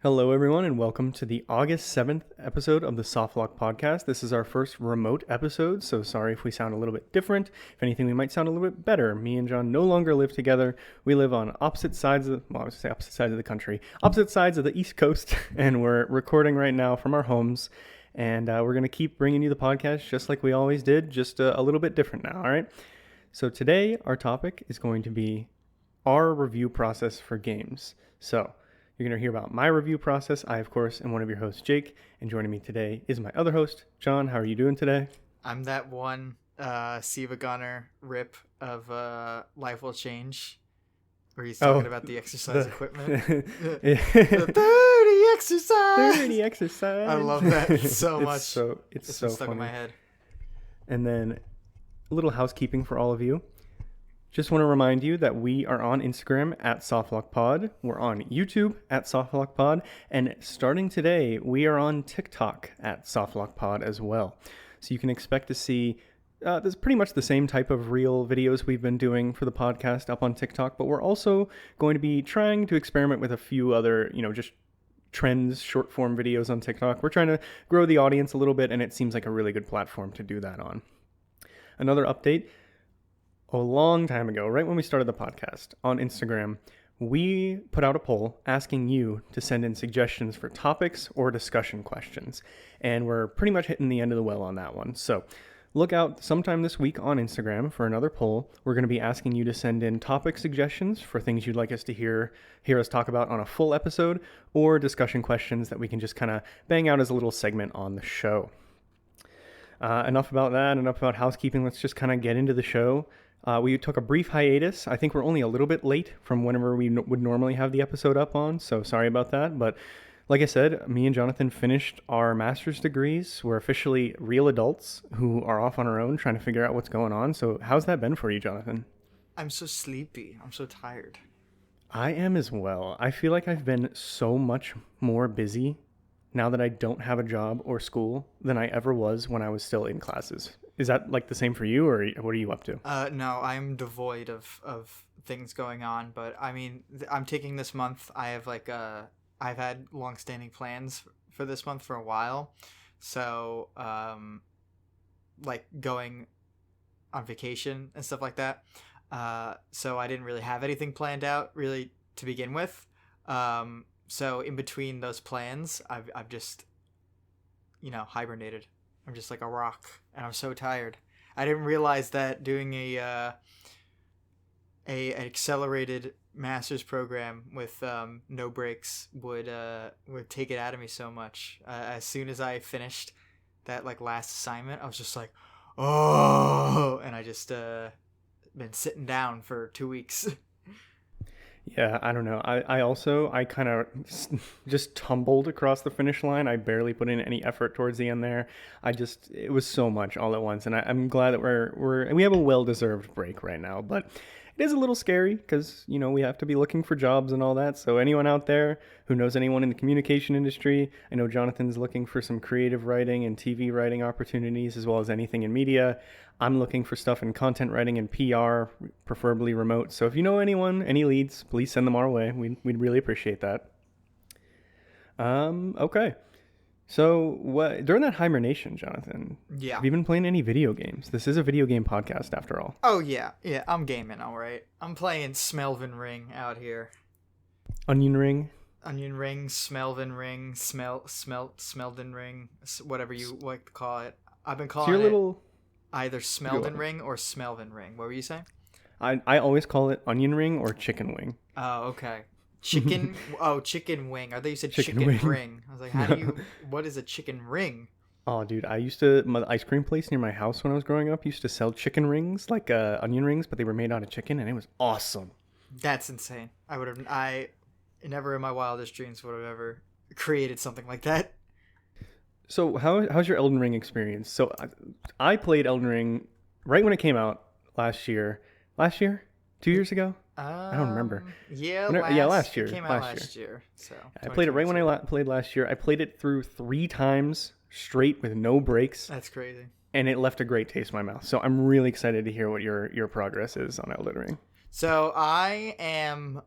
Hello, everyone, and welcome to the August 7th episode of the Softlock Podcast. This is our first remote episode, so sorry if we sound a little bit different. If anything, we might sound a little bit better. Me and John no longer live together. We live on opposite sides of the country, opposite sides of the East Coast, and we're recording right now from our homes. And we're going to keep bringing you the podcast just like we always did, just a little bit different now, all right? So today, our topic is going to be our review process for games. So you're going to hear about my review process. I, of course, am one of your hosts, Jake, and joining me today is my other host, John. How are you doing today? I'm that one Siva Gunner rip of Life Will Change, where he's talking about the exercise equipment. The 30 exercise! 30 exercise! I love that so much. It's so stuck funny. in my head. And then a little housekeeping for all of you. Just want to remind you that we are on Instagram at SoftlockPod. We're on YouTube at SoftlockPod. And starting today, we are on TikTok at SoftlockPod as well. So you can expect to see there's pretty much the same type of reel videos we've been doing for the podcast up on TikTok. But we're also going to be trying to experiment with a few other, just trends, short form videos on TikTok. We're trying to grow the audience a little bit, and it seems like a really good platform to do that on. Another update. A long time ago, right when we started the podcast on Instagram, we put out a poll asking you to send in suggestions for topics or discussion questions. And we're pretty much hitting the end of the well on that one. So look out sometime this week on Instagram for another poll. We're going to be asking you to send in topic suggestions for things you'd like us to hear us talk about on a full episode, or discussion questions that we can just kind of bang out as a little segment on the show. Enough about that, enough about housekeeping. Let's just kind of get into the show. We took a brief hiatus. I think we're only a little bit late from whenever we would normally have the episode up on, so sorry about that. But like I said, me and Jonathan finished our master's degrees. We're officially real adults who are off on our own trying to figure out what's going on. So how's that been for you, Jonathan? I'm so sleepy. I'm so tired. I am as well. I feel like I've been so much more busy now that I don't have a job or school than I ever was when I was still in classes. Is that like the same for you, or what are you up to? No, I'm devoid of things going on, but I mean, I'm taking this month. I have I've had long-standing plans for this month for a while, so going on vacation and stuff like that. So I didn't really have anything planned out really to begin with. So in between those plans, I've just, hibernated. I'm just like a rock, and I'm so tired. I didn't realize that doing a accelerated master's program with no breaks would take it out of me so much. As soon as I finished that last assignment, I was just like, oh, and I just been sitting down for 2 weeks. Yeah, I don't know. I kind of just tumbled across the finish line. I barely put in any effort towards the end there. It was so much all at once, and I'm glad that we have a well-deserved break right now. But it is a little scary because, we have to be looking for jobs and all that. So anyone out there who knows anyone in the communication industry, I know Jonathan's looking for some creative writing and TV writing opportunities, as well as anything in media. I'm looking for stuff in content writing and PR, preferably remote. So if you know anyone, any leads, please send them our way. We'd really appreciate that. Okay. So during that hibernation, Jonathan, Yeah. have you been playing any video games? This is a video game podcast after all. Oh, yeah. Yeah, I'm gaming, all right. I'm playing Smelvin Ring out here. Onion Ring? Onion Ring, Smelvin Ring, Smeldin Ring, whatever you like to call it. I've been calling it either Smeldin Ring or Smelvin Ring. What were you saying? I always call it onion ring or chicken wing. Oh, okay. Chicken wing. I thought you said chicken ring. I was like, what is a chicken ring? Oh, dude, my ice cream place near my house when I was growing up used to sell chicken rings, like onion rings, but they were made out of chicken, and it was awesome. That's insane. I never in my wildest dreams would have ever created something like that. So how's your Elden Ring experience? So I played Elden Ring right when it came out last year. 2 years ago? I don't remember. Yeah, last year. It came out last year. So I played it right when I played last year. I played it through 3 times straight with no breaks. That's crazy. And it left a great taste in my mouth. So I'm really excited to hear what your progress is on Elden Ring. So I am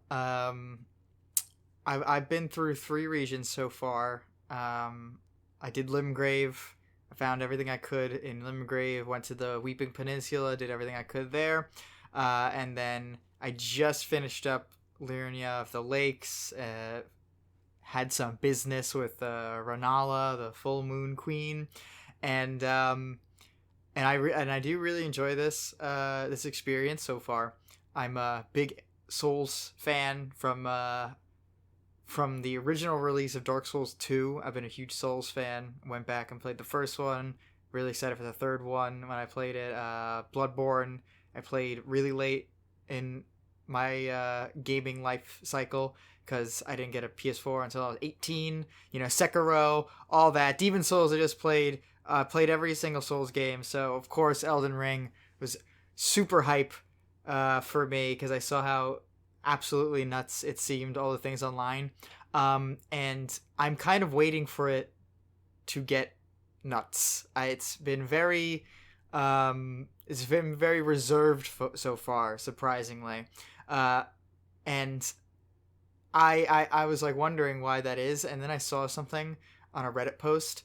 I've been through 3 regions so far. I did Limgrave. I found everything I could in Limgrave. Went to the Weeping Peninsula. Did everything I could there. And then I just finished up Liurnia of the Lakes. Had some business with Renala, the Full Moon Queen, and I do really enjoy this experience so far. I'm a big Souls fan from the original release of Dark Souls 2. I've been a huge Souls fan. Went back and played the first one. Really excited for the third one when I played it. Bloodborne, I played really late in my gaming life cycle because I didn't get a PS4 until I was 18. Sekiro, all that. Demon Souls I just played. Played every single Souls game. So, of course, Elden Ring was super hype for me because I saw how absolutely nuts it seemed, all the things online. And I'm kind of waiting for it to get nuts. It's been very reserved so far, surprisingly. And I was like wondering why that is, and then I saw something on a Reddit post.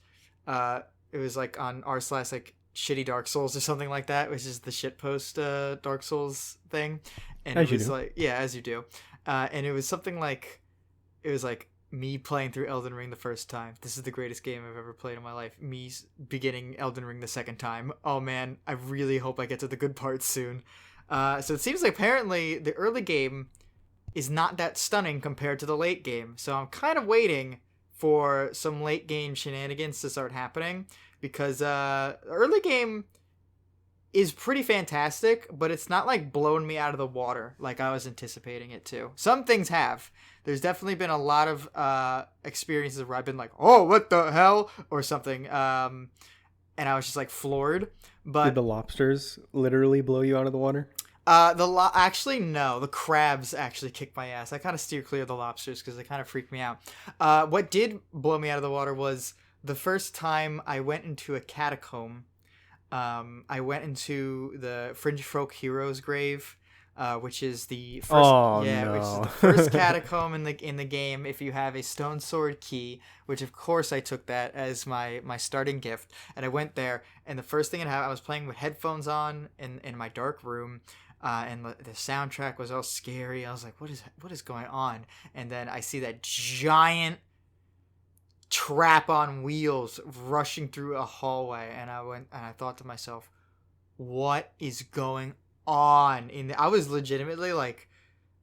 It was like on r/ like shitty Dark Souls or something like that, which is the shit post Dark Souls thing. And As it was you do. like, yeah, as you do. And it was something like, it was like me playing through Elden Ring the first time. This is the greatest game I've ever played in my life. Me beginning Elden Ring the second time. Oh man, I really hope I get to the good parts soon. So it seems like apparently the early game is not that stunning compared to the late game. So I'm kind of waiting for some late game shenanigans to start happening because early game is pretty fantastic, but it's not like blowing me out of the water like I was anticipating it to. Some things have. There's definitely been a lot of experiences where I've been like, oh, what the hell? Or something. And I was just like floored. But Did the lobsters literally blow you out of the water? Actually, no. The crabs actually kicked my ass. I kind of steer clear of the lobsters because they kind of freaked me out. What did blow me out of the water was the first time I went into a catacomb. I went into the Fringe Folk Heroes grave, which is the first, which is the first catacomb in the game. If you have a stone sword key, which of course I took that as my starting gift, and I went there, and the first thing I was playing with headphones on in my dark room. And the soundtrack was all scary. I was like, what is going on? And then I see that giant trap on wheels rushing through a hallway, and I thought to myself, what is going on? I was legitimately like,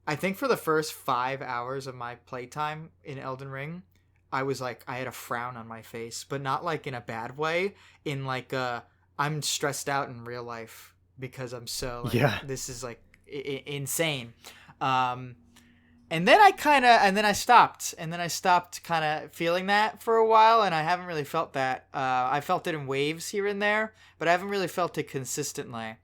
I think for the first 5 hours of my playtime in Elden Ring, I was like, I had a frown on my face, but not like in a bad way, in like I'm stressed out in real life because I'm so like, this is like insane. And then I stopped kind of feeling that for a while, and I haven't really felt that. I felt it in waves here and there, but I haven't really felt it consistently.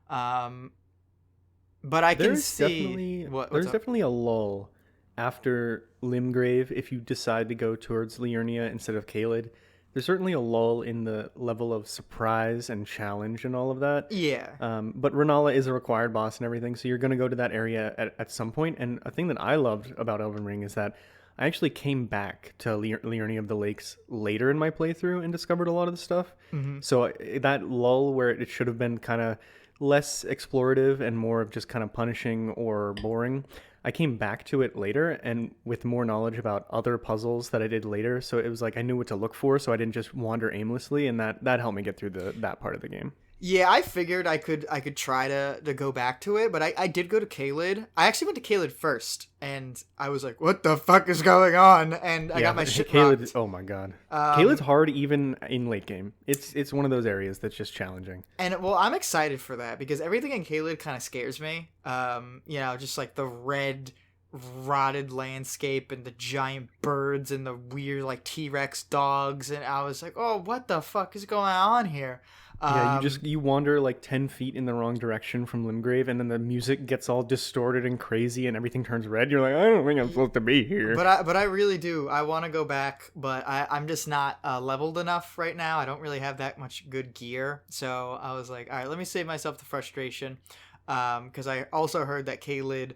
But I can see there's definitely a lull after Limgrave if you decide to go towards Liurnia instead of Caelid. There's certainly a lull in the level of surprise and challenge and all of that. Yeah. But Renala is a required boss and everything, so you're going to go to that area at some point. And a thing that I loved about Elden Ring is that I actually came back to Liurnia of the Lakes later in my playthrough and discovered a lot of the stuff. Mm-hmm. So that lull where it should have been kind of less explorative and more of just kind of punishing or boring, I came back to it later and with more knowledge about other puzzles that I did later. So it was like I knew what to look for, so I didn't just wander aimlessly, and that helped me get through that part of the game. Yeah, I figured I could try to go back to it, but I did go to Caelid. I actually went to Caelid first, and I was like, what the fuck is going on? And I got my shit rocked. Oh my god. Caelid's hard even in late game. It's one of those areas that's just challenging. And well, I'm excited for that because everything in Caelid kind of scares me. Just like the red rotted landscape and the giant birds and the weird like T-Rex dogs, and I was like, oh, what the fuck is going on here? Yeah, you wander like 10 feet in the wrong direction from Limgrave, and then the music gets all distorted and crazy, and everything turns red. You're like, I don't think I'm supposed to be here. But I really do. I want to go back, but I'm just not leveled enough right now. I don't really have that much good gear, so I was like, all right, let me save myself the frustration, because I also heard that Caelid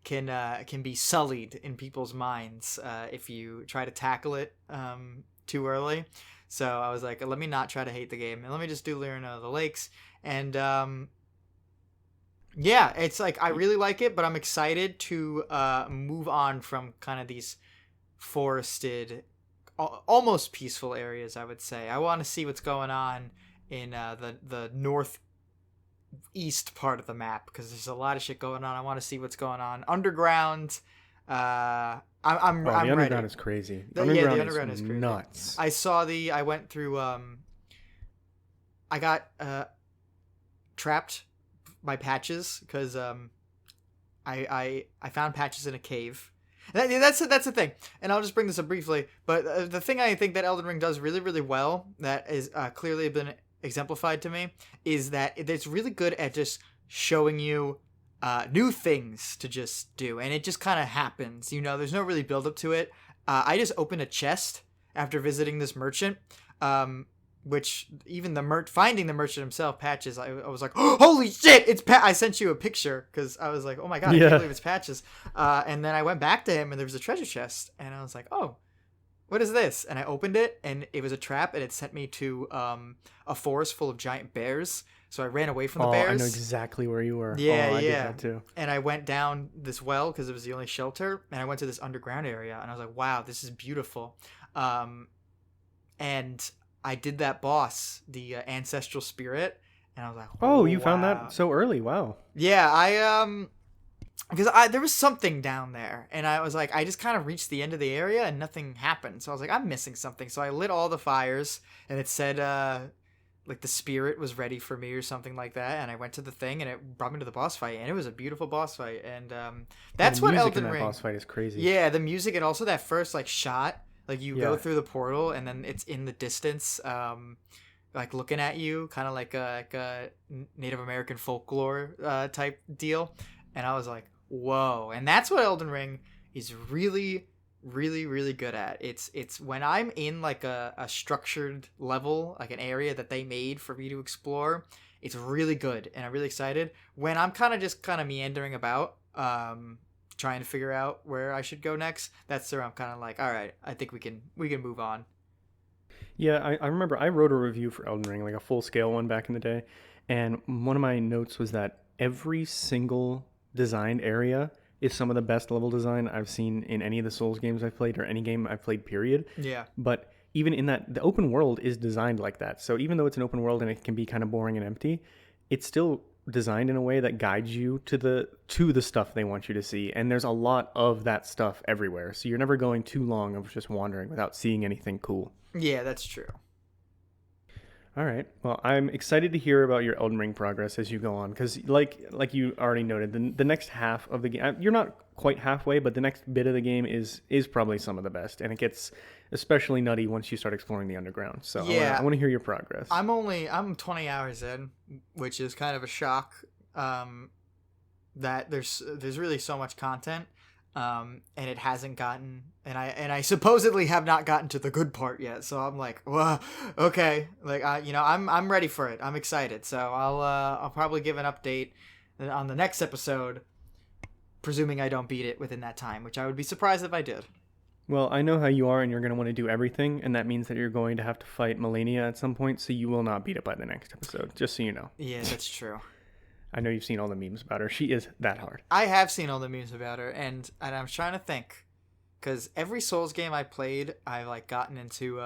can be sullied in people's minds if you try to tackle it too early. So I was like, let me not try to hate the game, and let me just do Lyrian of the Lakes. And yeah, it's like I really like it, but I'm excited to move on from kind of these forested, almost peaceful areas. I would say I want to see what's going on in the northeast part of the map, because there's a lot of shit going on. I want to see what's going on underground. I'm the ready. underground is crazy. The underground is crazy. Nuts. I went through. I got trapped by patches because I found patches in a cave. That's the thing, and I'll just bring this up briefly. But the thing I think that Elden Ring does really, really well, that is clearly been exemplified to me, is that it's really good at just showing you new things to just do, and it just kind of happens. There's no really build up to it. I just opened a chest after visiting this merchant, which even finding the merchant himself, Patches, I was like, oh, holy shit, it's I sent you a picture because I was like, oh my god, I can't believe it's Patches. And then I went back to him and there was a treasure chest, and I was like, oh, what is this? And I opened it, and it was a trap, and it sent me to a forest full of giant bears. So I ran away from the bears. I know exactly where you were. Yeah, I yeah. did that too. And I went down this well because it was the only shelter, and I went to this underground area, and I was like, wow, this is beautiful. And I did that boss, the ancestral spirit, and I was like, oh, you found that so early. Wow. Yeah, because there was something down there, and I was like, I just kind of reached the end of the area and nothing happened. So I was like, I'm missing something. So I lit all the fires, and it said like the spirit was ready for me or something like that. And I went to the thing, and it brought me to the boss fight, and it was a beautiful boss fight. And that's what Elden Ring. The boss fight is crazy. Yeah, the music, and also that first like shot, like you go through the portal, and then it's in the distance, like looking at you, kind of like a Native American folklore type deal. And I was like, whoa. And that's what Elden Ring is really, really, really good at. It's when I'm in like a structured level, like an area that they made for me to explore, it's really good, and I'm really excited. When I'm kind of meandering about, trying to figure out where I should go next, that's where I'm kind of like, all right, I think we can move on. Yeah, I remember I wrote a review for Elden Ring, like a full scale one back in the day, and one of my notes was that every single designed area is some of the best level design I've seen in any of the Souls games I've played, or any game I've played, period. Yeah. But even in that, the open world is designed like that. So even though it's an open world and it can be kind of boring and empty, it's still designed in a way that guides you to the stuff they want you to see. And there's a lot of that stuff everywhere. So you're never going too long of just wandering without seeing anything cool. Yeah, that's true. All right. Well, I'm excited to hear about your Elden Ring progress as you go on, because like you already noted, the next half of the game, you're not quite halfway, but the next bit of the game is probably some of the best, and it gets especially nutty once you start exploring the underground. So yeah, I want to hear your progress. I'm 20 hours in, which is kind of a shock. That there's really so much content. And it hasn't gotten, and I supposedly have not gotten to the good part yet. So I'm like, well, okay, like I'm ready for it. I'm excited. So I'll probably give an update on the next episode, presuming I don't beat it within that time, which I would be surprised if I did. Well, I know how you are, and you're going to want to do everything, and that means that you're going to have to fight Melania at some point, so you will not beat it by the next episode, just so you know. Yeah, that's true. I know you've seen all the memes about her. She is that hard. I have seen all the memes about her, and I'm trying to think, because every Souls game I played, I've like gotten into.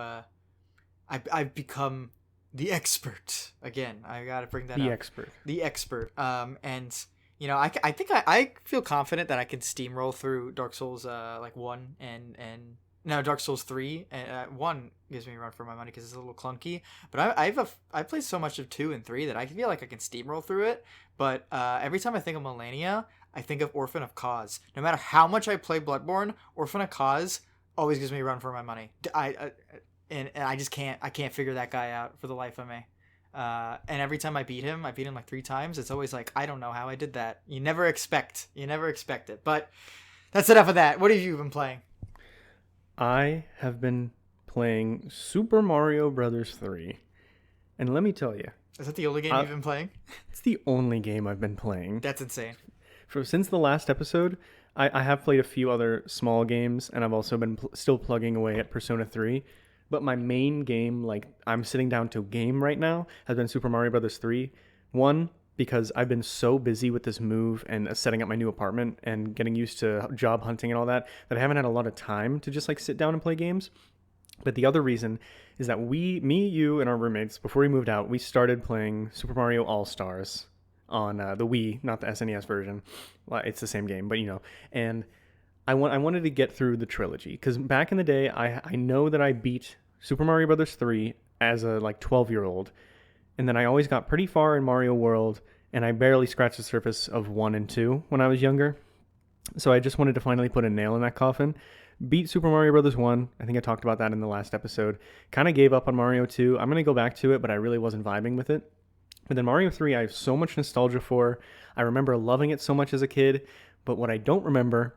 I've become the expert again. I gotta bring that up. The expert. And I think I feel confident that I can steamroll through Dark Souls 1 and no, Dark Souls 3, and 1 gives me a run for my money because it's a little clunky. But I played so much of 2 and 3 that I feel like I can steamroll through it. But every time I think of Melania, I think of Orphan of Cause. No matter how much I play Bloodborne, Orphan of Cause always gives me a run for my money. And I just can't figure that guy out for the life of me. And every time I beat him like 3 times. It's always like, I don't know how I did that. You never expect it. But that's enough of that. What have you been playing? I have been playing Super Mario Brothers 3. And let me tell you. Is that the only game you've been playing? It's the only game I've been playing. That's insane. Since the last episode, I have played a few other small games, and I've also been still plugging away at Persona 3. But my main game, like I'm sitting down to game right now, has been Super Mario Brothers 3. One, because I've been so busy with this move and setting up my new apartment and getting used to job hunting and all that, that I haven't had a lot of time to just like sit down and play games. But the other reason is that me, you, and our roommates, before we moved out, we started playing Super Mario All Stars on the Wii, not the SNES version. Well, it's the same game, but you know. And I wanted to get through the trilogy because back in the day, I know that I beat Super Mario Brothers 3 as a like 12-year-old, and then I always got pretty far in Mario World, and I barely scratched the surface of 1 and 2 when I was younger. So I just wanted to finally put a nail in that coffin. Beat Super Mario Brothers 1. I think I talked about that in the last episode. Kind of gave up on Mario 2. I'm going to go back to it, but I really wasn't vibing with it. But then Mario 3, I have so much nostalgia for. I remember loving it so much as a kid, but what I don't remember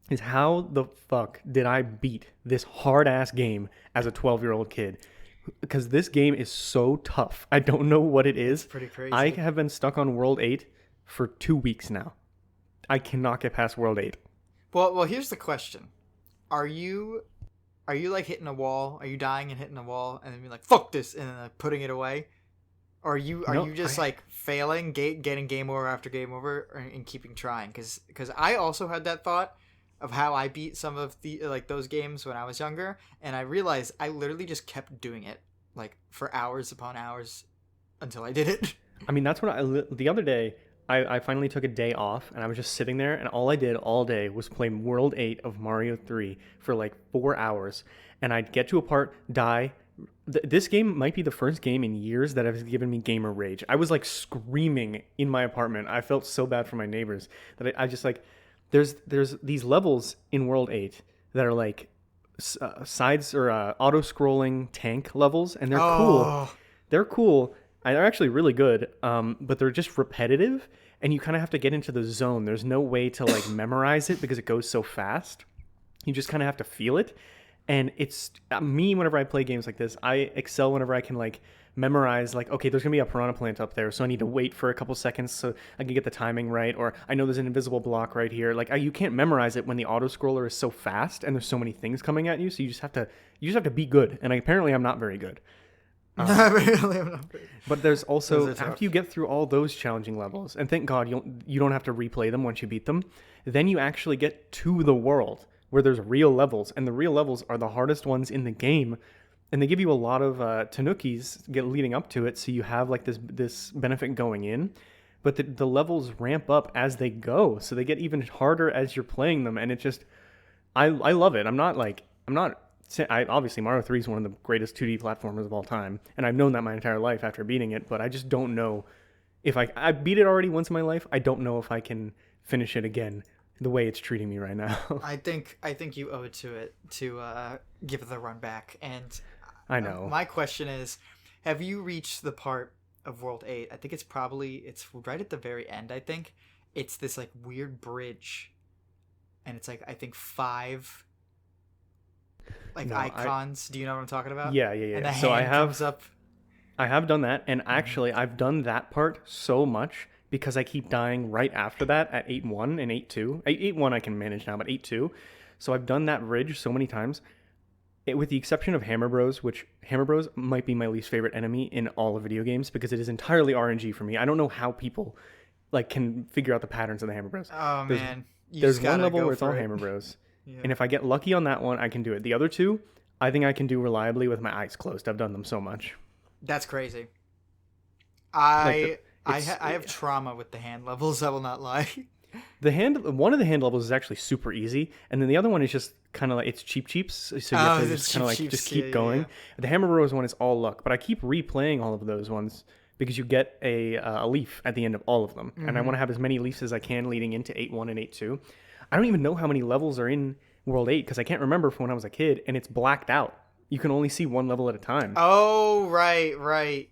is how the fuck did I beat this hard ass game as a 12-year-old kid? Because this game is so tough. I don't know what it is. It's pretty crazy. I have been stuck on World 8 for 2 weeks now. I cannot get past World 8. Well, here's the question: Are you like hitting a wall? Are you dying and hitting a wall and then being like fuck this and then like, putting it away? Or are you just like failing, getting game over after game over, and keeping trying? Because I also had that thought of how I beat some of the like those games when I was younger, and I realized I literally just kept doing it like for hours upon hours until I did it. I mean, that's what the other day, I finally took a day off and I was just sitting there and all I did all day was play World 8 of Mario 3 for like 4 hours. And I'd get to a part, die. This game might be the first game in years that has given me gamer rage. I was like screaming in my apartment. I felt so bad for my neighbors that I just like, there's these levels in World 8 that are like sides or auto-scrolling tank levels, and they're cool. They're cool. They're actually really good, but they're just repetitive, and you kind of have to get into the zone. There's no way to like memorize it because it goes so fast. You just kind of have to feel it. And it's me, whenever I play games like this, I excel whenever I can like memorize like, okay, there's gonna be a piranha plant up there, so I need to wait for a couple seconds so I can get the timing right, or I know there's an invisible block right here. Like you can't memorize it when the auto scroller is so fast and there's so many things coming at you, so you just have to be good. And apparently I'm not very good. Really, I'm not very... But there's also, after you get through all those challenging levels, and thank God you don't have to replay them once you beat them, then you actually get to the world where there's real levels, and the real levels are the hardest ones in the game, and they give you a lot of tanukis leading up to it, so you have like this benefit going in, but the levels ramp up as they go, so they get even harder as you're playing them, and it just, I love it. Obviously Mario 3 is one of the greatest 2D platformers of all time, and I've known that my entire life after beating it, but I just don't know if I beat it already once in my life. I don't know if I can finish it again the way it's treating me right now. I think you owe it to give it the run back. And I know. My question is, have you reached the part of World 8? I think it's right at the very end. I think it's this like weird bridge, and it's like I think 5 icons. Do you know what I'm talking about? Yeah. And the hand comes up. I have done that, and actually I've done that part so much because I keep dying right after that at 8-1 and 8-2. 8-1 I can manage now, but 8-2. So I've done that bridge so many times. With the exception of Hammer Bros, which Hammer Bros might be my least favorite enemy in all of video games because it is entirely RNG for me. I don't know how people like can figure out the patterns of the Hammer Bros. Oh man, there's one level where it's all Hammer Bros. Yeah. And if I get lucky on that one, I can do it. The other two, I think I can do reliably with my eyes closed. I've done them so much. That's crazy. I have trauma with the hand levels. I will not lie. One of the hand levels is actually super easy, and then the other one is just kind of like it's cheaps. So you have to just kind of like just keep going. Yeah. The Hammer Bros one is all luck, but I keep replaying all of those ones because you get a leaf at the end of all of them, and I want to have as many leaves as I can leading into 8-1 and 8-2. I don't even know how many levels are in World 8 because I can't remember from when I was a kid, and it's blacked out. You can only see one level at a time. Oh, right.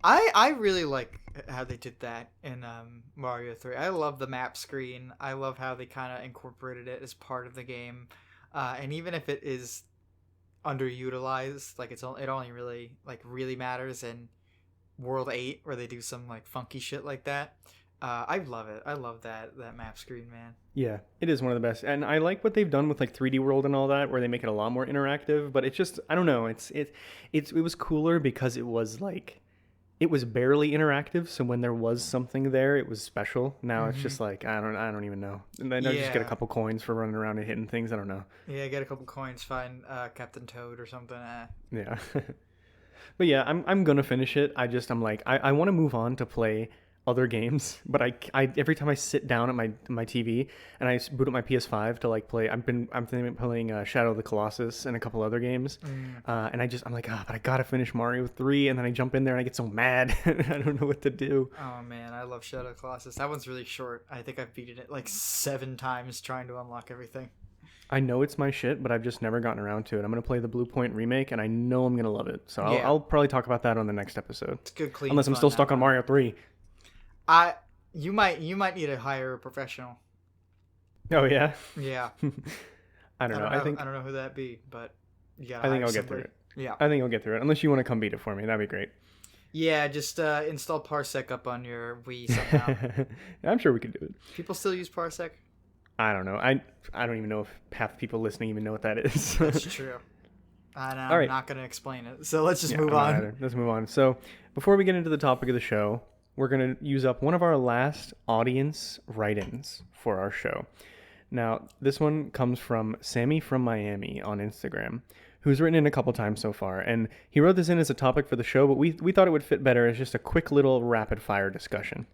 I really like how they did that in Mario 3. I love the map screen. I love how they kind of incorporated it as part of the game. And even if it is underutilized, like it only really matters in World 8 where they do some like funky shit like that. I love it. I love that map screen, man. Yeah, it is one of the best, and I like what they've done with like 3D World and all that, where they make it a lot more interactive. But it's just I don't know. It was cooler because it was like it was barely interactive. So when there was something there, it was special. Now it's Hmm. just like I don't even know. And then I just get a Yeah. couple coins for running around and hitting things. I don't know. Yeah, get a couple coins, find Captain Toad or something. Yeah. But yeah, I'm gonna finish it. I'm like I want to move on to play other games, but I every time I sit down at my TV and I boot up my PS5 to like play, I'm thinking of playing Shadow of the Colossus and a couple other games, Mm. and I'm like but I gotta finish Mario 3, and then I jump in there and I get so mad I don't know what to do. Oh man, I love Shadow of the Colossus. That one's really short. I think I've beaten it like 7 times trying to unlock everything. I know it's my shit, but I've just never gotten around to it. I'm gonna play the Blue Point remake, and I know I'm gonna love it. So Yeah, I'll probably talk about that on the next episode, it's good, clean unless I'm fun still that stuck on one. Mario 3. I you might need to hire a professional. Oh yeah. Yeah, I don't know. I I think don't know who that be, but you gotta I think hire I'll get through somebody. it. Yeah, I think I'll get through it. Unless you want to come beat it for me, that'd be great. yeah. Just install Parsec up on your Wii somehow. I'm sure we could do it. People still use Parsec. I don't know. I don't even know if half the people listening even know what that is. That's true. And All I'm right. not gonna explain it. So let's just Yeah, move I'm not on. either. Let's move on. So before we get into the topic of the show, we're gonna use up one of our last audience write-ins for our show. Now, this one comes from Sammy from Miami on Instagram, who's written in a couple times so far, and he wrote this in as a topic for the show, but we thought it would fit better as just a quick little rapid fire discussion.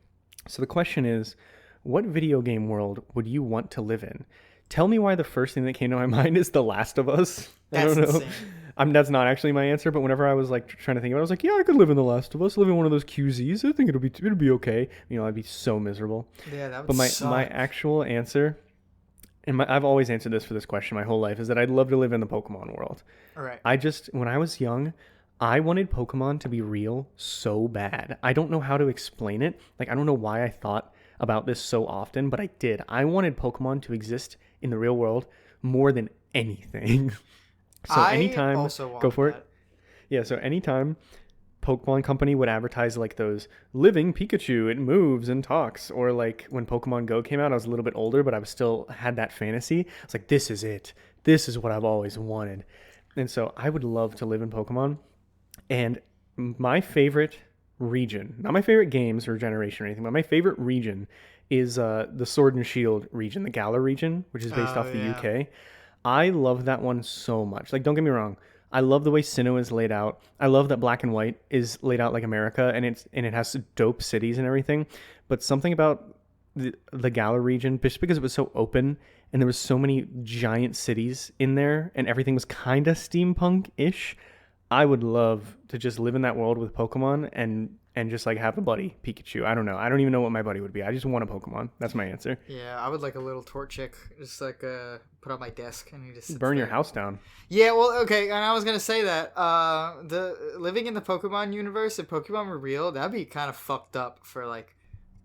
So the question is, what video game world would you want to live in? Tell me why the first thing that came to my mind is The Last of Us. I That's don't know. insane. That's not actually my answer, but whenever I was like trying to think about it, I was like, yeah, I could live in The Last of Us, live in one of those QZs. I think it'll be okay. I'd be so miserable. Yeah, that But would my suck. actual answer, I've always answered this for this question my whole life, is that I'd love to live in the Pokemon world. All right. When I was young, I wanted Pokemon to be real so bad. I don't know how to explain it. Like, I don't know why I thought about this so often, but I did. I wanted Pokemon to exist in the real world more than anything. So I anytime, also go want for it. that. Yeah, so anytime Pokemon Company would advertise like those living Pikachu, it moves and talks, or like when Pokemon Go came out, I was a little bit older, but I was still had that fantasy. I was like, this is it. This is what I've always wanted. And so I would love to live in Pokemon. And my favorite region, not my favorite games or generation or anything, but my favorite region is the Sword and Shield region, the Galar region, which is based Oh off the yeah. UK. I love that one so much. Like, don't get me wrong. I love the way Sinnoh is laid out. I love that Black and White is laid out like America, and it has dope cities and everything. But something about the Galar region, just because it was so open and there was so many giant cities in there, and everything was kind of steampunk-ish. I would love to just live in that world with Pokemon and just like have a buddy, Pikachu. I don't know. I don't even know what my buddy would be. I just want a Pokemon. That's my answer. Yeah, I would like a little Torchic, just like put on my desk and he just sits Burn your there. house down. Yeah, well, okay, and I was gonna say that the living in the Pokemon universe, if Pokemon were real, that'd be kind of fucked up for like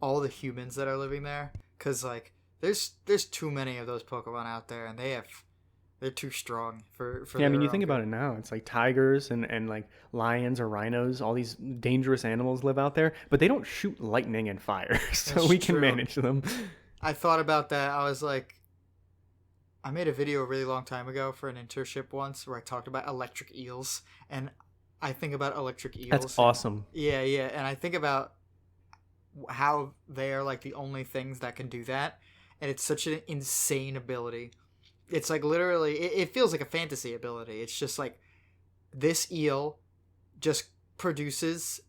all the humans that are living there, cause like there's too many of those Pokemon out there, and they're too strong for Yeah, I mean, their you own think about good. it now. It's like tigers and like lions or rhinos. All these dangerous animals live out there, but they don't shoot lightning and fire, so That's we can true. manage them. I thought about that. I was like, I made a video a really long time ago for an internship once where I talked about electric eels, and I think about electric eels. That's awesome. Yeah, yeah, and I think about how they are like the only things that can do that, and it's such an insane ability. It's like literally, it feels like a fantasy ability. It's just like this eel just produces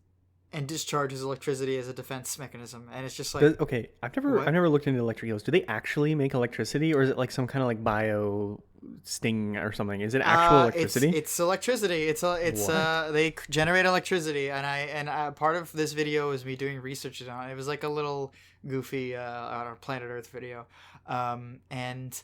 and discharges electricity as a defense mechanism, and it's just like Okay, what? I've never looked into electric eels. Do they actually make electricity, or is it like some kind of like bio sting or something? Is it actual electricity? It's electricity. What? They generate electricity, and part of this video was me doing research on it. It was like a little goofy on our Planet Earth video, and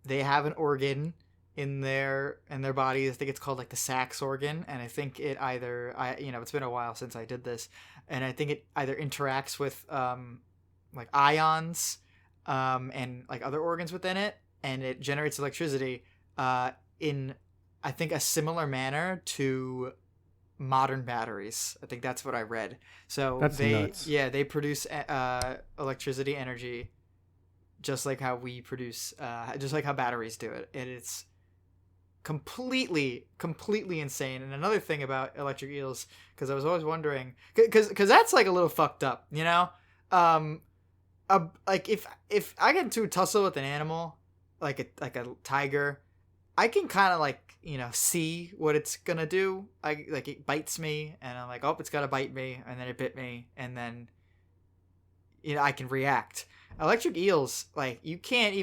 they have an organ in their body. I think it's called like the sax organ, and I think it either it's been a while since I did this, and I think it either interacts with like ions and like other organs within it, and it generates electricity in I think a similar manner to modern batteries. I think that's what I read. So That's nuts. they produce electricity energy just like how we produce, just like how batteries do it. And it's completely insane. And another thing about electric eels, because I was always wondering, because that's like a little fucked up, you know? Like if I get into a tussle with an animal, like a tiger, I can kind of like, you know, see what it's gonna do. Like it bites me, and I'm like, oh, it's gonna bite me, and then it bit me, and then, you know, I can react. Electric eels, like you can't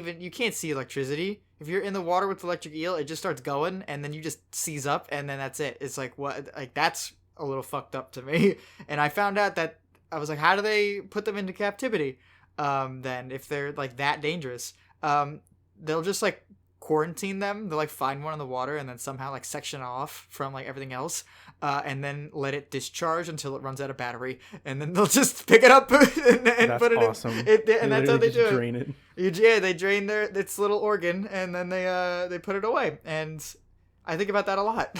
see electricity. If you're in the water with the electric eel, it just starts going, and then you just seize up, and then that's it. It's like, what? Like that's a little fucked up to me. And I found out that I was like, how do they put them into captivity? Then if they're like that dangerous, they'll just like quarantine them. They'll like find one in the water and then somehow like section it off from like everything else, and then let it discharge until it runs out of battery, and then they'll just pick it up and That's put it awesome. in. And that's how they do drain it. Yeah, they drain its little organ, and then they put it away. And I think about that a lot.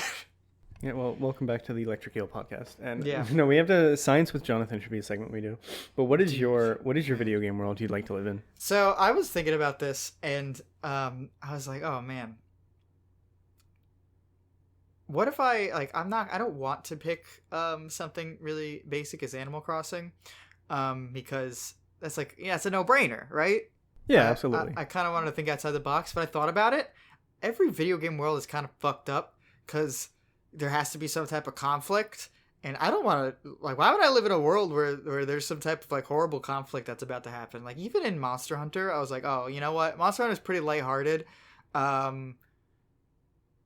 Yeah, well, welcome back to the Electric Eel podcast. And Yeah. no, we have to Science with Jonathan should be a segment we do. But what is your video game world you'd like to live in? So I was thinking about this, and I was like, oh man, what if I don't want to pick something really basic as Animal Crossing, because that's like, yeah, it's a no-brainer, right? Yeah, absolutely. I kind of wanted to think outside the box, but I thought about it. Every video game world is kind of fucked up because there has to be some type of conflict, and I don't want to, like, why would I live in a world where there's some type of like horrible conflict that's about to happen? Like even in Monster Hunter, I was like, oh, you know what, Monster Hunter is pretty lighthearted.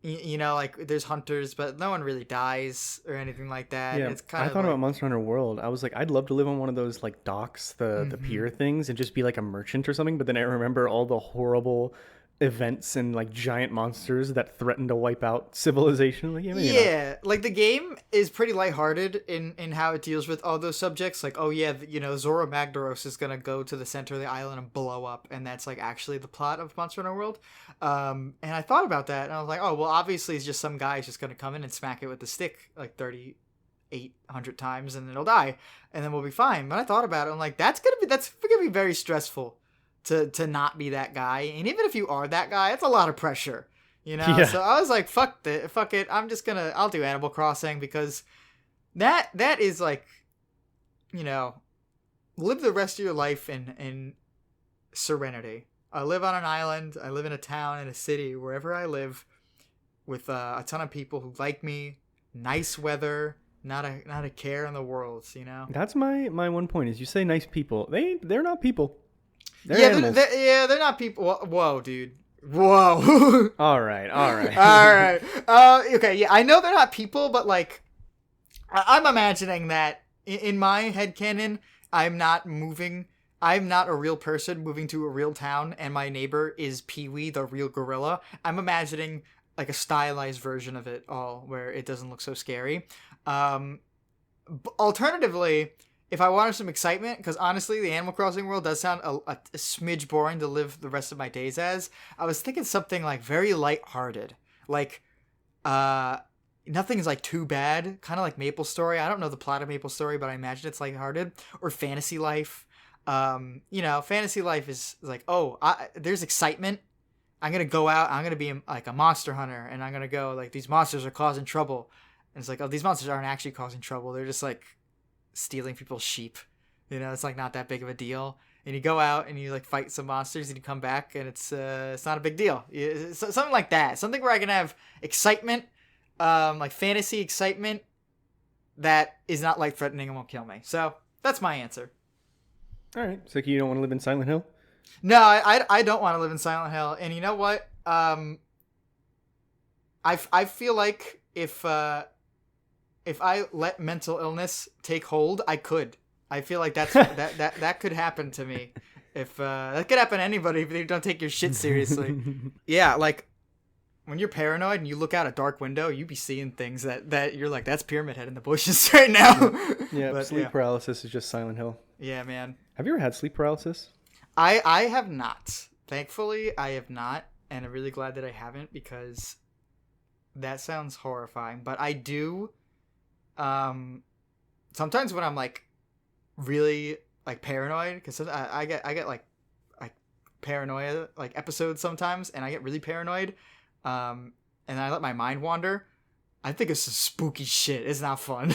You know, like there's hunters, but no one really dies or anything like that. Yeah, It's kind I of thought like, about Monster Hunter World. I was like, I'd love to live on one of those like docks, the pier things, and just be like a merchant or something. But then I remember all the horrible events and like giant monsters that threaten to wipe out civilization. Like, yeah, like the game is pretty lighthearted in how it deals with all those subjects. Like, oh yeah, you know, Zora Magdaros is gonna go to the center of the island and blow up, and that's like actually the plot of Monster Hunter World. And I thought about that, and I was like, oh well, obviously it's just some guy's just gonna come in and smack it with the stick like 3,800 times, and it'll die, and then we'll be fine. But I thought about it, I'm like, that's gonna be very stressful to not be that guy, and even if you are that guy, it's a lot of pressure, you know. Yeah. So I was like, fuck it, I'll do Animal Crossing, because that is like, you know, live the rest of your life in serenity. I live on an island, I live in a town, in a city, wherever I live, with a ton of people who like me, nice weather, not a care in the world, you know. That's my one point. Is you say nice people, they're not people. They're animals. They're not people. Whoa, dude. Whoa. all right. All right. Okay. Yeah, I know they're not people, but like, I'm imagining that in my headcanon, I'm not a real person moving to a real town, and my neighbor is Pee-wee, the real gorilla. I'm imagining like a stylized version of it all, where it doesn't look so scary. Alternatively, if I wanted some excitement, because honestly, the Animal Crossing world does sound a smidge boring to live the rest of my days as, I was thinking something like very lighthearted. Like, nothing's like too bad. Kind of like MapleStory. I don't know the plot of MapleStory, but I imagine it's lighthearted. Or Fantasy Life. You know, Fantasy Life is like, there's excitement. I'm going to go out. I'm going to be like a monster hunter. And I'm going to go, like, these monsters are causing trouble. And it's like, oh, these monsters aren't actually causing trouble. They're just like stealing people's sheep, you know. It's like not that big of a deal, and you go out and you like fight some monsters and you come back and it's not a big deal. Something like that, something where I can have excitement, like fantasy excitement that is not life threatening and won't kill me. So that's my answer. All right, so you don't want to live in Silent Hill? No, I don't want to live in Silent Hill. And you know what, I feel like if I let mental illness take hold, I could. I feel like that could happen to me. If that could happen to anybody if you don't take your shit seriously. Yeah, like when you're paranoid and you look out a dark window, you be seeing things that you're like, that's Pyramid Head in the bushes right now. Yeah, but, sleep paralysis is just Silent Hill. Yeah, man. Have you ever had sleep paralysis? I have not. Thankfully, I have not, and I'm really glad that I haven't, because that sounds horrifying. But I do Sometimes when I'm like really like paranoid, because I get like paranoia like episodes sometimes, and I get really paranoid, and I let my mind wander. I think it's some spooky shit. It's not fun.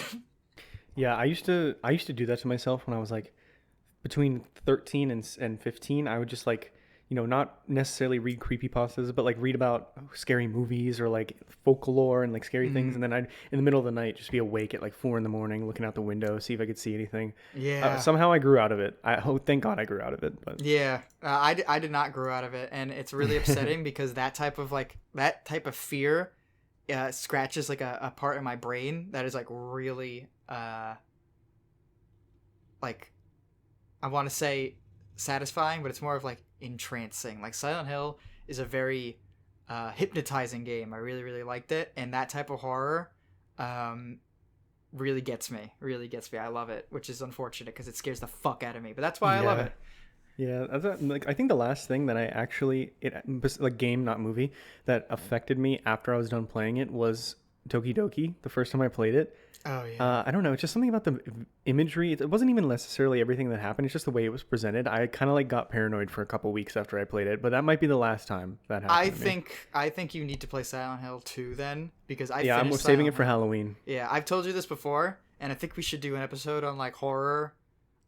Yeah, I used to do that to myself when I was like between 13 and 15. I would just like, not necessarily read creepypastas, but like read about scary movies or like folklore and like scary things. Hmm. And then I'd, in the middle of the night, just be awake at like 4 in the morning, looking out the window, see if I could see anything. Yeah. Somehow I grew out of it. Thank God I grew out of it. But Yeah, I did not grow out of it, and it's really upsetting because that type of fear scratches like a part of my brain that is like really like I want to say satisfying, but it's more of like entrancing. Like Silent Hill is a very hypnotizing game. I really really liked it, and that type of horror um, really gets me. Really gets me. I love it, which is unfortunate because it scares the fuck out of me. But that's why I love yeah, it. yeah. Like I think the last thing that I actually like game, not movie, that affected me after I was done playing it was Doki Doki. The first time I played it, Oh yeah. I don't know. It's just something about the imagery. It wasn't even necessarily everything that happened. It's just the way it was presented. I kind of like got paranoid for a couple weeks after I played it, but that might be the last time that I happened to me. think I think you need to play Silent Hill 2 then because I Yeah, I'm finished saving it Silent for Hill. Halloween. Yeah, I've told you this before, and I think we should do an episode on like horror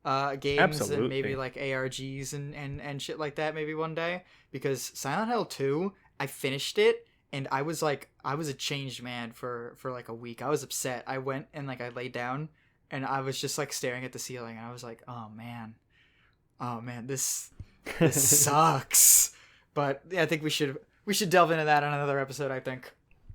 games and maybe Absolutely. like ARGs and shit like that maybe one day because Silent Hill 2, I finished it and I was a changed man for like a week. I was upset. I went and like I laid down and I was just like staring at the ceiling and I was like, "Oh man. Oh man, this sucks." But yeah, I think we should delve into that on another episode, I think.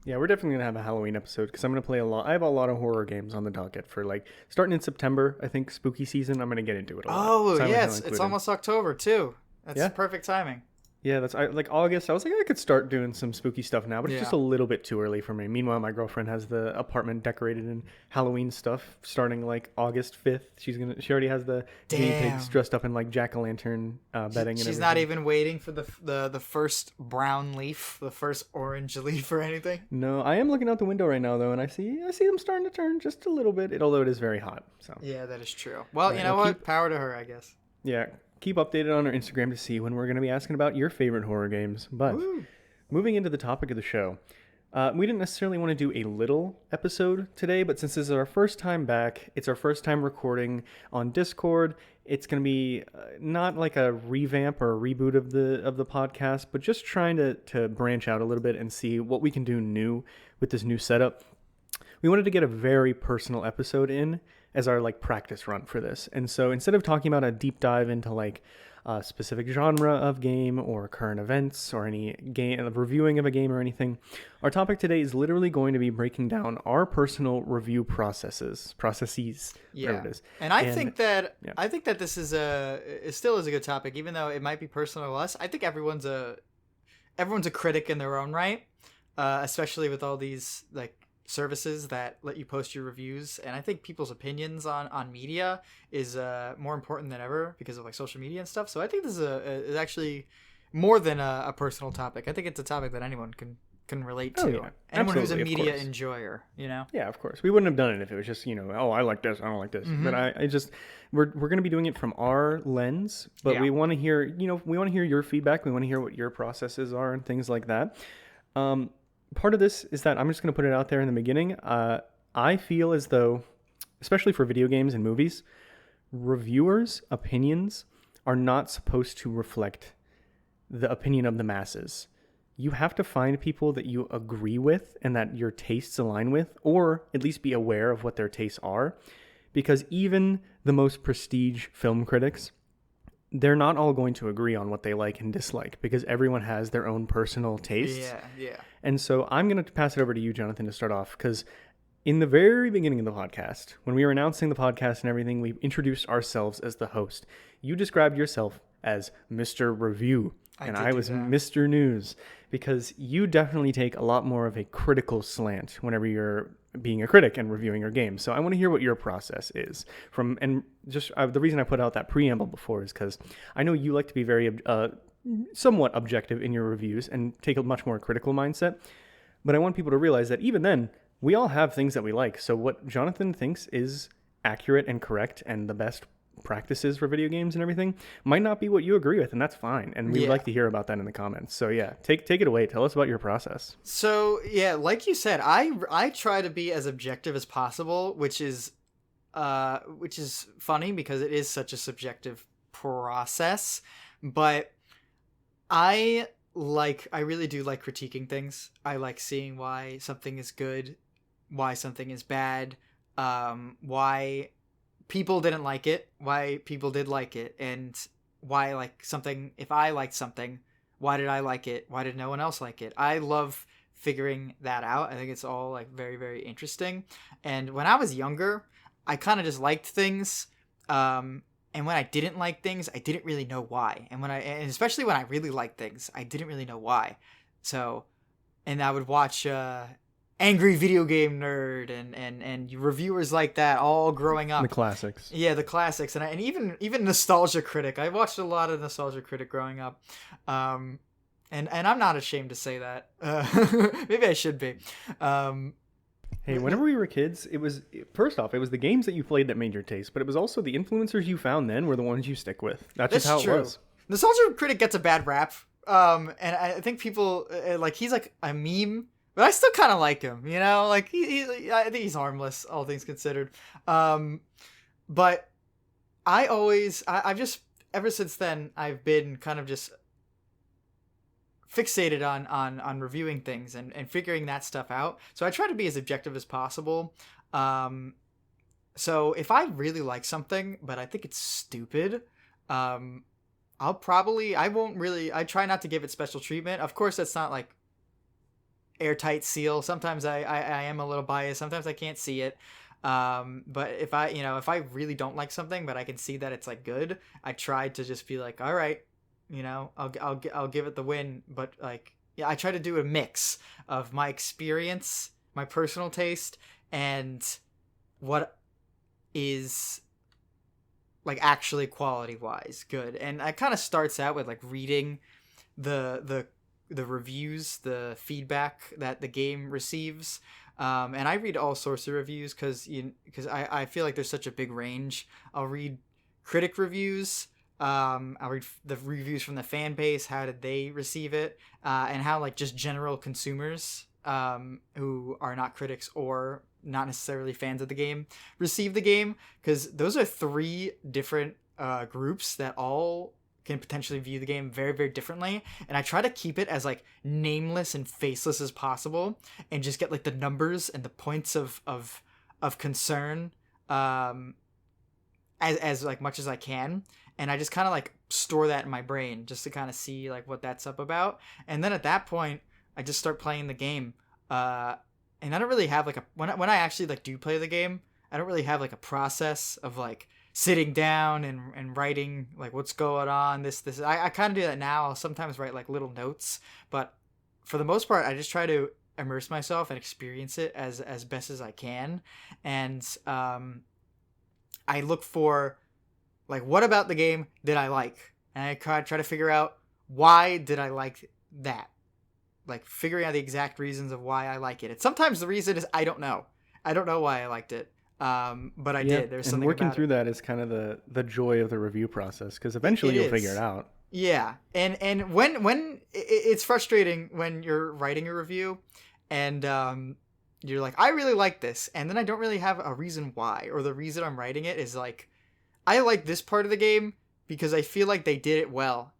Yeah, we're definitely gonna have a Halloween episode because I'm gonna play a lot. I have a lot of horror games on the docket for like starting in September. I think spooky season. I'm gonna get into it a lot. Oh, Silent yeah, Hill it's included. almost October too. That's Yeah, perfect timing. yeah. Like August. I was like I could start doing some spooky stuff now, but it's just Yeah. a little bit too early for me. Meanwhile, my girlfriend has the apartment decorated in Halloween stuff starting like August 5th. She already has the guinea pigs Damn. dressed up in like jack o' lantern bedding and She's not everything. even waiting for the first brown leaf, the first orange leaf or anything. No, I am looking out the window right now though, and I see them starting to turn just a little bit. Although it is very hot, so. Yeah, that is true. Well, All you right, know well, what? Power to her, I guess. yeah, keep updated on our Instagram to see when we're going to be asking about your favorite horror games. But Woo. moving into the topic of the show, we didn't necessarily want to do a little episode today, but since this is our first time back, it's our first time recording on Discord. It's going to be not like a revamp or a reboot of the podcast, but just trying to branch out a little bit and see what we can do new with this new setup. We wanted to get a very personal episode in as our like practice run for this. And so instead of talking about a deep dive into like a specific genre of game or current events or any game reviewing of a game or anything, our topic today is literally going to be breaking down our personal review processes, whatever Yeah. it is. And I And think that yeah. I think that this is it still is a good topic, even though it might be personal to us. I think everyone's a critic in their own right, especially with all these like services that let you post your reviews. And I think people's opinions on media is more important than ever because of like social media and stuff. So I think this is actually more than a personal topic. I think it's a topic that anyone can relate Oh to. yeah, Anyone who's a absolutely, of media course. enjoyer, you know. Yeah, of course. We wouldn't have done it if it was just, oh, I like this, I don't like this. Mm-hmm. But I just, we're going to be doing it from our lens, but Yeah. we want to hear, we want to hear your feedback. We want to hear what your processes are and things like that. Part of this is that I'm just going to put it out there in the beginning. I feel as though, especially for video games and movies, reviewers' opinions are not supposed to reflect the opinion of the masses. You have to find people that you agree with and that your tastes align with, or at least be aware of what their tastes are. Because even the most prestige film critics, they're not all going to agree on what they like and dislike because everyone has their own personal tastes. Yeah, yeah. And so I'm going to pass it over to you, Jonathan, to start off because in the very beginning of the podcast, when we were announcing the podcast and everything, we introduced ourselves as the host. You described yourself as Mr. Review, and did I do was that. Mr. News because you definitely take a lot more of a critical slant whenever you're being a critic and reviewing your game. So I want to hear what your process is the reason I put out that preamble before is because I know you like to be very somewhat objective in your reviews and take a much more critical mindset. But I want people to realize that even then, we all have things that we like. So what Jonathan thinks is accurate and correct and the best practices for video games and everything might not be what you agree with, and that's fine. And we would Yeah. like to hear about that in the comments. So yeah, take it away. Tell us about your process. So yeah, like you said, I try to be as objective as possible, which is funny because it is such a subjective process, but I really do like critiquing things. I like seeing why something is good, why something is bad, why people didn't like it, why people did like it, and why like something. If I liked something, why did I like it? Why did no one else like it? I love figuring that out. I think it's all like very, very interesting. And when I was younger, I kind of just liked things. And when I didn't like things, I didn't really know why. And especially when I really liked things, I didn't really know why. So, and I would watch Angry Video Game Nerd and reviewers like that all growing The up. classics. Yeah, the classics, and even Nostalgia Critic. I watched a lot of Nostalgia Critic growing up, and I'm not ashamed to say that. Maybe I should be. Hey, whenever we were kids, it was first off, it was the games that you played that made your taste, but it was also the influencers you found then were the ones you stick with. That's just how it was. Nostalgia Critic gets a bad rap, and I think people like he's like a meme, but I still kind of like him. You know, like I think he's harmless, all things considered. But I've just ever since then I've been kind of just fixated on reviewing things and figuring that stuff out. So I try to be as objective as possible. So if I really like something, but I think it's stupid, I try not to give it special treatment. Of course, that's not like airtight seal. Sometimes I am a little biased. Sometimes I can't see it. But if I really don't like something, but I can see that it's like good, I try to just be like, all right, I'll give it the win. But like, yeah, I try to do a mix of my experience, my personal taste, and what is like actually quality wise good. And I kind of starts out with like reading the reviews, the feedback that the game receives. And I read all sorts of reviews because I feel like there's such a big range. I'll read critic reviews. I'll read the reviews from the fan base. How did they receive it? And how like just general consumers who are not critics or not necessarily fans of the game receive the game, because those are three different groups that all can potentially view the game very, very differently. And I try to keep it as like nameless and faceless as possible and just get like the numbers and the points of concern as like much as I can. And I just kind of like store that in my brain just to kind of see like what that's up about. And then at that point, I just start playing the game. And I don't really have like when I actually like do play the game, I don't really have like a process of like sitting down and writing like what's going on. I kind of do that now. I'll sometimes write like little notes, but for the most part, I just try to immerse myself and experience it as best as I can. And I look for like, what about the game did I like? And I try to figure out why did I like that? Like figuring out the exact reasons of why I like it. And sometimes the reason is I don't know. I don't know why I liked it. But I did. There's something working about through it. that is kind of the joy of the review process, because eventually you'll figure it out. Yeah, and when it's frustrating when you're writing a review, and you're like, I really like this, and then I don't really have a reason why, or the reason I'm writing it is like, I like this part of the game because I feel like they did it well,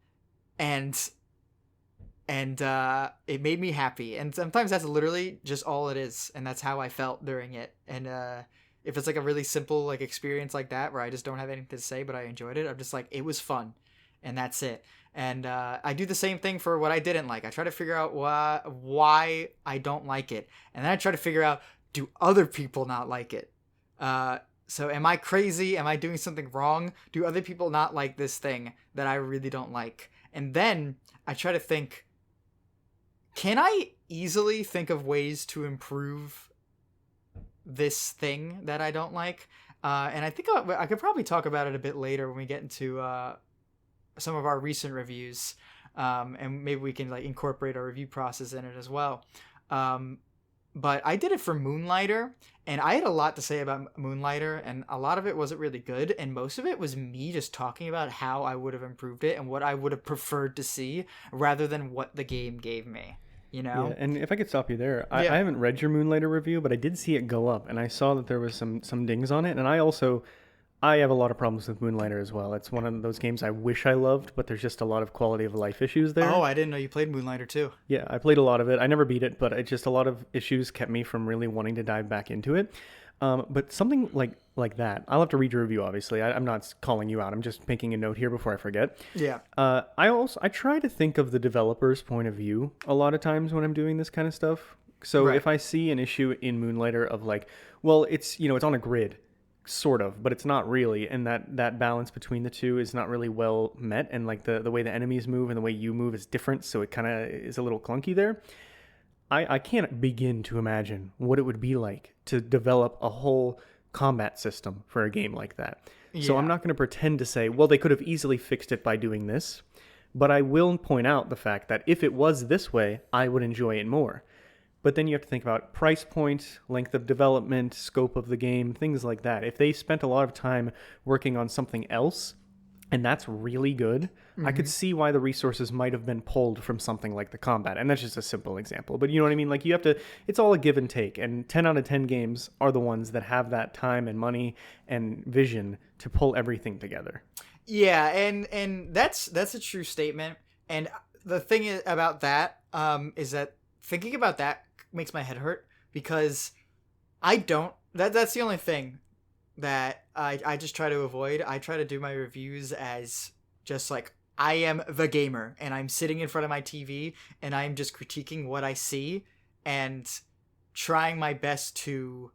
and it made me happy. And sometimes that's literally just all it is, and that's how I felt during it. And if it's like a really simple like experience like that where I just don't have anything to say but I enjoyed it, I'm just like, it was fun, and that's it. And I do the same thing for what I didn't like. I try to figure out why I don't like it, and then I try to figure out, do other people not like it? So am I crazy? Am I doing something wrong? Do other people not like this thing that I really don't like? And then I try to think, can I easily think of ways to improve this thing that I don't like? And I think I could probably talk about it a bit later when we get into some of our recent reviews, and maybe we can like incorporate our review process in it as well. but I did it for Moonlighter, and I had a lot to say about Moonlighter, and a lot of it wasn't really good, and most of it was me just talking about how I would have improved it and what I would have preferred to see rather than what the game gave me, you Yeah, know? and if I could stop you there, I Yeah. haven't read your Moonlighter review, but I did see it go up, and I saw that there was some dings on it, and I have a lot of problems with Moonlighter as well. It's one of those games I wish I loved, but there's just a lot of quality of life issues Oh, there. I didn't know you played Moonlighter too. Yeah, I played a lot of it. I never beat it, but it just a lot of issues kept me from really wanting to dive back into it. But something like that, I'll have to read your review. Obviously, I'm not calling you out. I'm just making a note here before I forget. Yeah. I try to think of the developer's point of view a lot of times when I'm doing this kind of stuff. So Right. if I see an issue in Moonlighter of like, well, it's it's on a grid, sort of, but it's not really, and that balance between the two is not really well met, and like the way the enemies move and the way you move is different, so it kind of is a little clunky there. I can't begin to imagine what it would be like to develop a whole combat system for a game like that. So I'm Yeah. not going to pretend to say, well, they could have easily fixed it by doing this, but I will point out the fact that if it was this way, I would enjoy it more. But then you have to think about price point, length of development, scope of the game, things like that. If they spent a lot of time working on something else, and that's really good, I could see why the resources might have been pulled from something like the combat. And that's just a simple example. But you know what I mean? Like you have to, it's all a give and take. And 10 out of 10 games are the ones that have that time and money and vision to pull everything together. Yeah, and that's a true statement. And the thing about that is that thinking about that makes my head hurt because I don't. That's the only thing that I just try to avoid. I try to do my reviews as just like I am the gamer and I'm sitting in front of my TV and I'm just critiquing what I see and trying my best to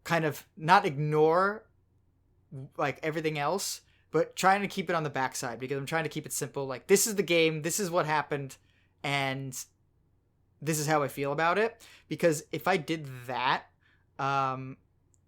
kind of not ignore like everything else, but trying to keep it on the backside because I'm trying to keep it simple. Like this is the game, this is what happened, and this is how I feel about it. Because if I did that, um,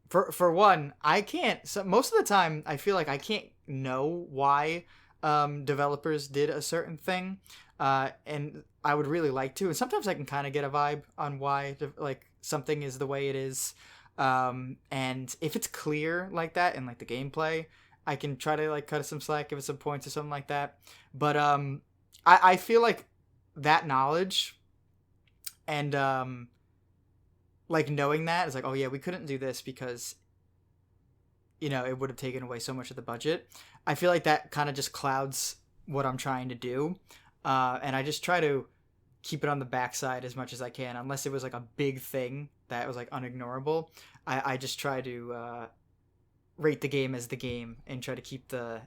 for one, I can't. So most of the time, I feel like I can't know why developers did a certain thing, and I would really like to. And sometimes I can kind of get a vibe on why like something is the way it is. And if it's clear like that in like the gameplay, I can try to like cut some slack, give it some points or something like that. But I feel like that knowledge and like knowing that is like, oh yeah, we couldn't do this because it would have taken away so much of the budget. I feel like that kind of just clouds what I'm trying to do, and I just try to keep it on the backside as much as I can, unless it was like a big thing that was like unignorable. I just try to rate the game as the game and try to keep the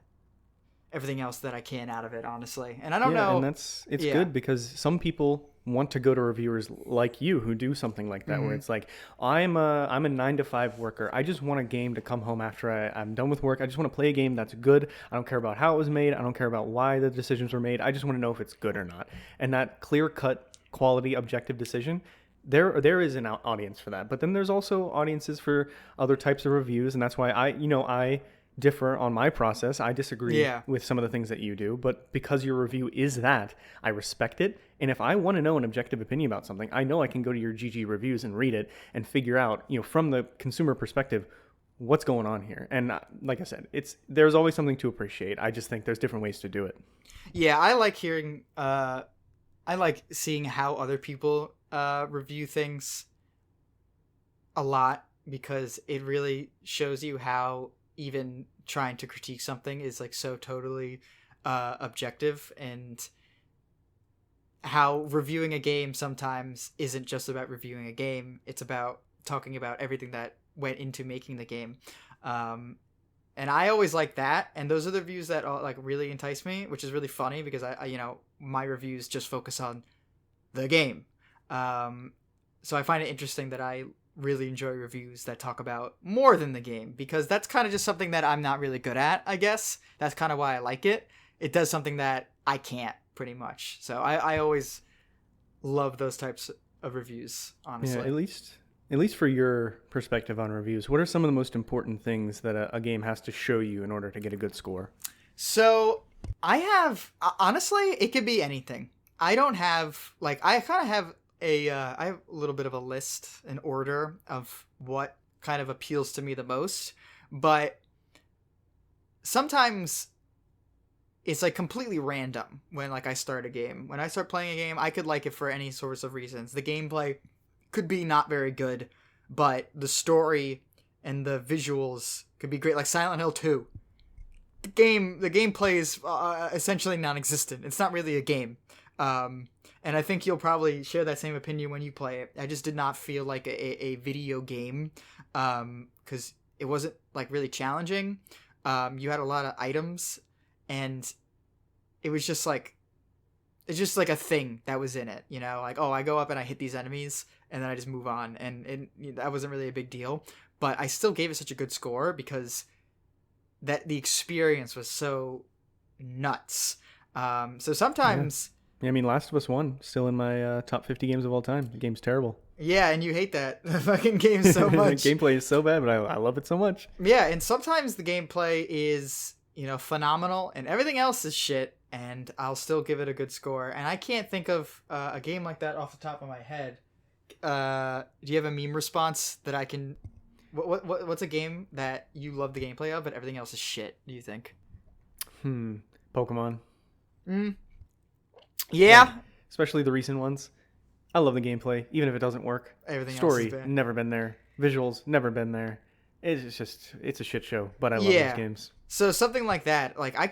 everything else that I can out of it, honestly. And I don't Yeah, and know. it's Yeah. good because some people want to go to reviewers like you who do something like that, where Mm-hmm. it's like I'm a 9 to 5 worker. I just want a game to come home after I'm done with work. I just want to play a game that's good. I don't care about how it was made. I don't care about why the decisions were made. I just want to know if it's good or not. And that clear cut, quality, objective decision. There is an audience for that, but then there's also audiences for other types of reviews, and that's why I differ on my process. I disagree Yeah. with some of the things that you do, but because your review is that, I respect it. And if I want to know an objective opinion about something, I know I can go to your GG reviews and read it and figure out, from the consumer perspective, what's going on here. And like I said, there's always something to appreciate. I just think there's different ways to do it. Yeah, I like hearing I like seeing how other people review things a lot because it really shows you how even trying to critique something is like so totally objective, and how reviewing a game sometimes isn't just about reviewing a game. It's about talking about everything that went into making the game. And I always like that, and those are the reviews that like really entice me, which is really funny because I my reviews just focus on the game. So I find it interesting that I really enjoy reviews that talk about more than the game, because that's kind of just something that I'm not really good at, I guess. That's kind of why I like it. It does something that I can't, pretty much. So I always love those types of reviews, Yeah, honestly. at least for your perspective on reviews, what are some of the most important things that a game has to show you in order to get a good score? So I have honestly, it could be anything. I don't have like I kind of have I have a little bit of a list, an order of what kind of appeals to me the most, but sometimes it's like completely random when like I start a game. When I start playing a game, I could like it for any sorts of reasons. The gameplay could be not very good, but the story and the visuals could be great. Like Silent Hill 2. The gameplay is essentially non-existent. It's not really a game. And I think you'll probably share that same opinion when you play it. I just did not feel like a video game, because it wasn't like really challenging. You had a lot of items, and it was just like, it's just like a thing that was in it, you know, like, oh, I go up and I hit these enemies and then I just move on, and that wasn't really a big deal, but I still gave it such a good score because that the experience was so nuts. So sometimes, yeah, I mean, Last of Us 1 still in my top 50 games of all time. The game's terrible. yeah, and you hate that fucking game so much. The gameplay is so bad, but I love it so much. Yeah, and sometimes the gameplay is, you know, phenomenal, and everything else is shit, and I'll still give it a good score. And I can't think of a game like that off the top of my head. Do you have a meme response that I can? What's a game that you love the gameplay of, but everything else is shit? Do you think? Pokemon. Yeah. Especially the recent ones. I love the gameplay, even if it doesn't work. Everything Story, else is bad. never been there. Visuals, never been there. It's a shit show, but I love those games. So something like that, like I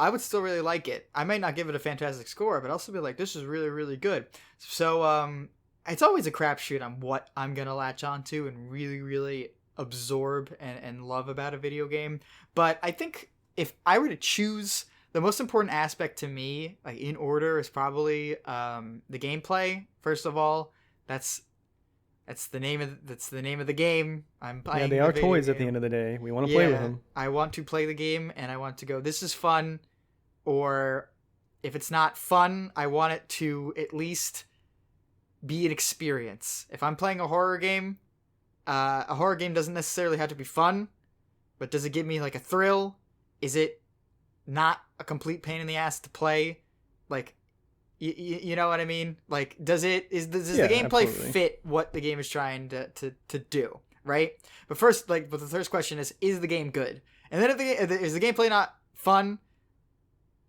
would still really like it. I might not give it a fantastic score, but I'll still be like, this is really, really good. So it's always a crapshoot on what I'm gonna latch onto and really, really absorb and love about a video game. But I think if I were to choose, the most important aspect to me, like in order, is probably the gameplay. First of all, that's the name of the game. I'm playing. Yeah, they are toys at the end of the day. We want to play with them. I want to play the game, and I want to go, this is fun, or if it's not fun, I want it to at least be an experience. If I'm playing a horror game doesn't necessarily have to be fun, but does it give me like a thrill? Is it not a complete pain in the ass to play? Like, you know what I mean? Like, does the gameplay absolutely fit what the game is trying to do, right? But the first question is the game good? And then is the gameplay not fun?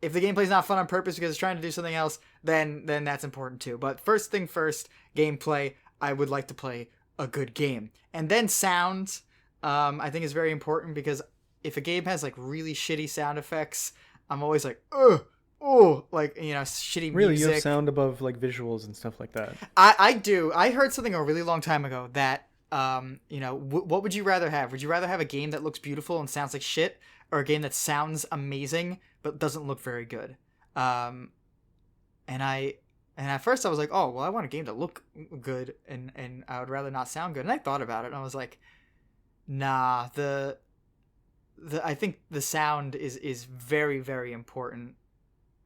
If the gameplay's not fun on purpose because it's trying to do something else, then that's important too. But first thing first, gameplay. I would like to play a good game. And then sound, I think is very important, because if a game has like really shitty sound effects, I'm always like, oh, like, you know, shitty really, music. you have sound above like visuals and stuff like that. I do. I heard something a really long time ago that, you know, what would you rather have? Would you rather have a game that looks beautiful and sounds like shit, or a game that sounds amazing but doesn't look very good? And at first I was like, oh, well, I want a game to look good, and I would rather not sound good. And I thought about it, and I was like, nah, I think the sound is very, very important.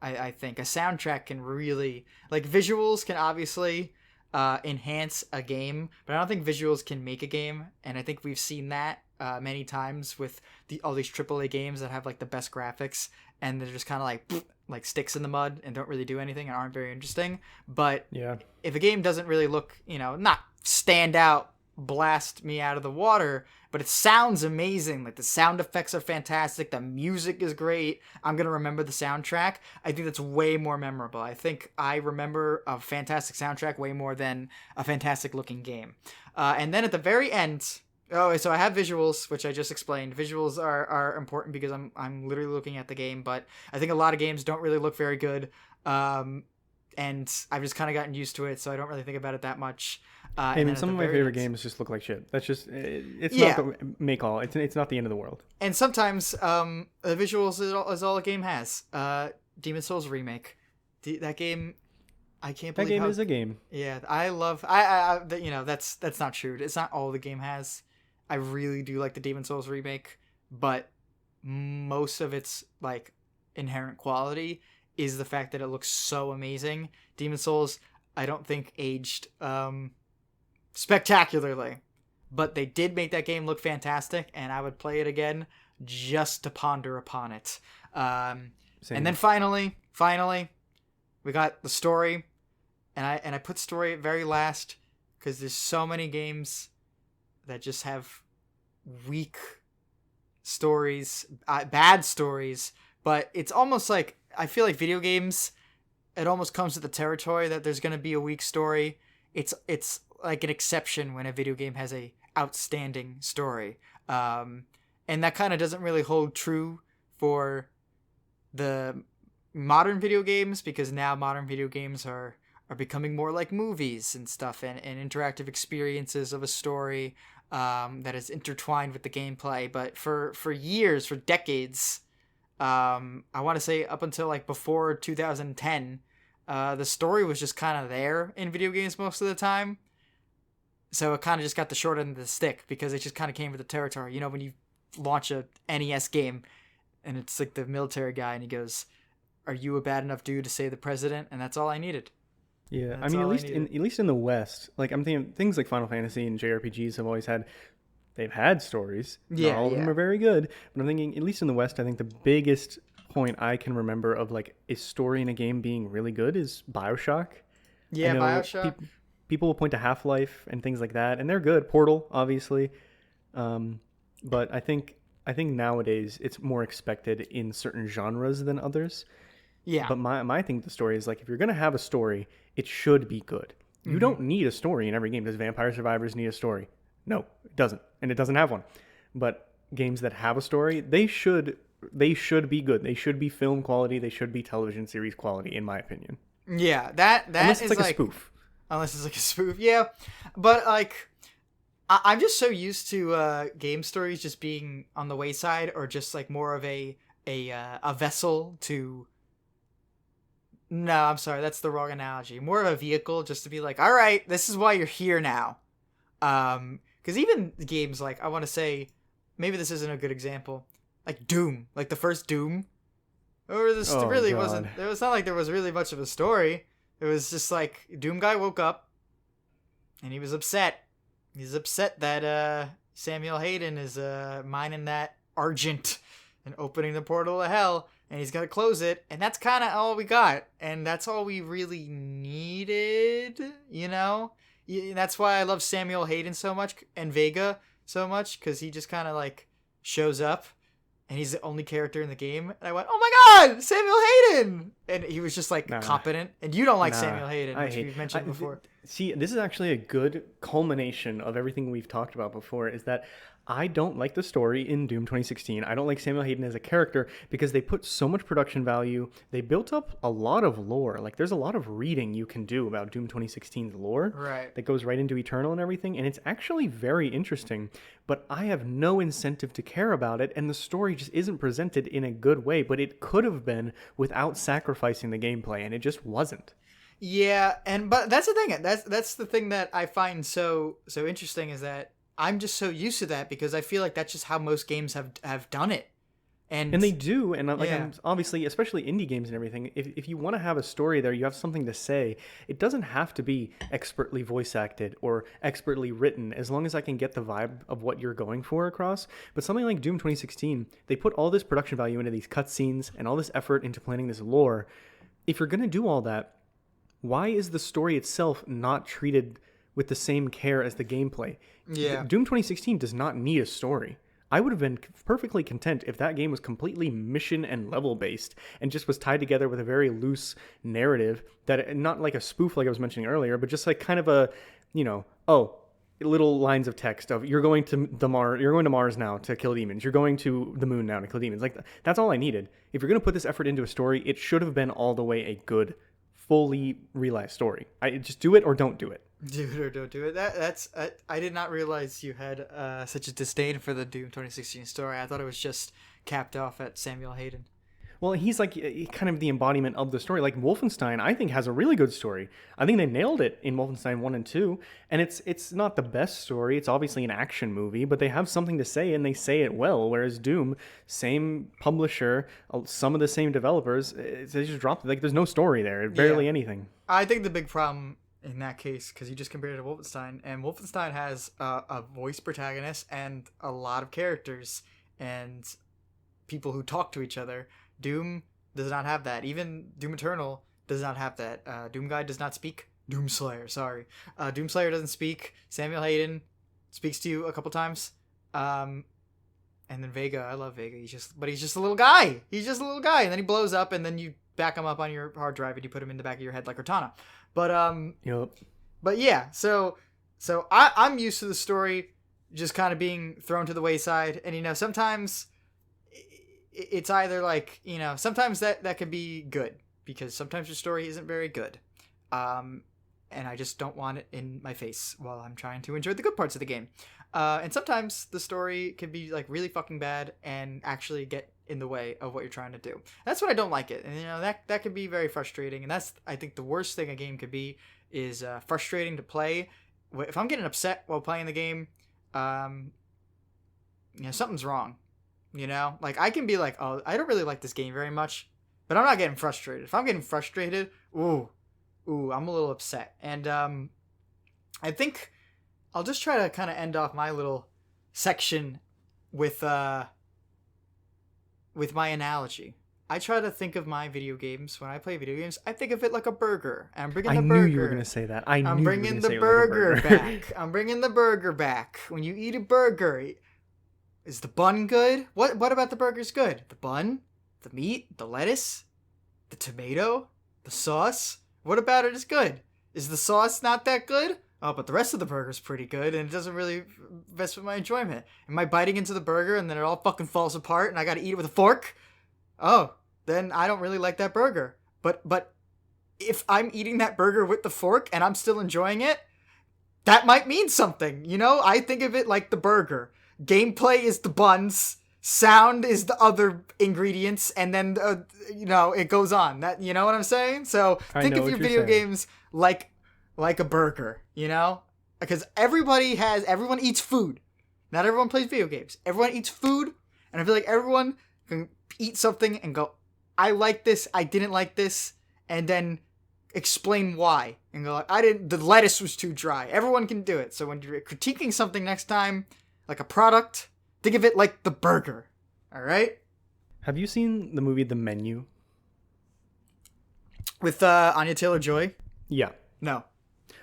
I think a soundtrack can really, like, visuals can obviously enhance a game, but I don't think visuals can make a game. And I think we've seen that many times with all these AAA games that have like the best graphics, and they're just kind of like sticks in the mud and don't really do anything and aren't very interesting. But yeah, if a game doesn't really look, you know, not stand out, blast me out of the water, but it sounds amazing, like the sound effects are fantastic, the music is great, I'm gonna remember the soundtrack. I think that's way more memorable. I think I remember a fantastic soundtrack way more than a fantastic looking game. And then at the very end, so I have visuals, which I just explained. Visuals are important because I'm literally looking at the game, but I think a lot of games don't really look very good, and I've just kind of gotten used to it, so I don't really think about it that much. I mean, some of my favorite games just look like shit. That's just, it's not the make all. It's not the end of the world. And sometimes the visuals is all a game has. Demon's Souls remake, that game, I can't believe that game is a game. Yeah, I love. I you know, that's not true. It's not all the game has. I really do like the Demon's Souls remake, but most of its like inherent quality is the fact that it looks so amazing. Demon's Souls, I don't think aged spectacularly, but they did make that game look fantastic, and I would play it again just to ponder upon it. And then finally, we got the story. and I put story at very last because there's so many games that just have weak stories, bad stories. But it's almost like I feel like video games. It almost comes with the territory that there's going to be a weak story. It's like an exception when a video game has a outstanding story, and that kind of doesn't really hold true for the modern video games, because now modern video games are becoming more like movies and stuff, and interactive experiences of a story that is intertwined with the gameplay. But for years, for decades, I want to say up until like before 2010, the story was just kind of there in video games most of the time. So it kind of just got the short end of the stick because it just kind of came with the territory. You know, when you launch a NES game and it's like the military guy and he goes, "Are you a bad enough dude to save the president?" And that's all I needed. Yeah, I mean, at least in the West, like I'm thinking things like Final Fantasy and JRPGs have always had, they've had stories. Yeah, Not all of them are very good, but I'm thinking at least in the West, I think the biggest point I can remember of like a story in a game being really good is BioShock. Yeah, BioShock. People will point to Half-Life and things like that, and they're good. Portal, obviously, but I think nowadays it's more expected in certain genres than others. Yeah. But my thing with the story is like, if you're gonna have a story, it should be good. You don't need a story in every game. Does Vampire Survivors need a story? No, it doesn't, and it doesn't have one. But games that have a story, they should be good. They should be film quality. They should be television series quality, in my opinion. Yeah, that unless it's is like a spoof. Unless it's like a spoof, yeah. But like, I'm just so used to game stories just being on the wayside, or just like more of a vessel to. No, I'm sorry, that's the wrong analogy. More of a vehicle just to be like, all right, this is why you're here now. Because even games like, I want to say, maybe this isn't a good example, like Doom, like the first Doom. Or this really wasn't. It was not like there was really much of a story. It was just like Doom guy woke up, and he was upset. He's upset that Samuel Hayden is mining that argent and opening the portal to hell, and he's gonna close it, and that's kind of all we got, and that's all we really needed, you know. That's why I love Samuel Hayden so much and Vega so much, because he just kind of like shows up. And he's the only character in the game. And I went, "Oh my God, Samuel Hayden!" And he was just like competent. And you don't like Samuel Hayden, which we've mentioned before. See, this is actually a good culmination of everything we've talked about before, is that I don't like the story in Doom 2016. I don't like Samuel Hayden as a character because they put so much production value. They built up a lot of lore. Like, there's a lot of reading you can do about Doom 2016's lore. Right. That goes right into Eternal and everything. And it's actually very interesting. But I have no incentive to care about it. And the story just isn't presented in a good way. But it could have been without sacrificing the gameplay. And it just wasn't. Yeah, but that's the thing. That's the thing that I find so interesting, is that I'm just so used to that because I feel like that's just how most games have done it. And they do, and like, yeah. Obviously, especially indie games and everything, if you want to have a story there, you have something to say. It doesn't have to be expertly voice acted or expertly written, as long as I can get the vibe of what you're going for across. But something like Doom 2016, they put all this production value into these cutscenes and all this effort into planning this lore. If you're going to do all that, why is the story itself not treated with the same care as the gameplay? Yeah. Doom 2016 does not need a story. I would have been perfectly content if that game was completely mission and level based and just was tied together with a very loose narrative, that not like a spoof like I was mentioning earlier, but just like kind of a, little lines of text of you're going to Mars now to kill demons. You're going to the moon now to kill demons. Like, that's all I needed. If you're going to put this effort into a story, it should have been all the way a good, fully realized story. I just do it or don't do it. Do it or don't do it. That's I did not realize you had such a disdain for the Doom 2016 story. I thought it was just capped off at Samuel Hayden. Well, he's like kind of the embodiment of the story. Like Wolfenstein, I think, has a really good story. I think they nailed it in Wolfenstein 1 and 2. And it's not the best story. It's obviously an action movie, but they have something to say, and they say it well. Whereas Doom, same publisher, some of the same developers, they just dropped it. Like, there's no story there. Barely anything. I think the big problem in that case, because you just compared it to Wolfenstein, and Wolfenstein has a voice protagonist and a lot of characters and people who talk to each other. Doom does not have that. Even Doom Eternal does not have that. Doom Guy does not speak. Doomslayer, sorry. Doomslayer doesn't speak. Samuel Hayden speaks to you a couple times. And then Vega, I love Vega. He's just a little guy. He's just a little guy, and then he blows up, and then you back him up on your hard drive and you put him in the back of your head like Cortana. But Yep. but yeah, so I'm used to the story just kind of being thrown to the wayside, and sometimes it's either like sometimes that could be good because sometimes your story isn't very good, and I just don't want it in my face while I'm trying to enjoy the good parts of the game. And sometimes the story can be like really fucking bad and actually get in the way of what you're trying to do. That's what I don't like it, and that can be very frustrating. And that's, I think, the worst thing a game could be is frustrating to play. If I'm getting upset while playing the game, something's wrong. Like I can be like, oh, I don't really like this game very much, but I'm not getting frustrated. If I'm getting frustrated, ooh, I'm a little upset. And I think I'll just try to kind of end off my little section with my analogy. I try to think of my video games when I play video games. I think of it like a burger. I'm bringing the burger. I knew you were going to say that. I'm bringing the burger back. I'm bringing the burger back. When you eat a burger, is the bun good? What about the burger's good? The bun, the meat, the lettuce, the tomato, the sauce. What about it is good? Is the sauce not that good? Oh, but the rest of the burger's pretty good, and it doesn't really mess with my enjoyment. Am I biting into the burger, and then it all fucking falls apart, and I gotta eat it with a fork? Oh, then I don't really like that burger. But if I'm eating that burger with the fork, and I'm still enjoying it, that might mean something, I think of it like the burger. Gameplay is the buns, sound is the other ingredients, and then, it goes on. That, you know what I'm saying? So think of your video games like a burger, because everyone eats food. Not everyone plays video games. Everyone eats food, and I feel like everyone can eat something and go, I like this, I didn't like this, and then explain why. And go like, the lettuce was too dry. Everyone can do it. So when you're critiquing something next time, like a product, think of it like the burger. All right? Have you seen the movie The Menu? With Anya Taylor-Joy? Yeah. No.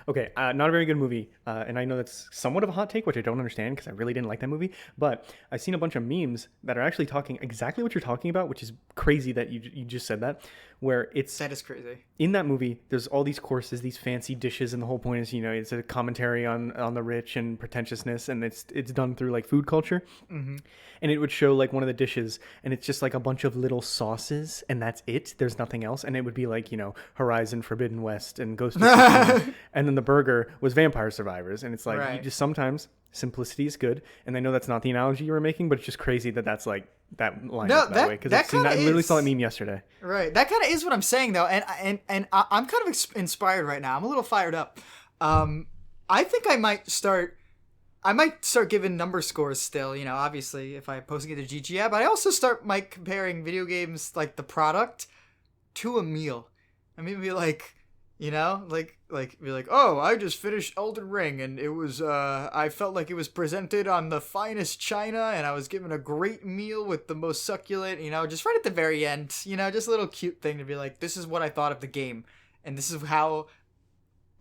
Okay, not a very good movie, and I know that's somewhat of a hot take, which I don't understand because I really didn't like that movie, but I've seen a bunch of memes that are actually talking exactly what you're talking about, which is crazy that you just said that, where That is crazy. In that movie, there's all these courses, these fancy dishes, and the whole point is, it's a commentary on the rich and pretentiousness, and it's done through, like, food culture. Mm-hmm. And it would show, like, one of the dishes, and it's just, like, a bunch of little sauces, and that's it. There's nothing else. And it would be, like, Horizon Forbidden West and Ghost of Tsushima. And then the burger was Vampire Survivors. And it's like, right. You just sometimes simplicity is good. And I know that's not the analogy you were making, but it's just crazy that that's, like, that line that way. Because I literally saw that meme yesterday. Right. That kind of is what I'm saying, though. And I'm kind of inspired right now. I'm a little fired up. I think I might start giving number scores still, obviously if I post it to GG app, but I also start comparing video games like the product to a meal. I mean, be like, be like, oh, I just finished Elden Ring and it was, I felt like it was presented on the finest china and I was given a great meal with the most succulent, just right at the very end, just a little cute thing to be like, this is what I thought of the game and this is how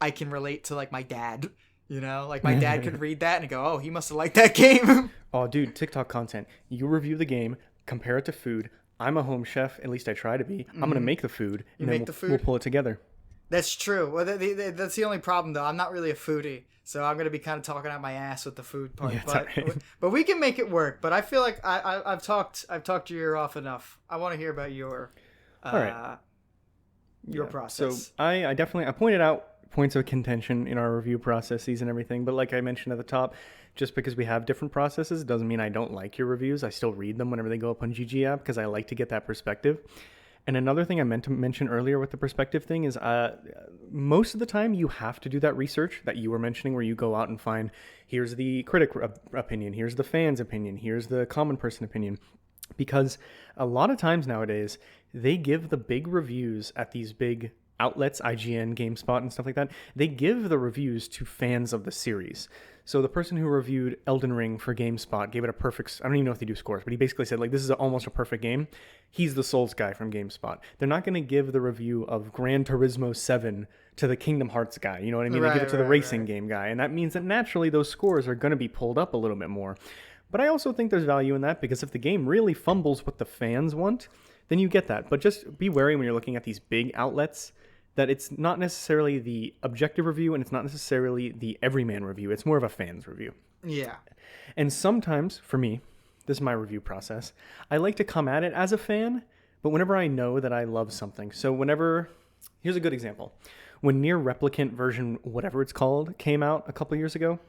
I can relate to like my dad. My dad could read that and go, oh, he must have liked that game. Oh, dude, TikTok content. You review the game, compare it to food. I'm a home chef. At least I try to be. I'm going to make the food. And then we'll pull it together. That's true. Well, that's the only problem, though. I'm not really a foodie. So I'm going to be kind of talking out my ass with the food part. Yeah, but we can make it work. But I feel like I've talked your ear off enough. I want to hear about your process. So I pointed out points of contention in our review processes and everything, but like I mentioned at the top, just because we have different processes doesn't mean I don't like your reviews. I still read them whenever they go up on GG app because I like to get that perspective. And another thing I meant to mention earlier with the perspective thing is most of the time you have to do that research that you were mentioning where you go out and find, here's the critic opinion, here's the fan's opinion, here's the common person opinion. Because a lot of times nowadays, they give the big reviews at these big outlets, IGN, GameSpot, and stuff like that. They give the reviews to fans of the series. So the person who reviewed Elden Ring for GameSpot gave it a perfect, I don't even know if they do scores, but he basically said, like, this is almost a perfect game. He's the Souls guy from GameSpot. They're not going to give the review of Gran Turismo 7 to the Kingdom Hearts guy. You know what I mean? They give it to the racing game guy. And that means that naturally those scores are going to be pulled up a little bit more. But I also think there's value in that because if the game really fumbles what the fans want, then you get that. But just be wary when you're looking at these big outlets that it's not necessarily the objective review and it's not necessarily the everyman review. It's more of a fan's review. Yeah. And sometimes, for me, this is my review process, I like to come at it as a fan, but whenever I know that I love something. So here's a good example. When Nier Replicant version, whatever it's called, came out a couple years ago,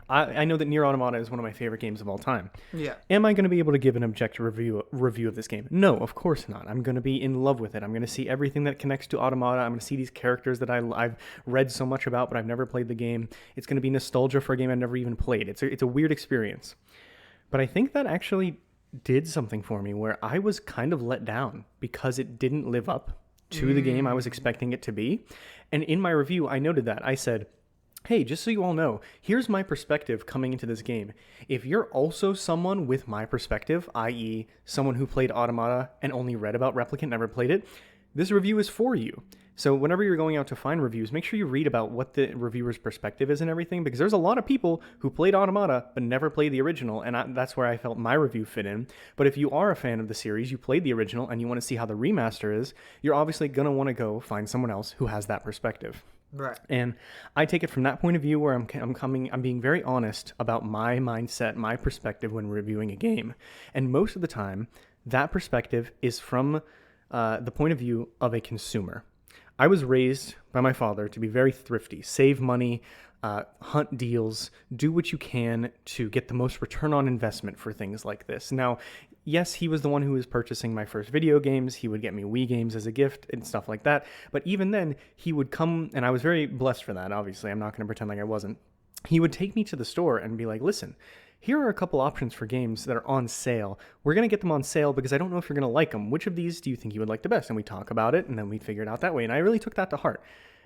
I know that Nier Automata is one of my favorite games of all time. Yeah. Am I going to be able to give an objective review of this game? No, of course not. I'm going to be in love with it. I'm going to see everything that connects to Automata. I'm going to see these characters that I've read so much about, but I've never played the game. It's going to be nostalgia for a game I've never even played. It's a weird experience. But I think that actually did something for me where I was kind of let down because it didn't live up to the game I was expecting it to be. And in my review, I noted that. I said, hey, just so you all know, here's my perspective coming into this game. If you're also someone with my perspective, i.e. someone who played Automata and only read about Replicant, never played it, this review is for you. So whenever you're going out to find reviews, make sure you read about what the reviewer's perspective is and everything, because there's a lot of people who played Automata but never played the original, and that's where I felt my review fit in. But if you are a fan of the series, you played the original, and you want to see how the remaster is, you're obviously going to want to go find someone else who has that perspective. Right. And I take it from that point of view where I'm being very honest about my mindset, my perspective when reviewing a game. And most of the time, that perspective is from the point of view of a consumer. I was raised by my father to be very thrifty, save money, hunt deals, do what you can to get the most return on investment for things like this. Now, yes, he was the one who was purchasing my first video games. He would get me Wii games as a gift and stuff like that. But even then, he would come, and I was very blessed for that, obviously. I'm not going to pretend like I wasn't. He would take me to the store and be like, listen, here are a couple options for games that are on sale. We're going to get them on sale because I don't know if you're going to like them. Which of these do you think you would like the best? And we talk about it, and then we'd figure it out that way. And I really took that to heart.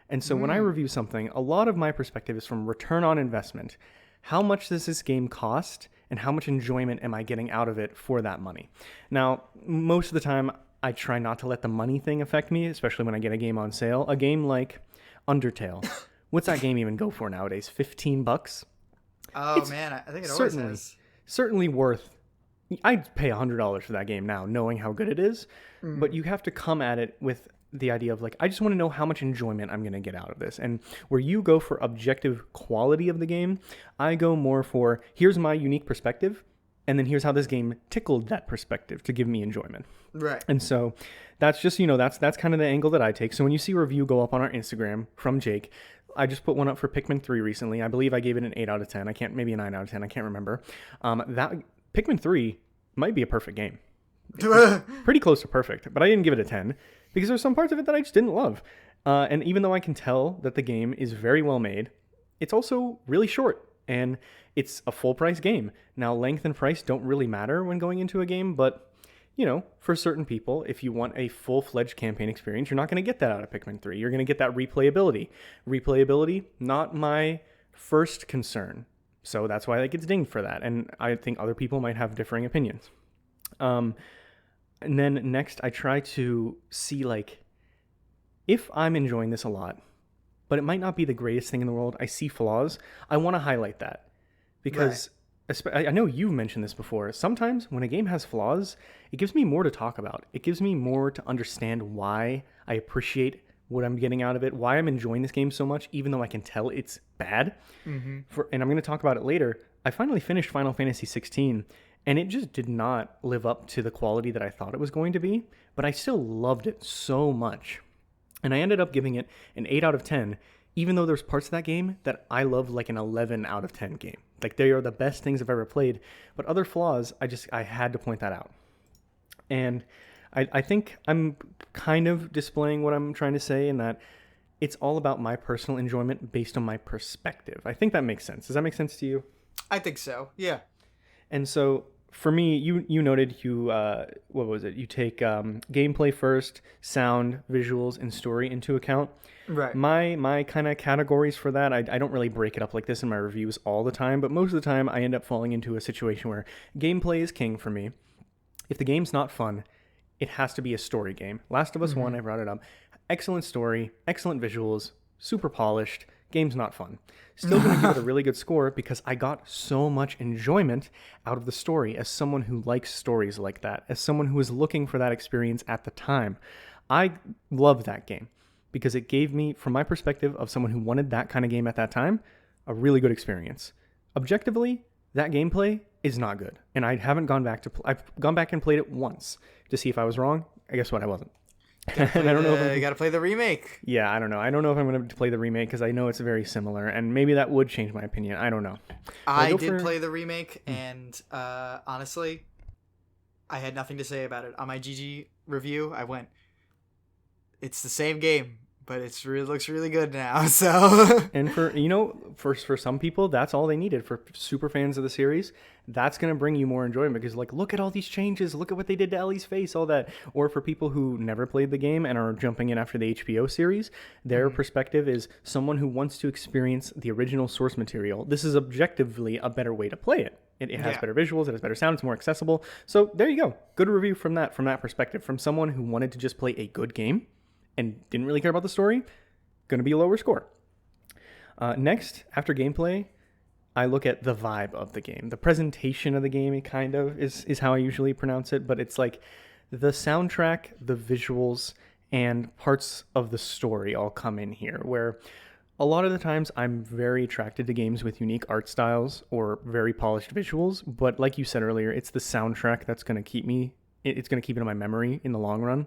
And so when I review something, a lot of my perspective is from return on investment. How much does this game cost, and how much enjoyment am I getting out of it for that money? Now, most of the time, I try not to let the money thing affect me, especially when I get a game on sale. A game like Undertale. What's that game even go for nowadays? $15? Oh, man, I think it always has. Certainly worth... I'd pay $100 for that game now, knowing how good it is. But you have to come at it with the idea of, like, I just want to know how much enjoyment I'm going to get out of this. And where you go for objective quality of the game, I go more for, here's my unique perspective, and then here's how this game tickled that perspective to give me enjoyment. Right. And so that's just, that's kind of the angle that I take. So when you see a review go up on our Instagram from Jake, I just put one up for Pikmin 3 recently. I believe I gave it an 8 out of 10. Maybe a 9 out of 10. I can't remember. That Pikmin 3 might be a perfect game. Pretty close to perfect, but I didn't give it a 10 because there's some parts of it that I just didn't love. And even though I can tell that the game is very well made, it's also really short and it's a full price game. Now, length and price don't really matter when going into a game, but for certain people, if you want a full-fledged campaign experience, you're not going to get that out of Pikmin 3. You're going to get that replayability. Replayability, not my first concern. So that's why it gets dinged for that. And I think other people might have differing opinions. And then next, I try to see, like, if I'm enjoying this a lot, but it might not be the greatest thing in the world, I see flaws, I want to highlight that. Because I know you've mentioned this before. Sometimes when a game has flaws, it gives me more to talk about. It gives me more to understand why I appreciate what I'm getting out of it, why I'm enjoying this game so much, even though I can tell it's bad. And I'm going to talk about it later. I finally finished Final Fantasy 16, and it just did not live up to the quality that I thought it was going to be, but I still loved it so much. And I ended up giving it an 8 out of 10, even though there's parts of that game that I loved like an 11 out of 10 game. Like, they are the best things I've ever played, but other flaws, I had to point that out. And I think I'm kind of displaying what I'm trying to say in that it's all about my personal enjoyment based on my perspective. I think that makes sense. Does that make sense to you? I think so, yeah. And so for me, you noted what was it? You take gameplay first, sound, visuals, and story into account. Right. My kind of categories for that, I don't really break it up like this in my reviews all the time, but most of the time I end up falling into a situation where gameplay is king for me. If the game's not fun, it has to be a story game. Last of Us 1, I brought it up. excellent story, excellent visuals, super polished. Game's not fun. Still going to give it a really good score because I got so much enjoyment out of the story as someone who likes stories like that, as someone who was looking for that experience at the time. I love that game because it gave me, from my perspective of someone who wanted that kind of game at that time, a really good experience. Objectively, that gameplay is not good, and I haven't gone back to. I've gone back and played it once to see if I was wrong. I guess what I wasn't. And I don't know if you gotta play the remake. Yeah, I don't know. I don't know if I'm going to play the remake because I know it's very similar, and maybe that would change my opinion. I don't know. I did play the remake, and honestly, I had nothing to say about it. On my GG review, I went, "It's the same game, but looks really good now." So, and for some people, that's all they needed. For super fans of the series, that's going to bring you more enjoyment because, like, look at all these changes. Look at what they did to Ellie's face, all that. Or for people who never played the game and are jumping in after the HBO series, their perspective is someone who wants to experience the original source material. This is objectively a better way to play it. It has better visuals, it has better sound, it's more accessible. So there you go. Good review from that perspective. From someone who wanted to just play a good game and didn't really care about the story, going to be a lower score. Next, after gameplay, I look at the vibe of the game. The presentation of the game, it kind of is how I usually pronounce it, but it's like the soundtrack, the visuals, and parts of the story all come in here, where a lot of the times I'm very attracted to games with unique art styles or very polished visuals, but like you said earlier, it's the soundtrack that's going to keep me, it's going to keep it in my memory in the long run.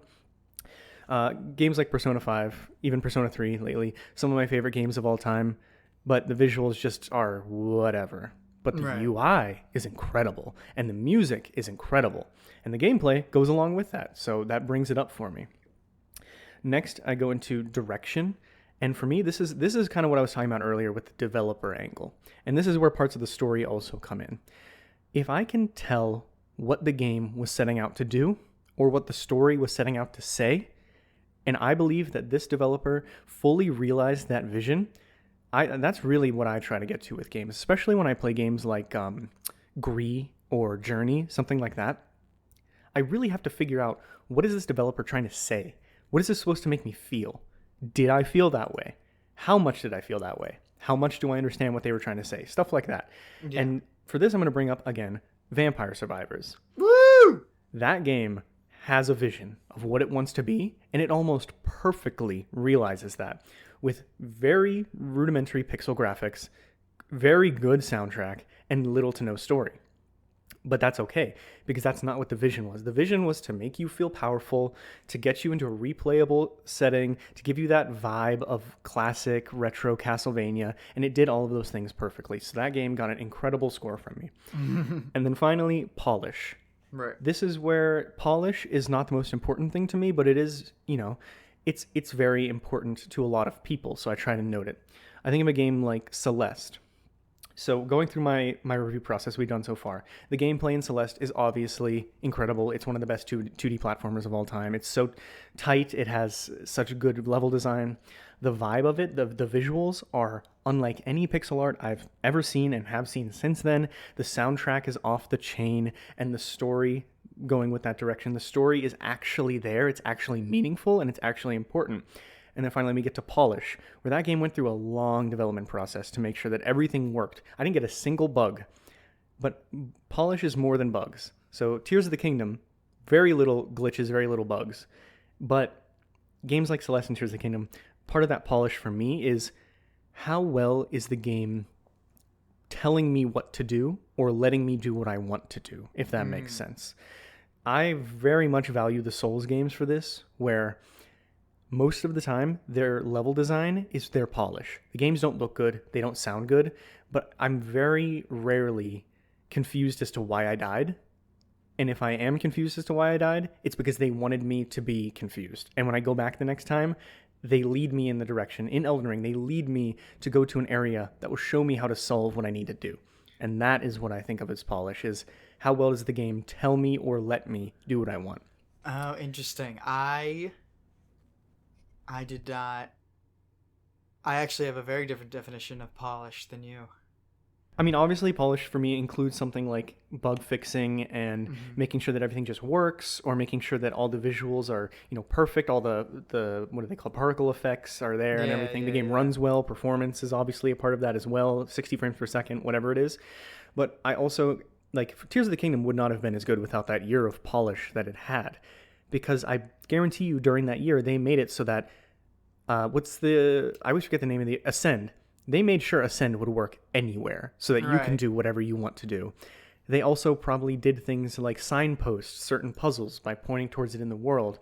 Games like Persona 5, even Persona 3 lately, some of my favorite games of all time, but the visuals just are whatever. But the UI is incredible, and the music is incredible, and the gameplay goes along with that, so that brings it up for me. Next, I go into direction, and for me, this is kind of what I was talking about earlier with the developer angle, and this is where parts of the story also come in. If I can tell what the game was setting out to do, or what the story was setting out to say, and I believe that this developer fully realized that vision, that's really what I try to get to with games, especially when I play games like Gree or Journey, something like that. I really have to figure out, what is this developer trying to say? What is this supposed to make me feel? Did I feel that way? How much did I feel that way? How much do I understand what they were trying to say? Stuff like that. Yeah. And for this, I'm going to bring up, again, Vampire Survivors. Woo! That game has a vision of what it wants to be, and it almost perfectly realizes that with very rudimentary pixel graphics, very good soundtrack, and little to no story. But that's okay, because that's not what the vision was. The vision was to make you feel powerful, to get you into a replayable setting, to give you that vibe of classic retro Castlevania, and it did all of those things perfectly. So that game got an incredible score from me. And then finally, polish. Right. This is where polish is not the most important thing to me, but it is, it's very important to a lot of people, so I try to note it. I think of a game like Celeste. So going through my review process we've done so far, the gameplay in Celeste is obviously incredible. It's one of the best 2D platformers of all time. It's so tight. It has such good level design. The vibe of it, the visuals are unlike any pixel art I've ever seen and have seen since then. The soundtrack is off the chain, and the story going with that direction. The story is actually there. It's actually meaningful, and it's actually important. And then finally we get to polish, where that game went through a long development process to make sure that everything worked. I didn't get a single bug, but polish is more than bugs. So Tears of the Kingdom, very little glitches, very little bugs. But games like Celeste and Tears of the Kingdom, part of that polish for me is how well is the game telling me what to do or letting me do what I want to do, if that makes sense. I very much value the Souls games for this, where most of the time, their level design is their polish. The games don't look good, they don't sound good, but I'm very rarely confused as to why I died. And if I am confused as to why I died, it's because they wanted me to be confused. And when I go back the next time, they lead me in the direction. In Elden Ring, they lead me to go to an area that will show me how to solve what I need to do. And that is what I think of as polish, is how well does the game tell me or let me do what I want. Oh, interesting. I did not. I actually have a very different definition of polish than you. I mean, obviously, polish for me includes something like bug fixing and Hmm. making sure that everything just works, or making sure that all the visuals are, perfect. All the what do they call particle effects are there and Yeah, everything. The yeah, game yeah. runs well. Performance is obviously a part of that as well. 60 frames per second, whatever it is. But I also like Tears of the Kingdom would not have been as good without that year of polish that it had, because I guarantee you during that year they made it so that what's the I always forget the name of the Ascend. They made sure Ascend would work anywhere so that you can Right. do whatever you want to do. They also probably did things like signpost certain puzzles by pointing towards it in the world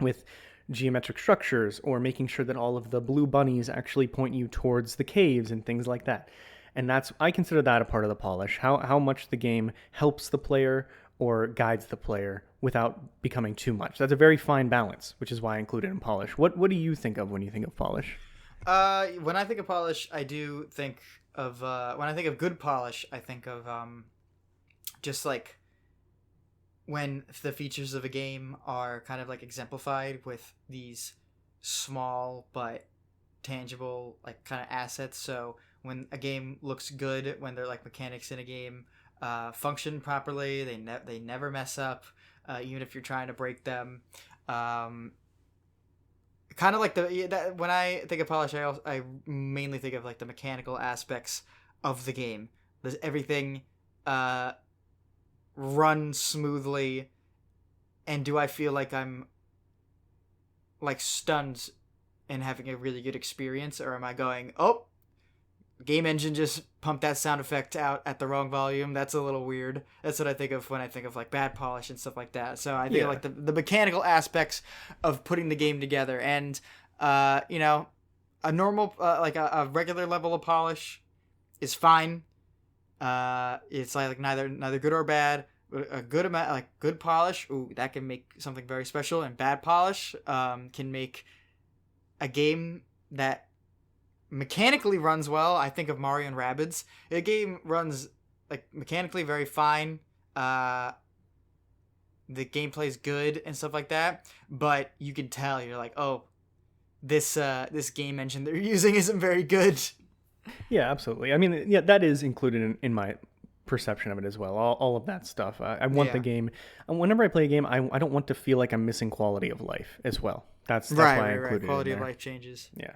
with geometric structures, or making sure that all of the blue bunnies actually point you towards the caves and things like that. And that's I consider that a part of the polish. How much the game helps the player or guides the player without becoming too much. That's a very fine balance, which is why I include it in polish. What do you think of when you think of polish? When I think of polish, I do think of when I think of good polish, I think of just like when the features of a game are kind of like exemplified with these small but tangible like kind of assets. So when a game looks good, when they're like mechanics in a game function properly, they never mess up, even if you're trying to break them. Um, Kind of like when I think of polish, I mainly think of like the mechanical aspects of the game. Does everything uh, run smoothly, and do I feel like I'm like stunned and having a really good experience, or am I going, oh, game engine just pumped that sound effect out at the wrong volume? That's a little weird. That's what I think of when I think of like bad polish and stuff like that. So I think of Yeah. like the mechanical aspects of putting the game together, and you know, a normal like a regular level of polish is fine. It's like neither good or bad. A good amount, like good polish, ooh, that can make something very special, and bad polish can make a game that mechanically runs well. I think of Mario and Rabbids. The game runs like mechanically very fine. Uh, the gameplay is good and stuff like that, but you can tell you're like, oh, this game engine they're using isn't very good. Yeah, absolutely. I mean, yeah, that is included in my perception of it as well. All of that stuff. I want the Yeah. game. Whenever I play a game, I don't want to feel like I'm missing quality of life as well. That's Right, why I right, right. included it in Quality of there. life changes. Yeah.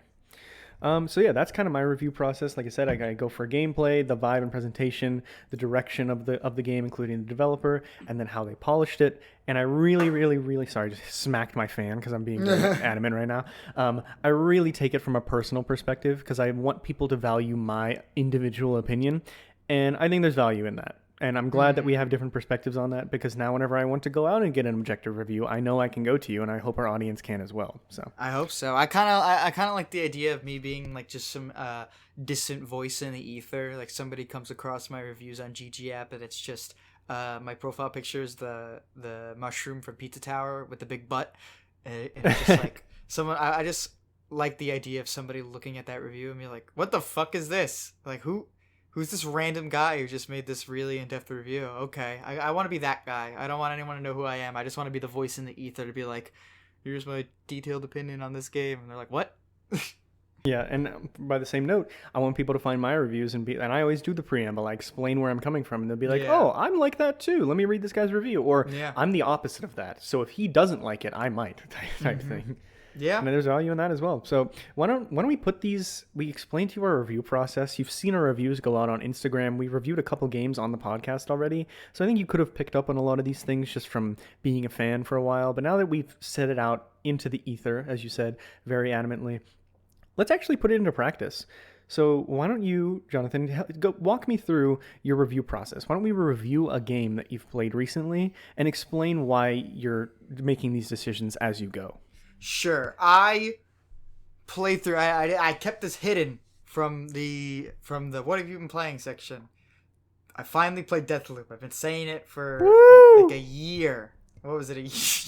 So yeah, that's kind of my review process. Like I said, I go for gameplay, the vibe and presentation, the direction of the game, including the developer, and then how they polished it. And I really, really, really sorry, just smacked my fan because I'm being very adamant right now. I really take it from a personal perspective because I want people to value my individual opinion, and I think there's value in that. And I'm glad that we have different perspectives on that, because now whenever I want to go out and get an objective review, I know I can go to you, and I hope our audience can as well. So I hope so. I kind of like the idea of me being like just some distant voice in the ether. Like somebody comes across my reviews on GG app, and it's just my profile picture is the mushroom from Pizza Tower with the big butt, and it's just like someone. I just like the idea of somebody looking at that review and be like, "What the fuck is this? Like who's this random guy who just made this really in-depth review?" Okay, I want to be that guy. I don't want anyone to know who I am. I just want to be the voice in the ether to be like, here's my detailed opinion on this game, and they're like, what? yeah, and by the same note, I want people to find my reviews and I always do the preamble. I explain where I'm coming from, and they'll be like, Yeah, "Oh, I'm like that too. Let me read this guy's review," or yeah. "I'm the opposite of that. So if he doesn't like it, I might," type Hmm. thing. Yeah. And there's value in that as well. So why don't we put these? We explain to you our review process. You've seen our reviews go out on Instagram. We reviewed a couple games on the podcast already, so I think you could have picked up on a lot of these things just from being a fan for a while. But now that we've set it out into the ether, as you said very adamantly, let's actually put it into practice. So why don't you, Jonathan, go walk me through your review process? Why don't we review a game that you've played recently and explain why you're making these decisions as you go? Sure. I played through. I kept this hidden from the what have you been playing section. I finally played Deathloop. I've been saying it for like Woo! a year. What was it?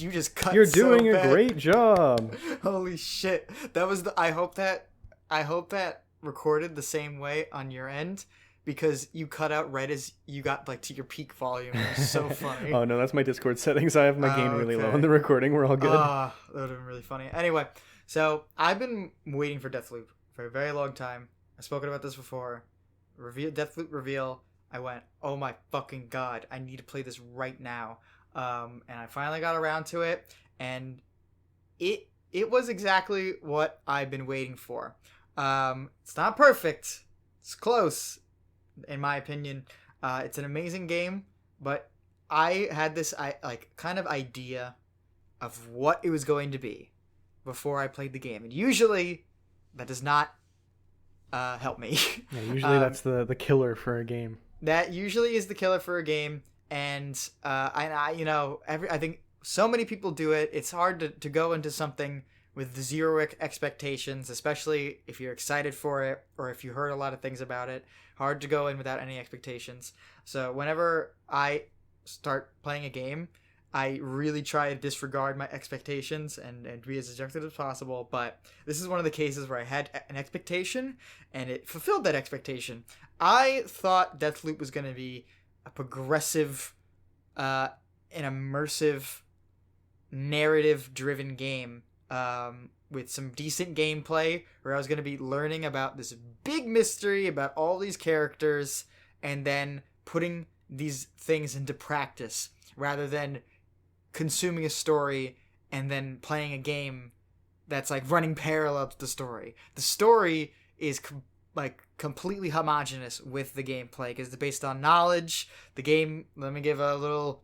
You just cut. You're so doing a bad. great job. Holy shit! That was the. I hope that recorded the same way on your end, because you cut out right as you got like to your peak volume. It was so funny. Oh no, that's my Discord settings. I have my gain really low Okay. in the recording. We're all good. Ah, that would have been really funny. Anyway, so I've been waiting for Deathloop for a very long time. I've spoken about this before. Deathloop reveal, I went, oh my fucking god, I need to play this right now. And I finally got around to it, and it was exactly what I've been waiting for. It's not perfect. It's close, in my opinion. It's an amazing game, but I had this kind of idea of what it was going to be before I played the game, and usually that does not help me. Yeah, usually that's the killer for a game. That usually is the killer for a game, and I think so many people do it. It's hard to go into something with zero expectations, especially if you're excited for it or if you heard a lot of things about it. Hard to go in without any expectations. So whenever I start playing a game, I really try to disregard my expectations and be as objective as possible. But this is one of the cases where I had an expectation and it fulfilled that expectation. I thought Deathloop was going to be a progressive, an immersive, narrative-driven game with some decent gameplay where I was going to be learning about this big mystery about all these characters and then putting these things into practice rather than consuming a story and then playing a game that's like running parallel to the story. The story is completely homogenous with the gameplay because it's based on knowledge. The game, let me give a little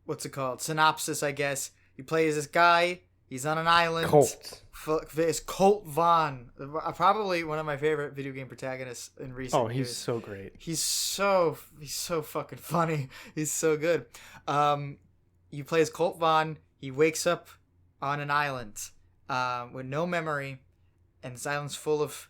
what's it called? Synopsis, I guess. You play as this guy. He's on an island. Colt. It's Colt Vaughn. Probably one of my favorite video game protagonists in recent years. Oh, he's so great. He's so fucking funny. He's so good. You play as Colt Vaughn. He wakes up on an island with no memory, and this island's full of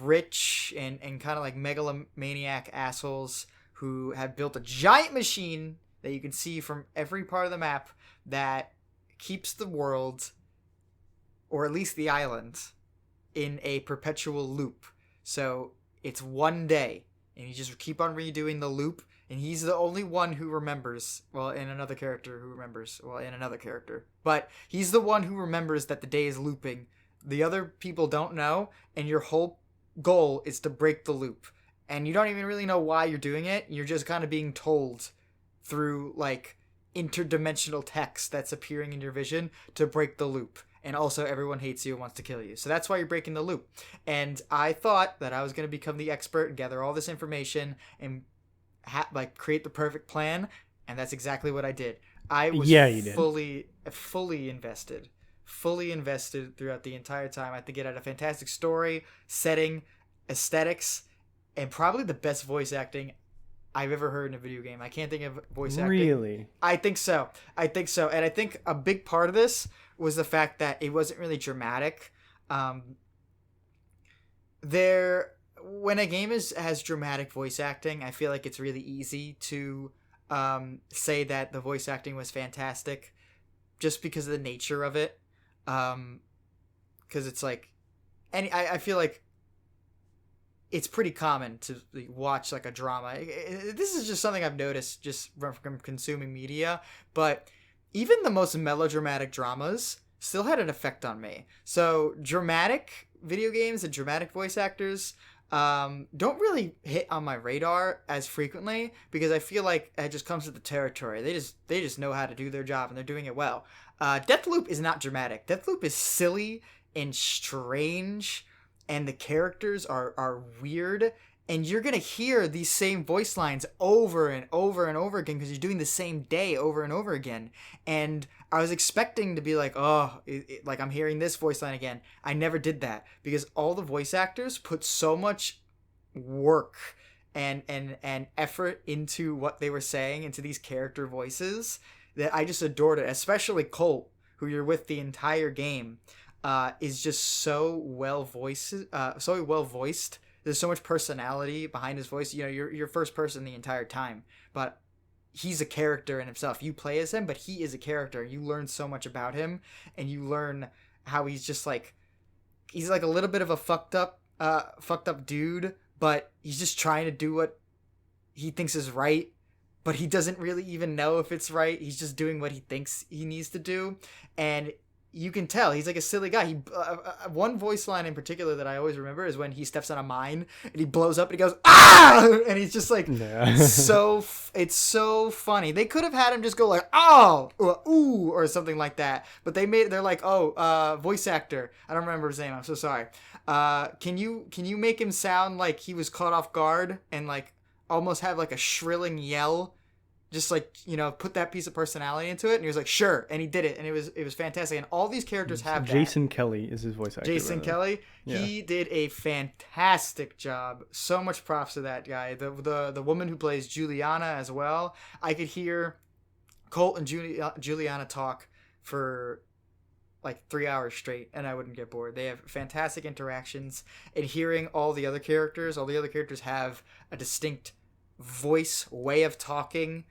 rich and kind of like megalomaniac assholes who have built a giant machine that you can see from every part of the map that keeps the world, or at least the island, in a perpetual loop. So it's one day, and you just keep on redoing the loop, and he's the only one who remembers. Well, and another character who remembers. Well, and another character. But he's the one who remembers that the day is looping. The other people don't know, and your whole goal is to break the loop. And you don't even really know why you're doing it. You're just kind of being told through, like, interdimensional text that's appearing in your vision to break the loop. And also everyone hates you and wants to kill you. So that's why you're breaking the loop. And I thought that I was going to become the expert and gather all this information and create the perfect plan. And that's exactly what I did. I was fully invested throughout the entire time. I think it had a fantastic story, setting, aesthetics, and probably the best voice acting I've ever heard in a video game. I can't think of voice acting. Really? I think so. And I think a big part of this was the fact that it wasn't really dramatic. When a game has dramatic voice acting, I feel like it's really easy to say that the voice acting was fantastic just because of the nature of it. Because it's like, I feel like it's pretty common to watch like a drama. This is just something I've noticed just from consuming media, but even the most melodramatic dramas still had an effect on me. So dramatic video games and dramatic voice actors don't really hit on my radar as frequently because I feel like it just comes with the territory. They just know how to do their job and they're doing it well. Deathloop is not dramatic. Deathloop is silly and strange, and the characters are weird, and you're going to hear these same voice lines over and over and over again because you're doing the same day over and over again. And I was expecting to be like, like I'm hearing this voice line again. I never did that because all the voice actors put so much work and effort into what they were saying, into these character voices, that I just adored it, especially Colt, who you're with the entire game. Is just so well voiced. There's so much personality behind his voice. You know, you're first person the entire time, but he's a character in himself. You play as him, but he is a character. You learn so much about him, and you learn how he's like a little bit of a fucked up dude, but he's just trying to do what he thinks is right, but he doesn't really even know if it's right. He's just doing what he thinks he needs to do, and you can tell he's like a silly guy. One voice line in particular that I always remember is when he steps on a mine and he blows up and he goes ah, and he's just like it's so funny. They could have had him just go like oh or ooh or something like that, but they're like voice actor. I don't remember his name. I'm so sorry. Can you make him sound like he was caught off guard and like almost have like a shrilling yell? Just like, put that piece of personality into it. And he was like, sure. And he did it. And it was fantastic. And all these characters have that. Jason Kelly is his voice actor. Jason Kelly. Yeah. He did a fantastic job. So much props to that guy. The woman who plays Juliana as well. I could hear Colt and Juliana talk for like 3 hours straight and I wouldn't get bored. They have fantastic interactions. And hearing all the other characters have a distinct voice, way of talking,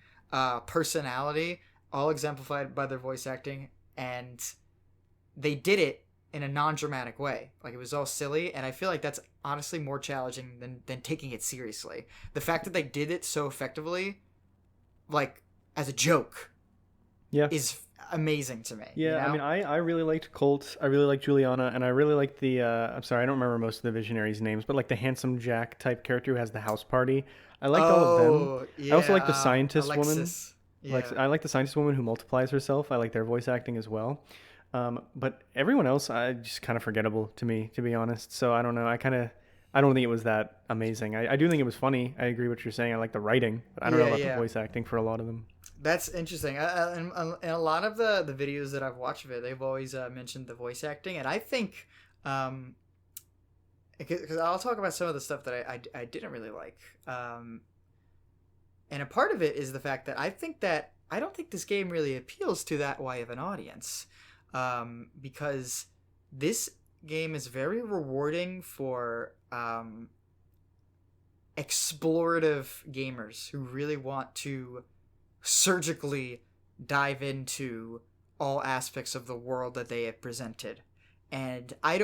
personality, all exemplified by their voice acting, and they did it in a non-dramatic way. Like, it was all silly, and I feel like that's honestly more challenging than taking it seriously. The fact that they did it so effectively, like, as a joke, is amazing to me. Yeah, I mean, I really liked Colt, I really liked Juliana, and I really liked the, I'm sorry, I don't remember most of the Visionaries' names, but like the handsome Jack type character who has the house party. I liked all of them. Yeah, I also like the scientist Alexis. woman. Yeah. I like the scientist woman who multiplies herself. I like their voice acting as well. But everyone else, just kind of forgettable to me, to be honest. So I don't know. I don't think it was that amazing. I do think it was funny. I agree with what you're saying. I like the writing, but I don't know about the voice acting for a lot of them. That's interesting. And a lot of the videos that I've watched of it, they've always mentioned the voice acting. And I think, because I'll talk about some of the stuff that I didn't really like. And a part of it is the fact that I don't think this game really appeals to that wide of an audience. Because this game is very rewarding for explorative gamers who really want to surgically dive into all aspects of the world that they have presented. And I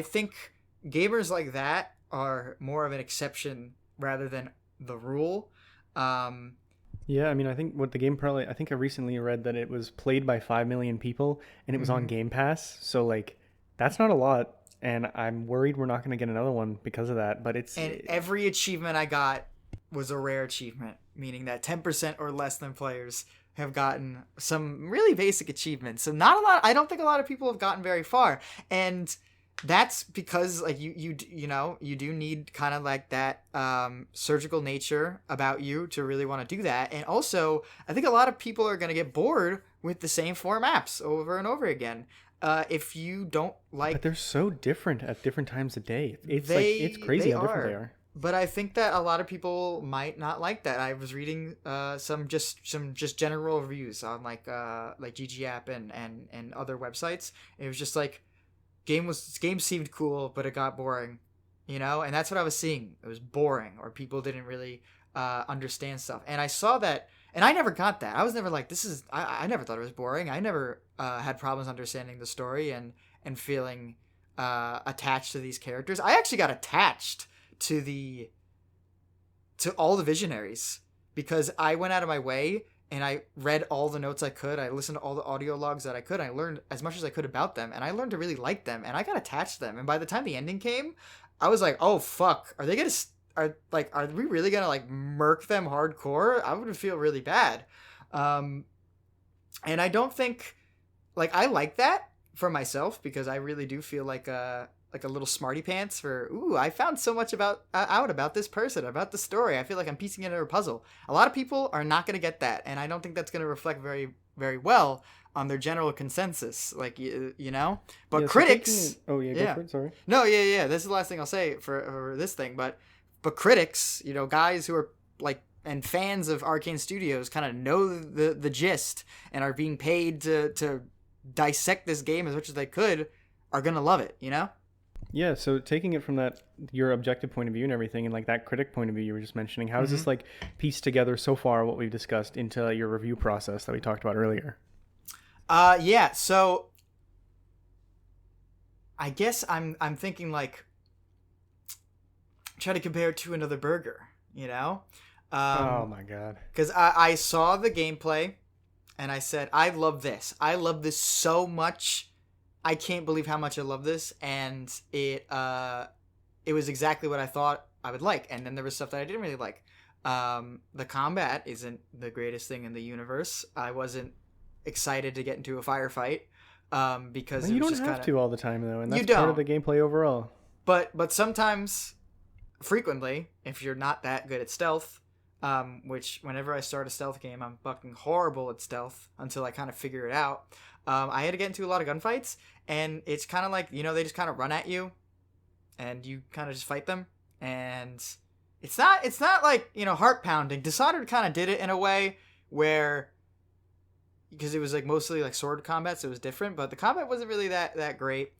think gamers like that are more of an exception rather than the rule. Yeah, I mean, I think what the game I think I recently read that it was played by 5 million people and it was on Game Pass. So like, that's not a lot. And I'm worried we're not going to get another one because of that. But every achievement I got was a rare achievement, meaning that 10% or less than players have gotten some really basic achievements. So not a lot. I don't think a lot of people have gotten very far. And that's because like you do need kind of like that surgical nature about you to really want to do that. And also, I think a lot of people are going to get bored with the same 4 maps over and over again. If you don't like, but they're so different at different times of day. It's crazy how different they are. But I think that a lot of people might not like that. I was reading some general reviews on like GG App and other websites. It was just like game seemed cool, but it got boring, and that's what I was seeing. It was boring, or people didn't really understand stuff. And I saw that. And I never got that. I was never like, I never thought it was boring. I never had problems understanding the story and feeling attached to these characters. I actually got attached to all the Visionaries because I went out of my way and I read all the notes I could. I listened to all the audio logs that I could. I learned as much as I could about them, and I learned to really like them, and I got attached to them. And by the time the ending came, I was like, oh, fuck. Are we really gonna like murk them hardcore? I would feel really bad. And I don't think like I like that for myself because I really do feel like a little smarty pants for I found so much out about this person, about the story. I feel like I'm piecing it in a puzzle. A lot of people are not gonna get that, and I don't think that's gonna reflect very, very well on their general consensus, like But critics. Go for it. Sorry. No, yeah. This is the last thing I'll say for this thing, but critics, guys who are like and fans of Arcane Studios kind of know the gist and are being paid to dissect this game as much as they could, are gonna love it, Yeah, so taking it from that your objective point of view and everything, and like that critic point of view you were just mentioning, how does this like piece together so far what we've discussed into your review process that we talked about earlier? Yeah, so I guess I'm thinking like try to compare it to another burger, oh my god. Because I saw the gameplay and I said, I love this so much I can't believe how much I love this, and it was exactly what I thought I would like. And then there was stuff that I didn't really like. The combat isn't the greatest thing in the universe. I wasn't excited to get into a firefight because Well, it you was don't just have kind of to all the time though, and you that's part of don't. the gameplay overall. But sometimes, frequently, if you're not that good at stealth, which whenever I start a stealth game, I'm fucking horrible at stealth until I kind of figure it out. I had to get into a lot of gunfights, and it's kind of like, they just kind of run at you, and you kind of just fight them, and it's not like, heart pounding. Dishonored kind of did it in a way where, because it was like mostly like sword combat, so it was different, but the combat wasn't really that great.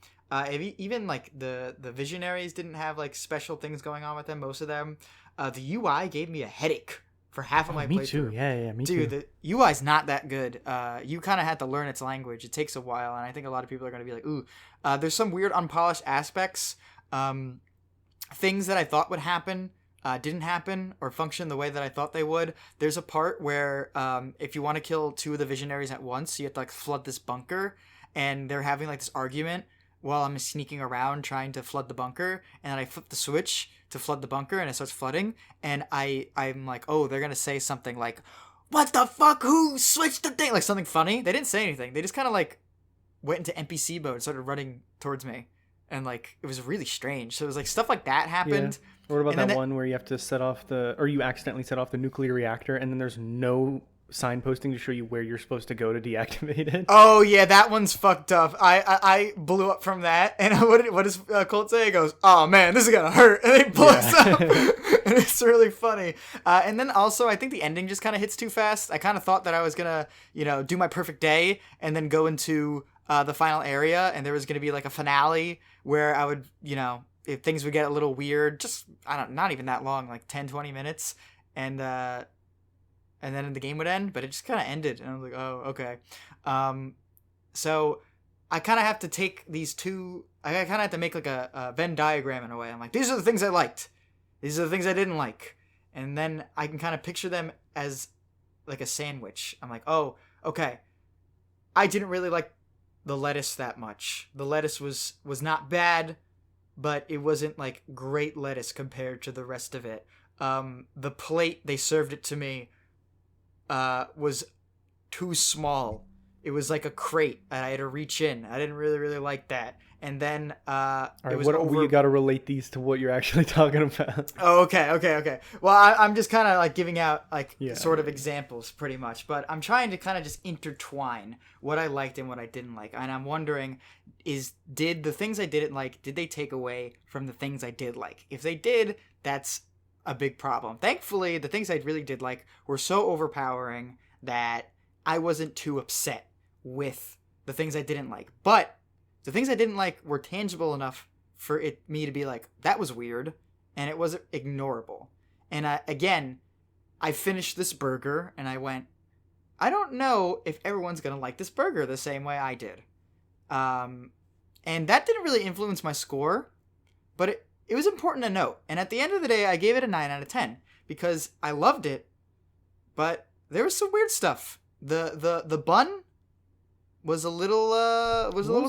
Even like the visionaries didn't have like special things going on with them. Most of them, the UI gave me a headache for half of my Me playthrough. too. Yeah, me Dude, too. the UI's not that good. You kind of had to learn its language. It takes a while, and I think a lot of people are going to be like, ooh, there's some weird unpolished aspects. Things that I thought would happen didn't happen or function the way that I thought they would. There's a part where if you want to kill two of the visionaries at once, you have to like flood this bunker, and they're having like this argument while I'm sneaking around trying to flood the bunker, and then I flip the switch to flood the bunker, and it starts flooding, and I'm like, oh, they're gonna say something like, what the fuck, who switched the thing, like something funny. They didn't say anything. They just kind of like went into NPC mode and started running towards me, and like it was really strange. So it was like stuff like that happened. Yeah. What about And that one where you have to set off or you accidentally set off the nuclear reactor, and then there's no signposting to show you where you're supposed to go to deactivate it? Oh yeah, that one's fucked up. I blew up from that, and what does Colt say? He goes, "Oh man, this is gonna hurt," and he blows up, and it's really funny. And then also, I think the ending just kind of hits too fast. I kind of thought that I was gonna, do my perfect day, and then go into the final area, and there was gonna be like a finale where I would, if things would get a little weird, just not even that long, like 10, 20 minutes, and then the game would end, but it just kind of ended, and I was like, oh, okay. So I kind of have to take these two, I kind of have to make like a Venn diagram in a way. I'm like, these are the things I liked, these are the things I didn't like, and then I can kind of picture them as like a sandwich. I'm like, oh, okay, I didn't really like the lettuce that much. The lettuce was not bad, but it wasn't like great lettuce compared to the rest of it. The plate they served it to me was too small. It was like a crate, and I had to reach in. I didn't really like that. And then All right, it was over. you got to relate these to what you're actually talking about. Oh, okay. Well, I'm just kind of like giving out like sort of examples, pretty much. But I'm trying to kind of just intertwine what I liked and what I didn't like. And I'm wondering, did the things I didn't like, did they take away from the things I did like? If they did, that's a big problem. Thankfully, the things I really did like were so overpowering that I wasn't too upset with the things I didn't like. But the things I didn't like were tangible enough for me to be like, that was weird, and it wasn't ignorable. And I finished this burger, and I went, I don't know if everyone's gonna like this burger the same way I did. And that didn't really influence my score, but it was important to note. And at the end of the day, I gave it a 9 out of 10 because I loved it, but there was some weird stuff. The bun was a little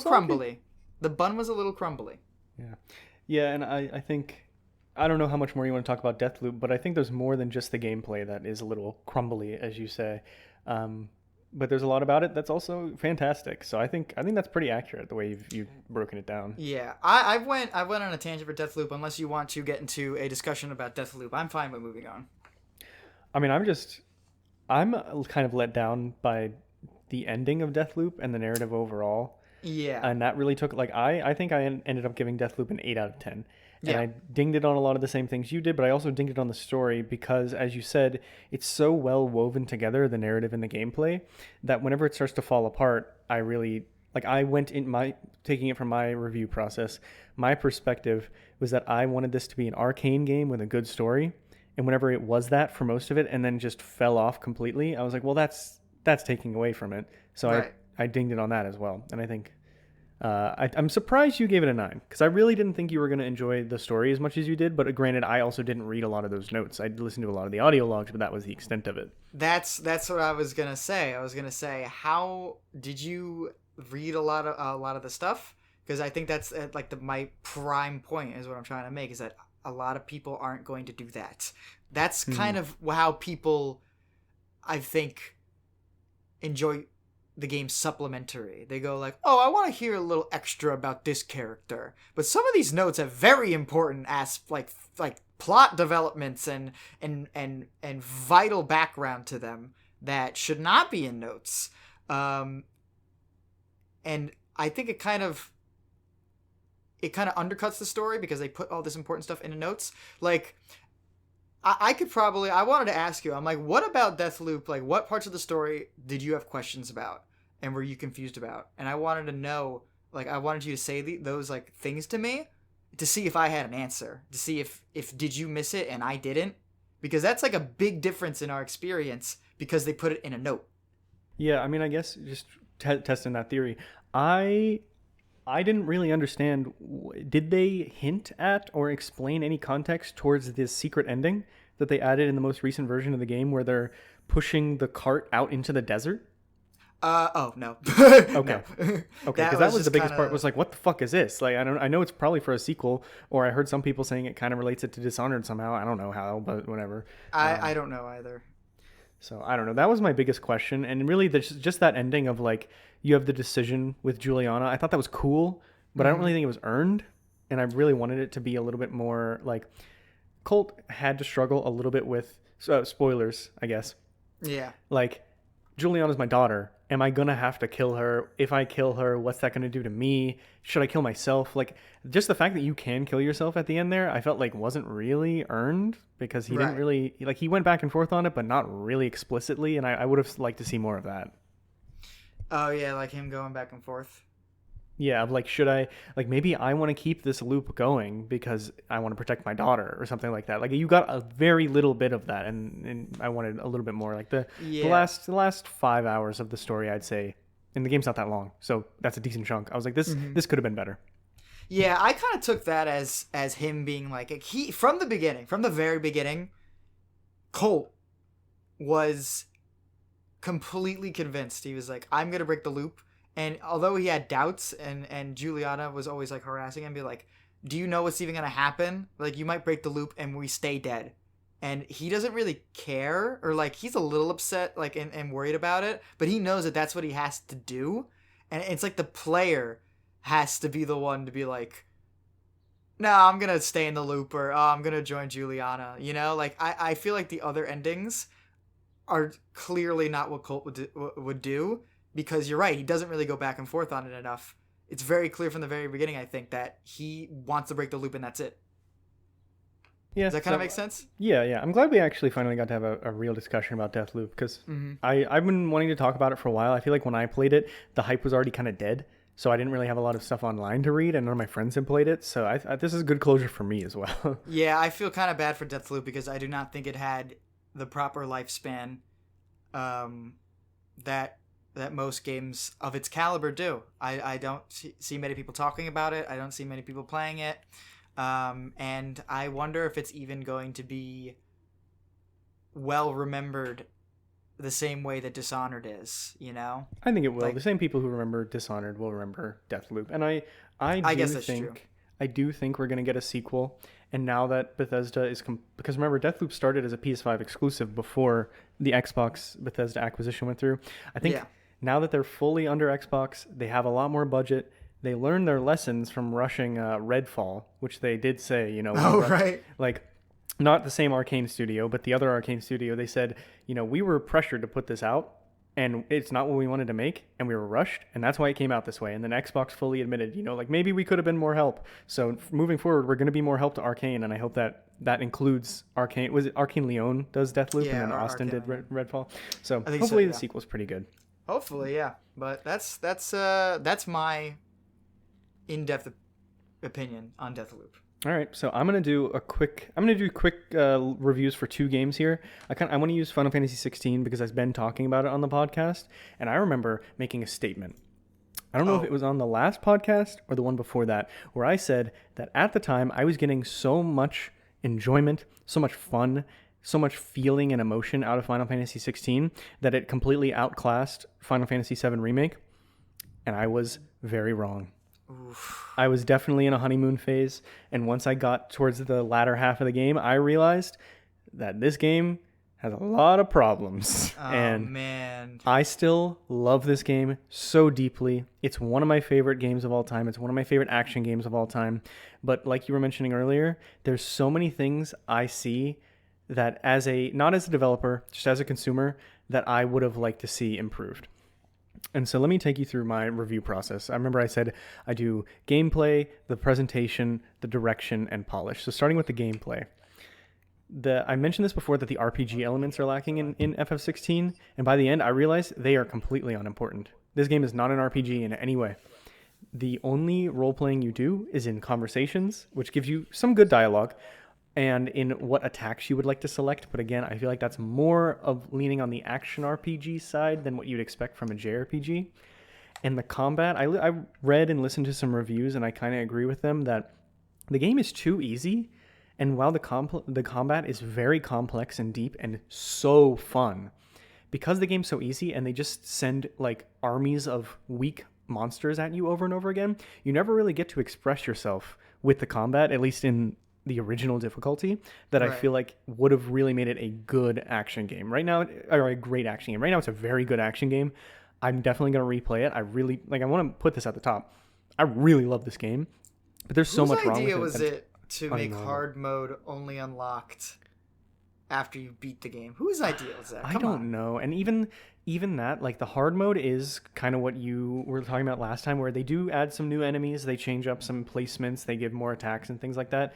crumbly. The bun was a little crumbly. Yeah, and I think, I don't know how much more you want to talk about Deathloop, but I think there's more than just the gameplay that is a little crumbly, as you say. But there's a lot about it that's also fantastic. So I think that's pretty accurate the way you've broken it down. Yeah, I went on a tangent for Deathloop. Unless you want to get into a discussion about Deathloop, I'm fine with moving on. I mean, I'm kind of let down by the ending of Deathloop and the narrative overall. Yeah. And that really took, like, I think I ended up giving Deathloop an 8 out of 10. And Yeah. I dinged it on a lot of the same things you did, but I also dinged it on the story because, as you said, it's so well woven together, the narrative and the gameplay, that whenever it starts to fall apart, I really, like, I went in taking it from my review process, my perspective was that I wanted this to be an arcane game with a good story. And whenever it was that for most of it and then just fell off completely, I was like, well, that's taking away from it. So Right. I dinged it on that as well. And I think I'm surprised you gave it a 9 because I really didn't think you were going to enjoy the story as much as you did. But granted, I also didn't read a lot of those notes. I listened to a lot of the audio logs, but that was the extent of it. That's what I was gonna say. I was gonna say, how did you read a lot of the stuff, because I think that's like my prime point is what I'm trying to make, is that a lot of people aren't going to do that. That's kind of how people, I think, enjoy the game supplementary. They go like, oh, I want to hear a little extra about this character, but some of these notes have very important like plot developments and vital background to them that should not be in notes. And I think it kind of undercuts the story because they put all this important stuff into notes. Like, I wanted to ask you, I'm like, what about Deathloop? Like, what parts of the story did you have questions about and were you confused about? And I wanted to know, like, I wanted you to say those like things to me to see if I had an answer, to see if did you miss it and I didn't, because that's like a big difference in our experience because they put it in a note. Yeah, I mean, I guess just testing that theory, I didn't really understand. Did they hint at or explain any context towards this secret ending that they added in the most recent version of the game where they're pushing the cart out into the desert? Oh no. Okay. No. Okay, because that was the biggest part. Was like, what the fuck is this? Like, I know it's probably for a sequel, or I heard some people saying it kind of relates it to Dishonored somehow. I don't know how, but whatever. I don't know either. So I don't know. That was my biggest question, and really, just that ending of like you have the decision with Juliana. I thought that was cool, but I don't really think it was earned, and I really wanted it to be a little bit more like Colt had to struggle a little bit with spoilers, I guess. Yeah. Like, Juliana's my daughter. Am I gonna have to kill her? If I kill her, what's that gonna do to me? Should I kill myself? Like, just the fact that you can kill yourself at the end there, I felt like wasn't really earned because he didn't really, like, he went back and forth on it, but not really explicitly, and I would have liked to see more of that. Oh yeah, like him going back and forth. Yeah, of like, should I, like, maybe I want to keep this loop going because I want to protect my daughter or something like that. Like, you got a very little bit of that, and I wanted a little bit more. Like, the last 5 hours of the story, I'd say, and the game's not that long, so that's a decent chunk. I was like, this could have been better. Yeah, I kind of took that as him being like, he, from the very beginning, Colt was completely convinced. He was like, I'm going to break the loop. And although he had doubts and Juliana was always like harassing him, be like, do you know what's even going to happen? Like, you might break the loop and we stay dead. And he doesn't really care, or like he's a little upset, like, and worried about it, but he knows that that's what he has to do. And it's like the player has to be the one to be like, no, I'm going to stay in the loop, or oh, I'm going to join Juliana. You know, like I feel like the other endings are clearly not what Colt would do. Because you're right, he doesn't really go back and forth on it enough. It's very clear from the very beginning, I think, that he wants to break the loop and that's it. Yeah, does that kind of make sense? Yeah. I'm glad we actually finally got to have a real discussion about Deathloop, because I've been wanting to talk about it for a while. I feel like when I played it, the hype was already kind of dead, so I didn't really have a lot of stuff online to read, and none of my friends had played it, so this is good closure for me as well. Yeah, I feel kind of bad for Deathloop because I do not think it had the proper lifespan that most games of its caliber do. I don't see many people talking about it. I don't see many people playing it. And I wonder if it's even going to be well remembered the same way that Dishonored is, you know? I think it will. Like, the same people who remember Dishonored will remember Deathloop. And I guess that's true. I do think we're going to get a sequel. And now that Bethesda is... because remember, Deathloop started as a PS5 exclusive before the Xbox Bethesda acquisition went through. I think... Yeah. Now that they're fully under Xbox, they have a lot more budget. They learned their lessons from rushing Redfall, which they did say, you know, right. Like, not the same Arcane studio, but the other Arcane studio. They said, you know, we were pressured to put this out, and it's not what we wanted to make, and we were rushed, and that's why it came out this way. And then Xbox fully admitted, you know, like, maybe we could have been more help. So moving forward, we're going to be more help to Arcane, and I hope that includes Arcane. Was it Arcane Leon does Deathloop, and then Austin did Redfall? So hopefully the sequel's pretty good. Hopefully, yeah. But that's my in-depth opinion on Deathloop. All right, so I'm gonna do quick reviews for two games here. I want to use Final Fantasy 16 because I've been talking about it on the podcast, and I remember making a statement. I don't know if it was on the last podcast or the one before that, where I said that at the time I was getting so much enjoyment, so much fun, so much feeling and emotion out of Final Fantasy 16 that it completely outclassed Final Fantasy 7 Remake. and I was very wrong. Oof. I was definitely in a honeymoon phase, and once I got towards the latter half of the game, I realized that this game has a lot of problems. Oh And man. I still love this game so deeply. It's one of my favorite games of all time. It's one of my favorite action games of all time. But like you were mentioning earlier, there's so many things I see that not as a developer, just as a consumer, that I would have liked to see improved. And so let me take you through my review process. I remember I said I do gameplay, the presentation, the direction, and polish. So starting with the gameplay. I mentioned this before that the RPG elements are lacking in FF16, and by the end I realized they are completely unimportant. This game is not an RPG in any way. The only role-playing you do is in conversations, which gives you some good dialogue, and in what attacks you would like to select. But again, I feel like that's more of leaning on the action RPG side than what you'd expect from a JRPG. And the combat, I read and listened to some reviews, and I kind of agree with them that the game is too easy. And while the combat is very complex and deep and so fun, because the game's so easy and they just send like armies of weak monsters at you over and over again, you never really get to express yourself with the combat, at least in the original difficulty, that I feel like would have really made it a good action game. Right now, or a great action game. Right now, it's a very good action game. I'm definitely going to replay it. I want to put this at the top. I really love this game, but there's so much wrong with it. Whose idea was it to make hard mode only unlocked after you beat the game? Whose idea was that? I don't know. And even that, like the hard mode is kind of what you were talking about last time, where they do add some new enemies, they change up some placements, they give more attacks and things like that.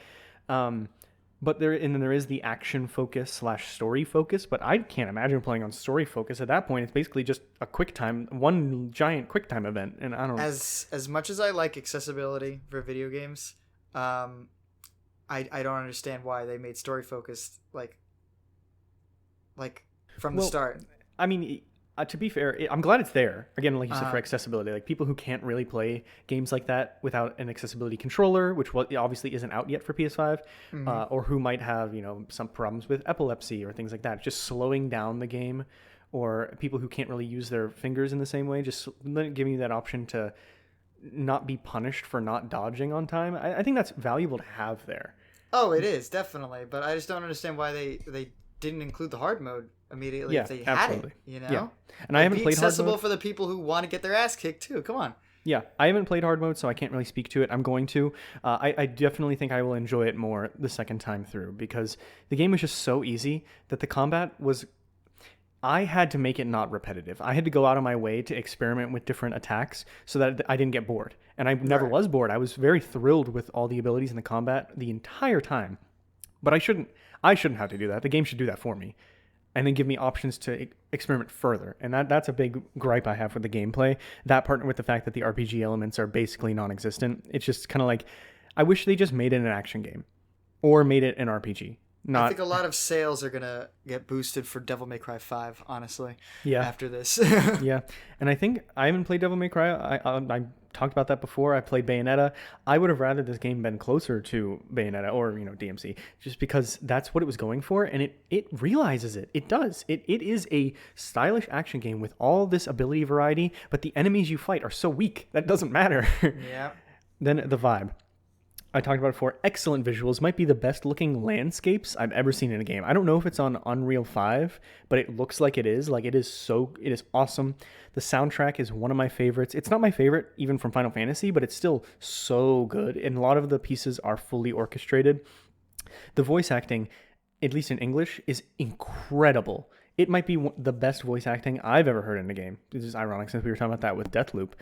But there is the action focus / story focus, but I can't imagine playing on story focus. At that point, it's basically just a one giant quick time event, and I don't. As much as I like accessibility for video games, I don't understand why they made story focused like from the start. I mean, to be fair, I'm glad it's there. Again, like you said, for accessibility, like people who can't really play games like that without an accessibility controller, which obviously isn't out yet for PS5, or who might have some problems with epilepsy or things like that, just slowing down the game, or people who can't really use their fingers in the same way, just giving you that option to not be punished for not dodging on time. I think that's valuable to have there. Oh, it is definitely, but I just don't understand why they didn't include the hard mode immediately if they had it. Yeah. And I haven't played hard mode. Accessible for the people who want to get their ass kicked too. Come on. Yeah, I haven't played hard mode, so I can't really speak to it. I'm going to. I definitely think I will enjoy it more the second time through, because the game was just so easy that the combat was... I had to make it not repetitive. I had to go out of my way to experiment with different attacks so that I didn't get bored. And I never was bored. I was very thrilled with all the abilities in the combat the entire time. But I shouldn't have to do that. The game should do that for me, and then give me options to experiment further. And that's a big gripe I have with the gameplay. That partnered with the fact that the RPG elements are basically non-existent. It's just kind of like, I wish they just made it an action game or made it an RPG. I think a lot of sales are going to get boosted for Devil May Cry 5, honestly, after this. Yeah, and I think I haven't played Devil May Cry. I talked about that before. I played Bayonetta. I would have rather this game been closer to Bayonetta or DMC, just because that's what it was going for, and it realizes it. It does. It is a stylish action game with all this ability variety, but the enemies you fight are so weak that doesn't matter. Yeah. Then the vibe. I talked about it before. Excellent visuals. Might be the best looking landscapes I've ever seen in a game. I don't know if it's on Unreal 5, but it looks like it is. Like, it is awesome. The soundtrack is one of my favorites. It's not my favorite even from Final Fantasy, but it's still so good. And a lot of the pieces are fully orchestrated. The voice acting, at least in English, is incredible. It might be the best voice acting I've ever heard in a game. This is ironic since we were talking about that with Deathloop.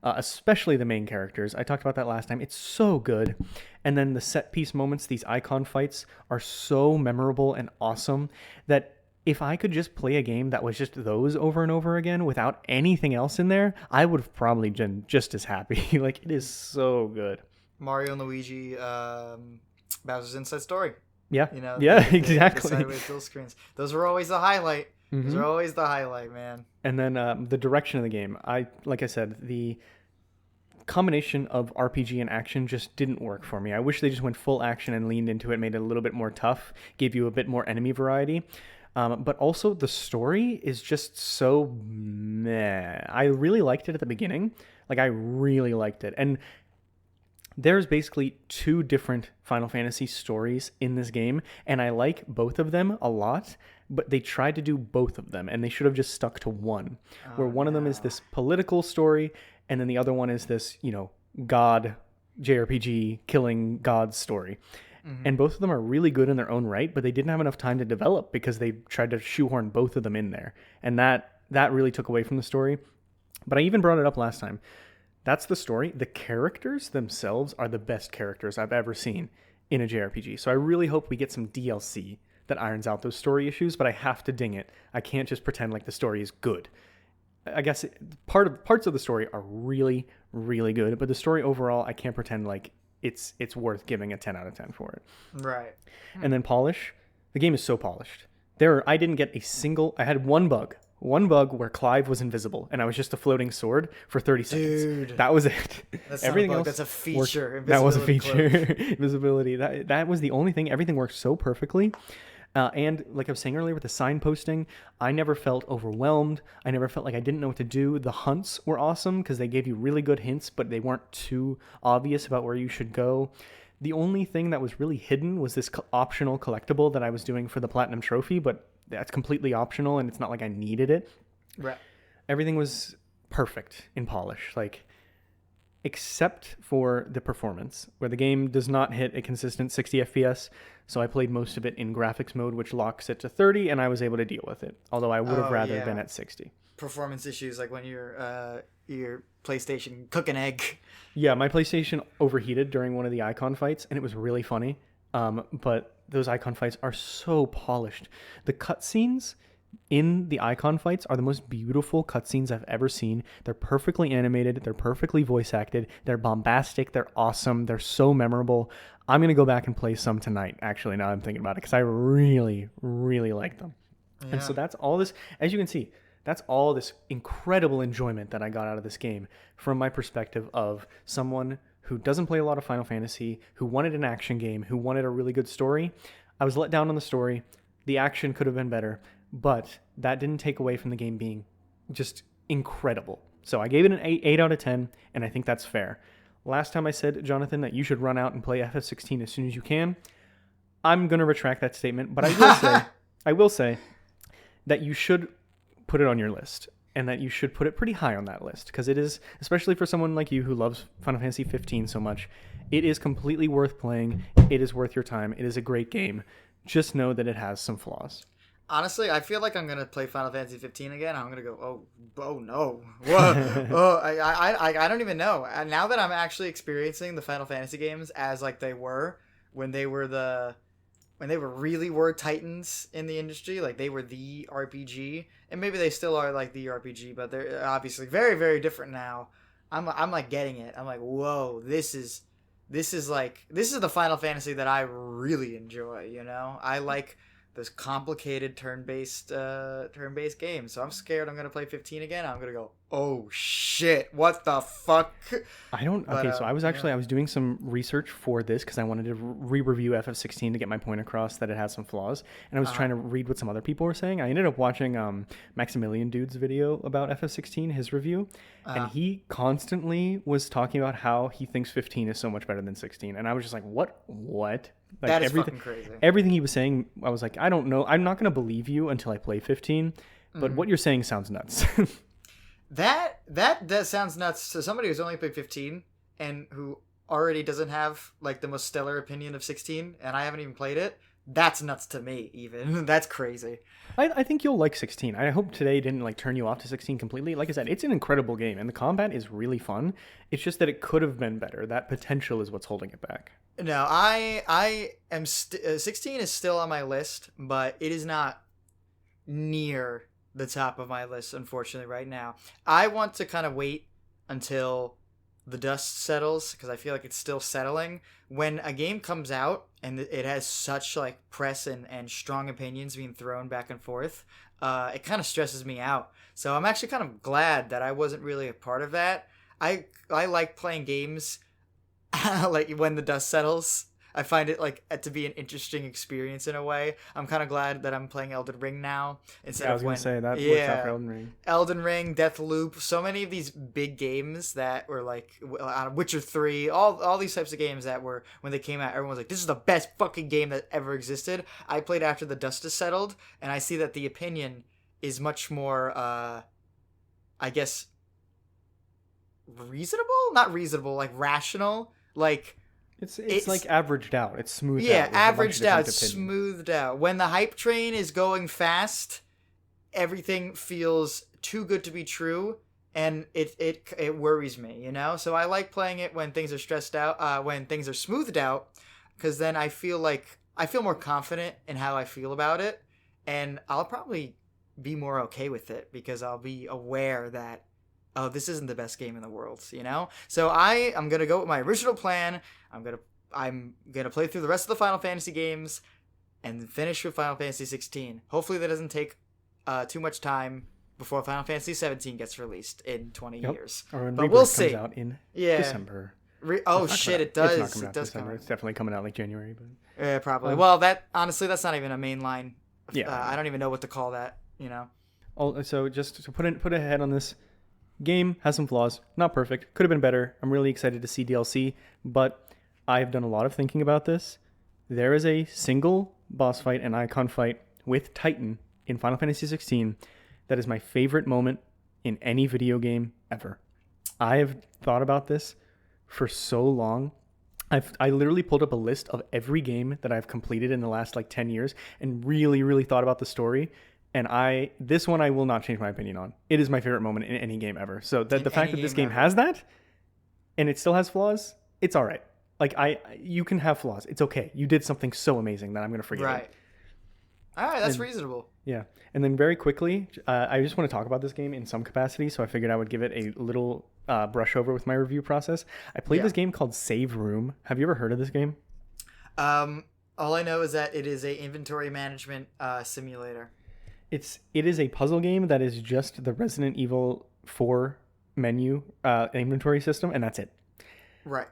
Especially the main characters. I talked about that last time. It's so good. And then the set piece moments, these icon fights, are so memorable and awesome that if I could just play a game that was just those over and over again without anything else in there, I would have probably been just as happy. Like, it is so good. Mario and Luigi, Bowser's Inside Story. Yeah. Yeah, exactly. The sideways dual screens. Those were always the highlight. Mm-hmm. Those are always the highlight, man. And then the direction of the game. Like I said, the combination of RPG and action just didn't work for me. I wish they just went full action and leaned into it, made it a little bit more tough, gave you a bit more enemy variety. But also the story is just so meh. I really liked it at the beginning. Like I really liked it. And there's basically two different Final Fantasy stories in this game, and I like both of them a lot, but they tried to do both of them, and they should have just stuck to one, where Oh one of them is no. this political story, and then the other one is this, God JRPG killing gods story. Hmm. And both of them are really good in their own right, but they didn't have enough time to develop because they tried to shoehorn both of them in there. And that really took away from the story. But I even brought it up last time. That's the story. The characters themselves are the best characters I've ever seen in a JRPG. So I really hope we get some DLC that irons out those story issues, but I have to ding it. I can't just pretend like the story is good. I guess parts of the story are really, really good, but the story overall, I can't pretend like it's worth giving a 10 out of 10 for it. Right. And then polish, the game is so polished. I didn't get a single. I had one bug where Clive was invisible, and I was just a floating sword for 30 seconds. Dude. That was it. That's Everything not a bug, else that's a feature. that was a Invisibility feature. cloak. Invisibility. That was the only thing. Everything worked so perfectly. And like I was saying earlier with the signposting, I never felt overwhelmed. I never felt like I didn't know what to do. The hunts were awesome because they gave you really good hints, but they weren't too obvious about where you should go. The only thing that was really hidden was this optional collectible that I was doing for the Platinum Trophy, but that's completely optional and it's not like I needed it. Right. Everything was perfect in polish. Like, except for the performance, where the game does not hit a consistent 60 FPS. So I played most of it in graphics mode, which locks it to 30, and I was able to deal with it. Although I would have Oh rather yeah. been at 60. Performance issues like when your PlayStation cook an egg. Yeah, my PlayStation overheated during one of the icon fights, and it was really funny. But those icon fights are so polished. The cutscenes in the icon fights are the most beautiful cutscenes I've ever seen. They're perfectly animated. They're perfectly voice acted. They're bombastic. They're awesome. They're so memorable. I'm going to go back and play some tonight, actually, now I'm thinking about it, because I really, really like them. And so Yeah. that's all this, as you can see, that's all this incredible enjoyment that I got out of this game from my perspective of someone who doesn't play a lot of Final Fantasy, who wanted an action game, who wanted a really good story. I was let down on the story. The action could have been better, but that didn't take away from the game being just incredible. So I gave it an 8 out of 10, and I think that's fair. Last time I said, Jonathan, that you should run out and play FF16 as soon as you can. I'm going to retract that statement, but I will say that you should put it on your list and that you should put it pretty high on that list because it is, especially for someone like you who loves Final Fantasy 15 so much, it is completely worth playing. It is worth your time. It is a great game. Just know that it has some flaws. Honestly, I feel like I'm gonna play Final Fantasy 15 again. I'm gonna go, oh no, whoa, oh, I don't even know. And now that I'm actually experiencing the Final Fantasy games as like they were when they were really were titans in the industry, like they were the RPG, and maybe they still are like the RPG, but they're obviously very, very different now. I'm like getting it. I'm like, whoa, this is the Final Fantasy that I really enjoy. I like this complicated turn-based game. So I'm scared I'm gonna play 15 again. I'm gonna go, oh shit, what the fuck? So I was actually, yeah. I was doing some research for this because I wanted to re-review FF16 to get my point across that it has some flaws. And I was trying to read what some other people were saying. I ended up watching Maximilian Dude's video about FF16, his review. And he constantly was talking about how he thinks 15 is so much better than 16. And I was just like, what? Like That is everything, fucking crazy. everything he was saying, I was like, I don't know. I'm not going to believe you until I play 15. But what you're saying sounds nuts. That sounds nuts to somebody who's only played 15 and who already doesn't have like the most stellar opinion of 16, and I haven't even played it. That's nuts to me. Even that's crazy. I think you'll like 16. I hope today didn't like turn you off to 16 completely. Like I said, it's an incredible game, and the combat is really fun. It's just that it could have been better. That potential is what's holding it back. No, I am 16 is still on my list, but it is not near the top of my list, unfortunately, right now. I want to kind of wait until the dust settles because I feel like it's still settling. When a game comes out and it has such like press and strong opinions being thrown back and forth, it kind of stresses me out. So I'm actually kind of glad that I wasn't really a part of that. I like playing games like when the dust settles. I find it like to be an interesting experience in a way. I'm kind of glad that I'm playing Elden Ring now instead I was of gonna when say that works out for Elden Ring. Elden Ring, Deathloop, so many of these big games that were like Witcher 3, all these types of games that were when they came out, everyone was like, "This is the best fucking game that ever existed." I played after the dust has settled, and I see that the opinion is much more, I guess, reasonable. Not reasonable, like rational, like. It's like averaged out. It's smoothed out. Yeah, There's averaged out, smoothed out. When the hype train is going fast, everything feels too good to be true, and it worries me, you know? So I like playing it when things are stressed out, when things are smoothed out, because then I feel more confident in how I feel about it, and I'll probably be more okay with it because I'll be aware that, oh, this isn't the best game in the world, you know? So I'm gonna go with my original plan. I'm gonna play through the rest of the Final Fantasy games and finish with Final Fantasy 16. Hopefully that doesn't take too much time before Final Fantasy 17 gets released in 20 years. Or when but Rebirth we'll see. comes out in December. Oh shit, it does. It's not coming it out does December. come out. It's definitely coming out like January. But Yeah, probably. Well, that honestly, that's not even a mainline. Yeah. I don't even know what to call that. You know. So just to put a head on this game, has some flaws. Not perfect. Could have been better. I'm really excited to see DLC, but I've done a lot of thinking about this. There is a single boss fight, an icon fight with Titan in Final Fantasy 16 that is my favorite moment in any video game ever. I have thought about this for so long. I literally pulled up a list of every game that I've completed in the last like 10 years and really, really thought about the story. And this one I will not change my opinion on. It is my favorite moment in any game ever. So the fact that this game has that and it still has flaws, it's all right. Like you can have flaws. It's okay. You did something so amazing that I'm going to forget it. All right, that's reasonable. Yeah. And then very quickly, I just want to talk about this game in some capacity, so I figured I would give it a little brush over with my review process. I played this game called Save Room. Have you ever heard of this game? All I know is that it is a inventory management simulator. It is a puzzle game that is just the Resident Evil 4 menu inventory system, and that's it. Right.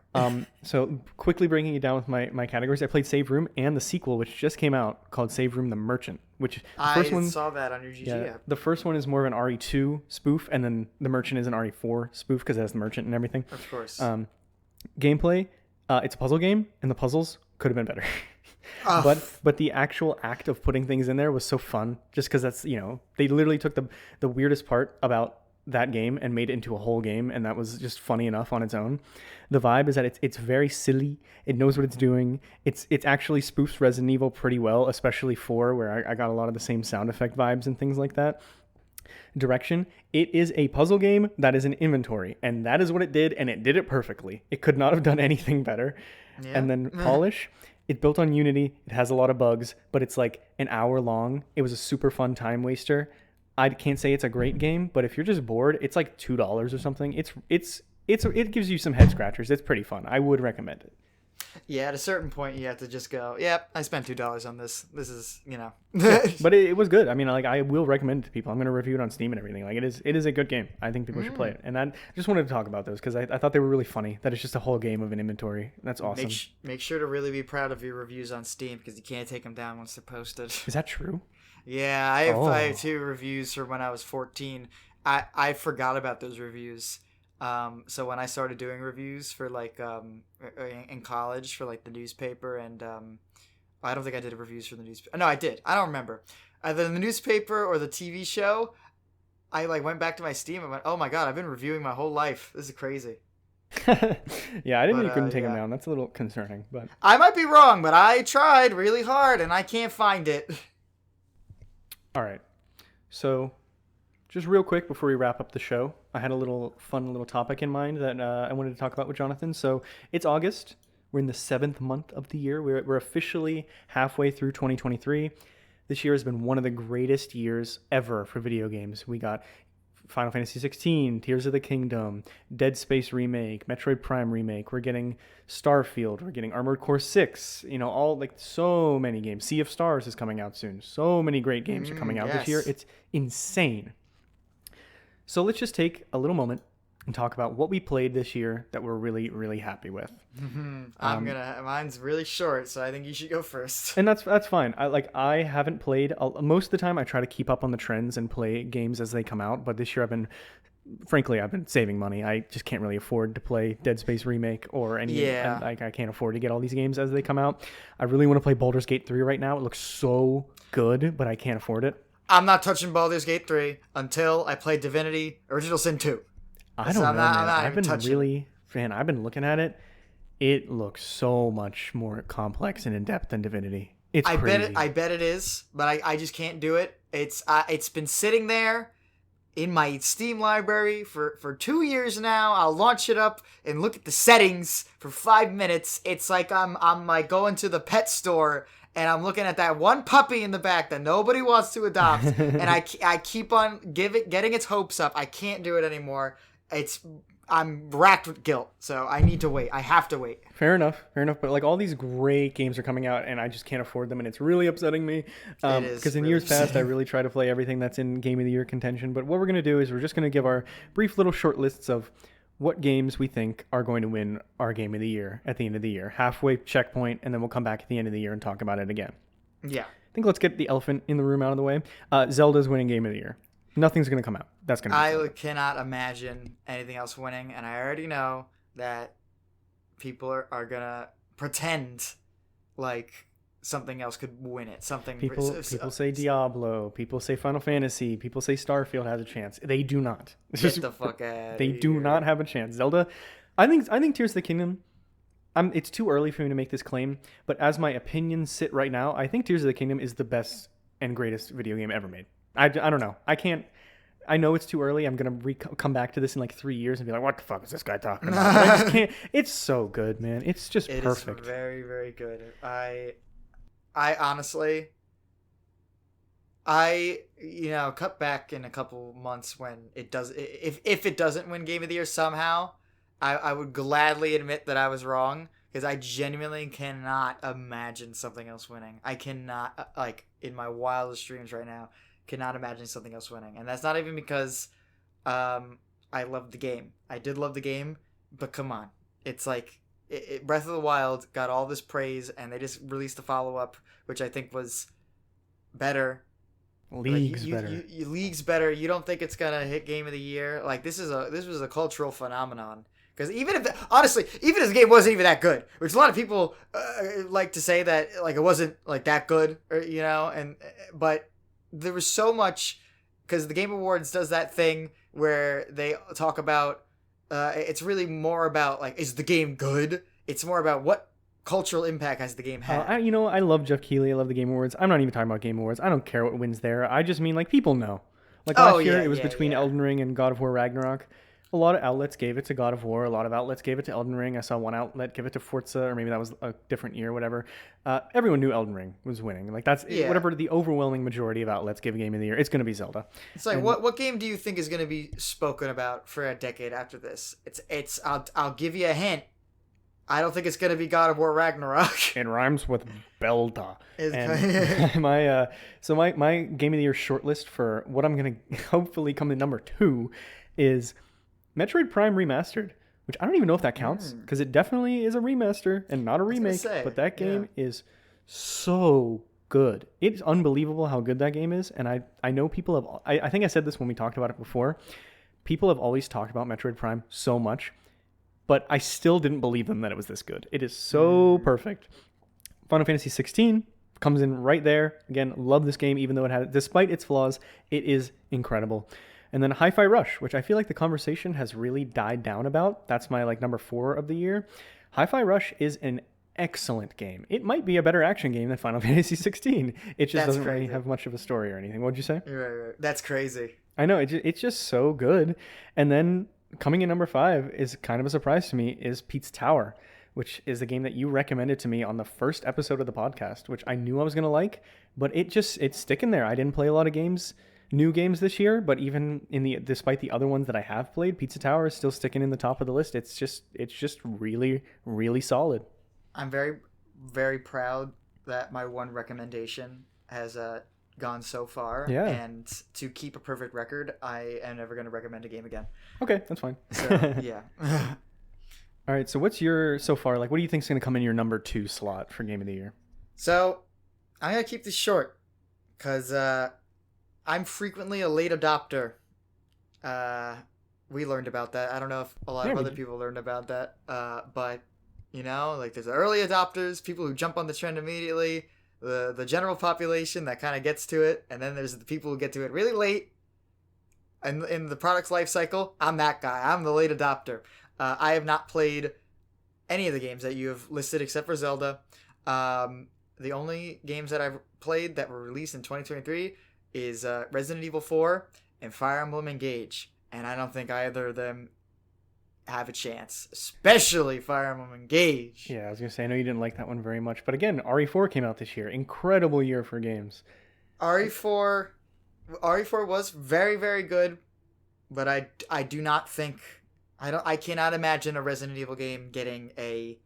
So quickly breaking it down with my categories, I played Save Room and the sequel, which just came out, called Save Room: The Merchant. Which I saw that on your GG app. The first one is more of an RE2 spoof, and then The Merchant is an RE4 spoof because it has the Merchant and everything. Of course. Gameplay, it's a puzzle game, and the puzzles could have been better. But the actual act of putting things in there was so fun, just because that's, they literally took the weirdest part about that game and made it into a whole game, and that was just funny enough on its own. The vibe is that it's very silly. It knows what it's doing. It's actually spoofs Resident Evil pretty well, especially 4, where I got a lot of the same sound effect vibes and things like that. Direction, it is a puzzle game that is an inventory, and that is what it did, and it did it perfectly. It could not have done anything better. Yeah. And then polish, it built on Unity. It has a lot of bugs, but it's like an hour long. It was a super fun time waster. I can't say it's a great game, but if you're just bored, it's like $2 or something. It gives you some head scratchers. It's pretty fun. I would recommend it. Yeah, at a certain point, you have to just go, yep, I spent $2 on this. This is, But it was good. I mean, like, I will recommend it to people. I'm going to review it on Steam and everything. Like, it is a good game. I think people should play it. And I just wanted to talk about those because I thought they were really funny. That it's just a whole game of an inventory. That's awesome. Make sure to really be proud of your reviews on Steam because you can't take them down once they're posted. Is that true? Yeah, I have 2 reviews from when I was 14. I forgot about those reviews. So when I started doing reviews for like in college for like the newspaper and I don't think I did reviews for the newspaper. No, I did. I don't remember. Either the newspaper or the TV show, I like went back to my Steam and went, "Oh my god, I've been reviewing my whole life. This is crazy." Yeah, I didn't. You couldn't take them down. That's a little concerning, but I might be wrong, but I tried really hard and I can't find it. All right. So, just real quick before we wrap up the show, I had a fun little topic in mind that I wanted to talk about with Jonathan. So, it's August. We're in the 7th month of the year. We're officially halfway through 2023. This year has been one of the greatest years ever for video games. We got Final Fantasy 16, Tears of the Kingdom, Dead Space Remake, Metroid Prime Remake. We're getting Starfield. We're getting Armored Core 6. All like so many games. Sea of Stars is coming out soon. So many great games are coming out this year. It's insane. So let's just take a little moment and talk about what we played this year that we're really, really happy with. Mine's really short, so I think you should go first. And that's fine. I haven't played most of the time. I try to keep up on the trends and play games as they come out. But this year, I've been saving money. I just can't really afford to play Dead Space Remake or any. Yeah. I can't afford to get all these games as they come out. I really want to play Baldur's Gate 3 right now. It looks so good, but I can't afford it. I'm not touching Baldur's Gate 3 until I play Divinity Original Sin 2. I don't know, man. I've been looking at it. It looks so much more complex and in depth than Divinity. It's crazy. I bet it is, but I just can't do it. It's been sitting there in my Steam library for 2 years now. I'll launch it up and look at the settings for 5 minutes. It's like I'm like going to the pet store and I'm looking at that one puppy in the back that nobody wants to adopt, and I keep on getting its hopes up. I can't do it anymore. I'm racked with guilt, so I need to wait. I have to wait. Fair enough. But like all these great games are coming out, and I just can't afford them, and it's really upsetting me. Because in years past, I really try to play everything that's in Game of the Year contention. But what we're gonna do is we're just gonna give our brief little short lists of what games we think are going to win our Game of the Year at the end of the year, halfway checkpoint, and then we'll come back at the end of the year and talk about it again. Yeah. I think let's get the elephant in the room out of the way. Zelda's winning Game of the Year. Nothing's going to come out. That's going to be I cannot imagine anything else winning, and I already know that people are going to pretend like something else could win it. People say Diablo. People say Final Fantasy. People say Starfield has a chance. They do not. Get the fuck out. They do not have a chance. Zelda, I think Tears of the Kingdom. It's too early for me to make this claim, but as my opinions sit right now, I think Tears of the Kingdom is the best and greatest video game ever made. I don't know. I know it's too early. I'm going to come back to this in like 3 years and be like, what the fuck is this guy talking about? I just can't. It's so good, man. It's just perfect. It is very, very good. I honestly, cut back in a couple months when it does. If it doesn't win Game of the Year somehow, I would gladly admit that I was wrong, because I genuinely cannot imagine something else winning. I cannot, like, in my wildest dreams right now, cannot imagine something else winning. And that's not even because I loved the game. I did love the game, but come on. It's like Breath of the Wild got all this praise, and they just released a follow-up, which I think was better. Leagues better. Leagues better. You don't think it's going to hit Game of the Year? Like, this was a cultural phenomenon. Because even if the game wasn't even that good, which a lot of people like to say that, like, it wasn't like that good, but there was so much, because the Game Awards does that thing where they talk about it's really more about, like, is the game good? It's more about what cultural impact has the game had. I love Jeff Keighley. I love the Game Awards. I'm not even talking about Game Awards. I don't care what wins there. I just mean, like, people know. Like, last year, it was between Elden Ring and God of War Ragnarok. A lot of outlets gave it to God of War. A lot of outlets gave it to Elden Ring. I saw one outlet give it to Forza, or maybe that was a different year, whatever. Everyone knew Elden Ring was winning. Like, whatever the overwhelming majority of outlets give Game of the Year, it's going to be Zelda. It's like, what game do you think is going to be spoken about for a decade after this? I'll give you a hint. I don't think it's going to be God of War Ragnarok. It rhymes with Belda. My Game of the Year shortlist for what I'm going to hopefully come to number 2 is Metroid Prime Remastered, which I don't even know if that counts, because it definitely is a remaster and not a remake, but that game is so good. It's unbelievable how good that game is, and I know people have... I think I said this when we talked about it before. People have always talked about Metroid Prime so much, but I still didn't believe them that it was this good. It is so perfect. Final Fantasy 16 comes in right there. Again, love this game, even though despite its flaws, it is incredible. And then Hi-Fi Rush, which I feel like the conversation has really died down about. That's my number 4 of the year. Hi-Fi Rush is an excellent game. It might be a better action game than Final Fantasy 16. It just doesn't really have much of a story or anything. What'd you say? Right. That's crazy. I know. It's just so good. And then coming in number 5 is kind of a surprise to me, is Pete's Tower, which is the game that you recommended to me on the first episode of the podcast, which I knew I was going to like, but it's sticking there. I didn't play a lot of new games this year, but even despite the other ones that I have played, Pizza Tower is still sticking in the top of the list. It's just really, really solid. I'm very, very proud that my one recommendation has gone so far. Yeah. And to keep a perfect record, I am never going to recommend a game again. Okay, that's fine. So, yeah. All right, so what's your, so far, like, what do you think is going to come in your number 2 slot for Game of the Year? So, I'm going to keep this short because I'm frequently a late adopter. We learned about that. I don't know if a lot of other people learned about that. But, you know, like there's the early adopters, people who jump on the trend immediately, the general population that kind of gets to it, and then there's the people who get to it really late. And in the product's life cycle, I'm that guy. I'm the late adopter. I have not played any of the games that you have listed except for Zelda. The only games that I've played that were released in 2023 is Resident Evil 4 and Fire Emblem Engage. And I don't think either of them have a chance, especially Fire Emblem Engage. Yeah, I was going to say, I know you didn't like that one very much. But again, RE4 came out this year. Incredible year for games. RE4 was very, very good, but I do not think... I cannot imagine a Resident Evil game getting an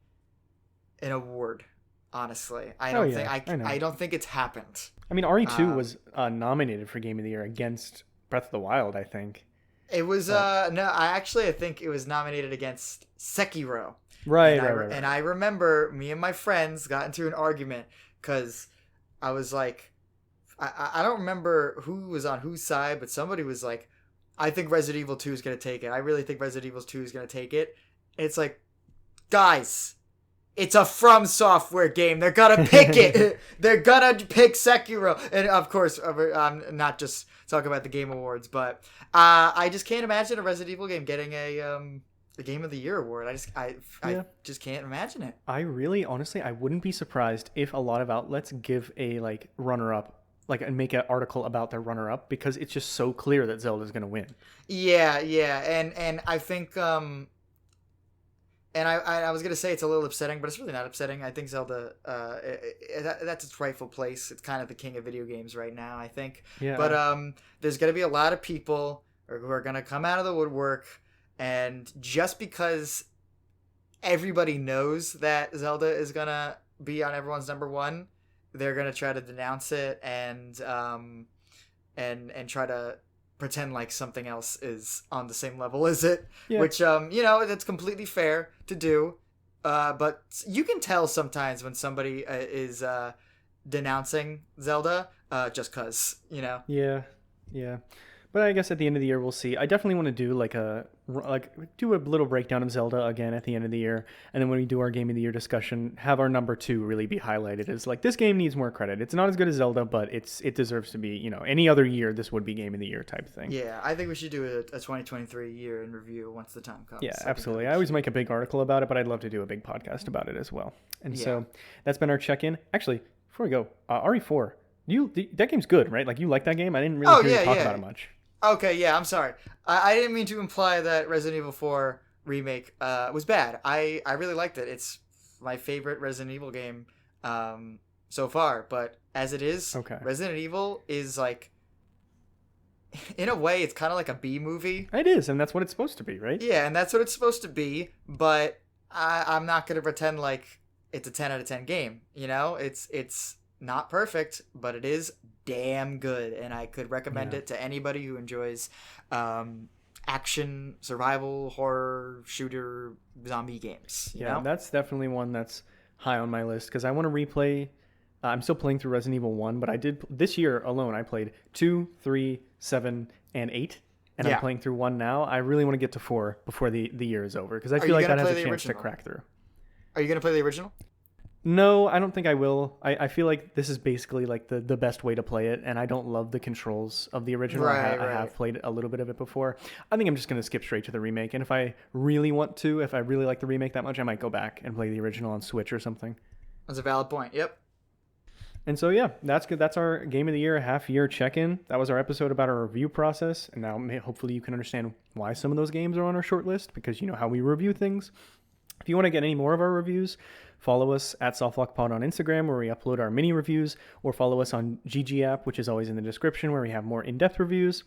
award, honestly. I don't think it's happened. I mean, RE2 was nominated for Game of the Year against Breath of the Wild, I think. It was I think it was nominated against Sekiro. Right. And I remember me and my friends got into an argument because I was like, I don't remember who was on whose side, but somebody was like, I think Resident Evil 2 is going to take it. I really think Resident Evil 2 is going to take it. And it's like, guys, it's a From Software game. They're going to pick it. They're going to pick Sekiro. And of course, I'm not just talking about the Game Awards, but I just can't imagine a Resident Evil game getting a Game of the Year award. I just can't imagine it. I really, honestly, I wouldn't be surprised if a lot of outlets give a like runner-up, like, and make an article about their runner-up, because it's just so clear that Zelda's going to win. Yeah, and I think and I was gonna say it's a little upsetting, but it's really not upsetting. I think Zelda, that's its rightful place. It's kind of the king of video games right now, I think. Yeah. But there's gonna be a lot of people who are gonna come out of the woodwork, and just because everybody knows that Zelda is gonna be on everyone's number one, they're gonna try to denounce it and try to pretend like something else is on the same level as it, which that's completely fair to do, but you can tell sometimes when somebody is denouncing Zelda just cause, you know. Yeah But I guess at the end of the year we'll see. I definitely want to do do a little breakdown of Zelda again at the end of the year, and then when we do our Game of the Year discussion, have our number 2 really be highlighted as like, this game needs more credit. It's not as good as Zelda, but it deserves to be, you know, any other year this would be Game of the Year type thing. Yeah, I think we should do a 2023 year in review once the time comes. Yeah, absolutely. I always make a big article about it, but I'd love to do a big podcast about it as well. And so that's been our check-in. Actually, before we go, RE4, that game's good, right? Like, you like that game? I didn't really hear you talk about it much. Okay, yeah, I'm sorry. I didn't mean to imply that Resident Evil 4 remake was bad. I really liked it. It's my favorite Resident Evil game so far. But as it is, Resident Evil is like, in a way, it's kind of like a B movie. It is, and that's what it's supposed to be, right? Yeah, and that's what it's supposed to be. But I'm not going to pretend like it's a 10 out of 10 game. You know, it's not perfect, but it is damn good, and I could recommend it to anybody who enjoys action, survival, horror, shooter, zombie games. You know? That's definitely one that's high on my list, because I want to replay. I'm still playing through Resident Evil 1, but I did this year alone. I played 2, 3, 7, and 8, and I'm playing through 1 now. I really want to get to 4 before the year is over, because I feel like that has a chance to crack through. Are you going to play the original? No, I don't think I will. I feel like this is basically like the best way to play it, and I don't love the controls of the original. I have played a little bit of it before. I think I'm just going to skip straight to the remake, and if I really want to, if I really like the remake that much, I might go back and play the original on Switch or something. That's a valid point. Yep. And so, yeah, that's good. That's our Game of the Year half-year check-in. That was our episode about our review process, and now hopefully you can understand why some of those games are on our short list, because you know how we review things. If you want to get any more of our reviews, follow us at SoftlockPod on Instagram, where we upload our mini reviews, or follow us on GG app, which is always in the description, where we have more in-depth reviews.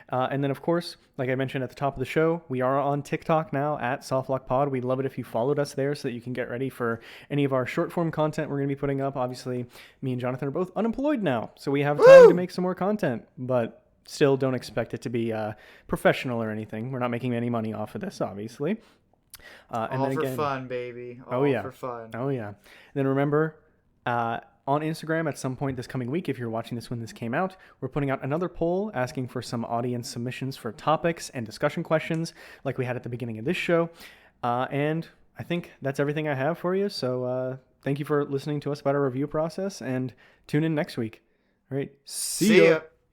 And then, of course, like I mentioned at the top of the show, we are on TikTok now at SoftlockPod. We'd love it if you followed us there so that you can get ready for any of our short form content we're going to be putting up. Obviously, me and Jonathan are both unemployed now, so we have time to make some more content, but still don't expect it to be professional or anything. We're not making any money off of this, obviously. And All then for again, fun, baby. All oh yeah, for fun. oh yeah. And then remember, on Instagram at some point this coming week, if you're watching this when this came out, we're putting out another poll asking for some audience submissions for topics and discussion questions like we had at the beginning of this show. And I think that's everything I have for you. So thank you for listening to us about our review process, and tune in next week. All right. See ya.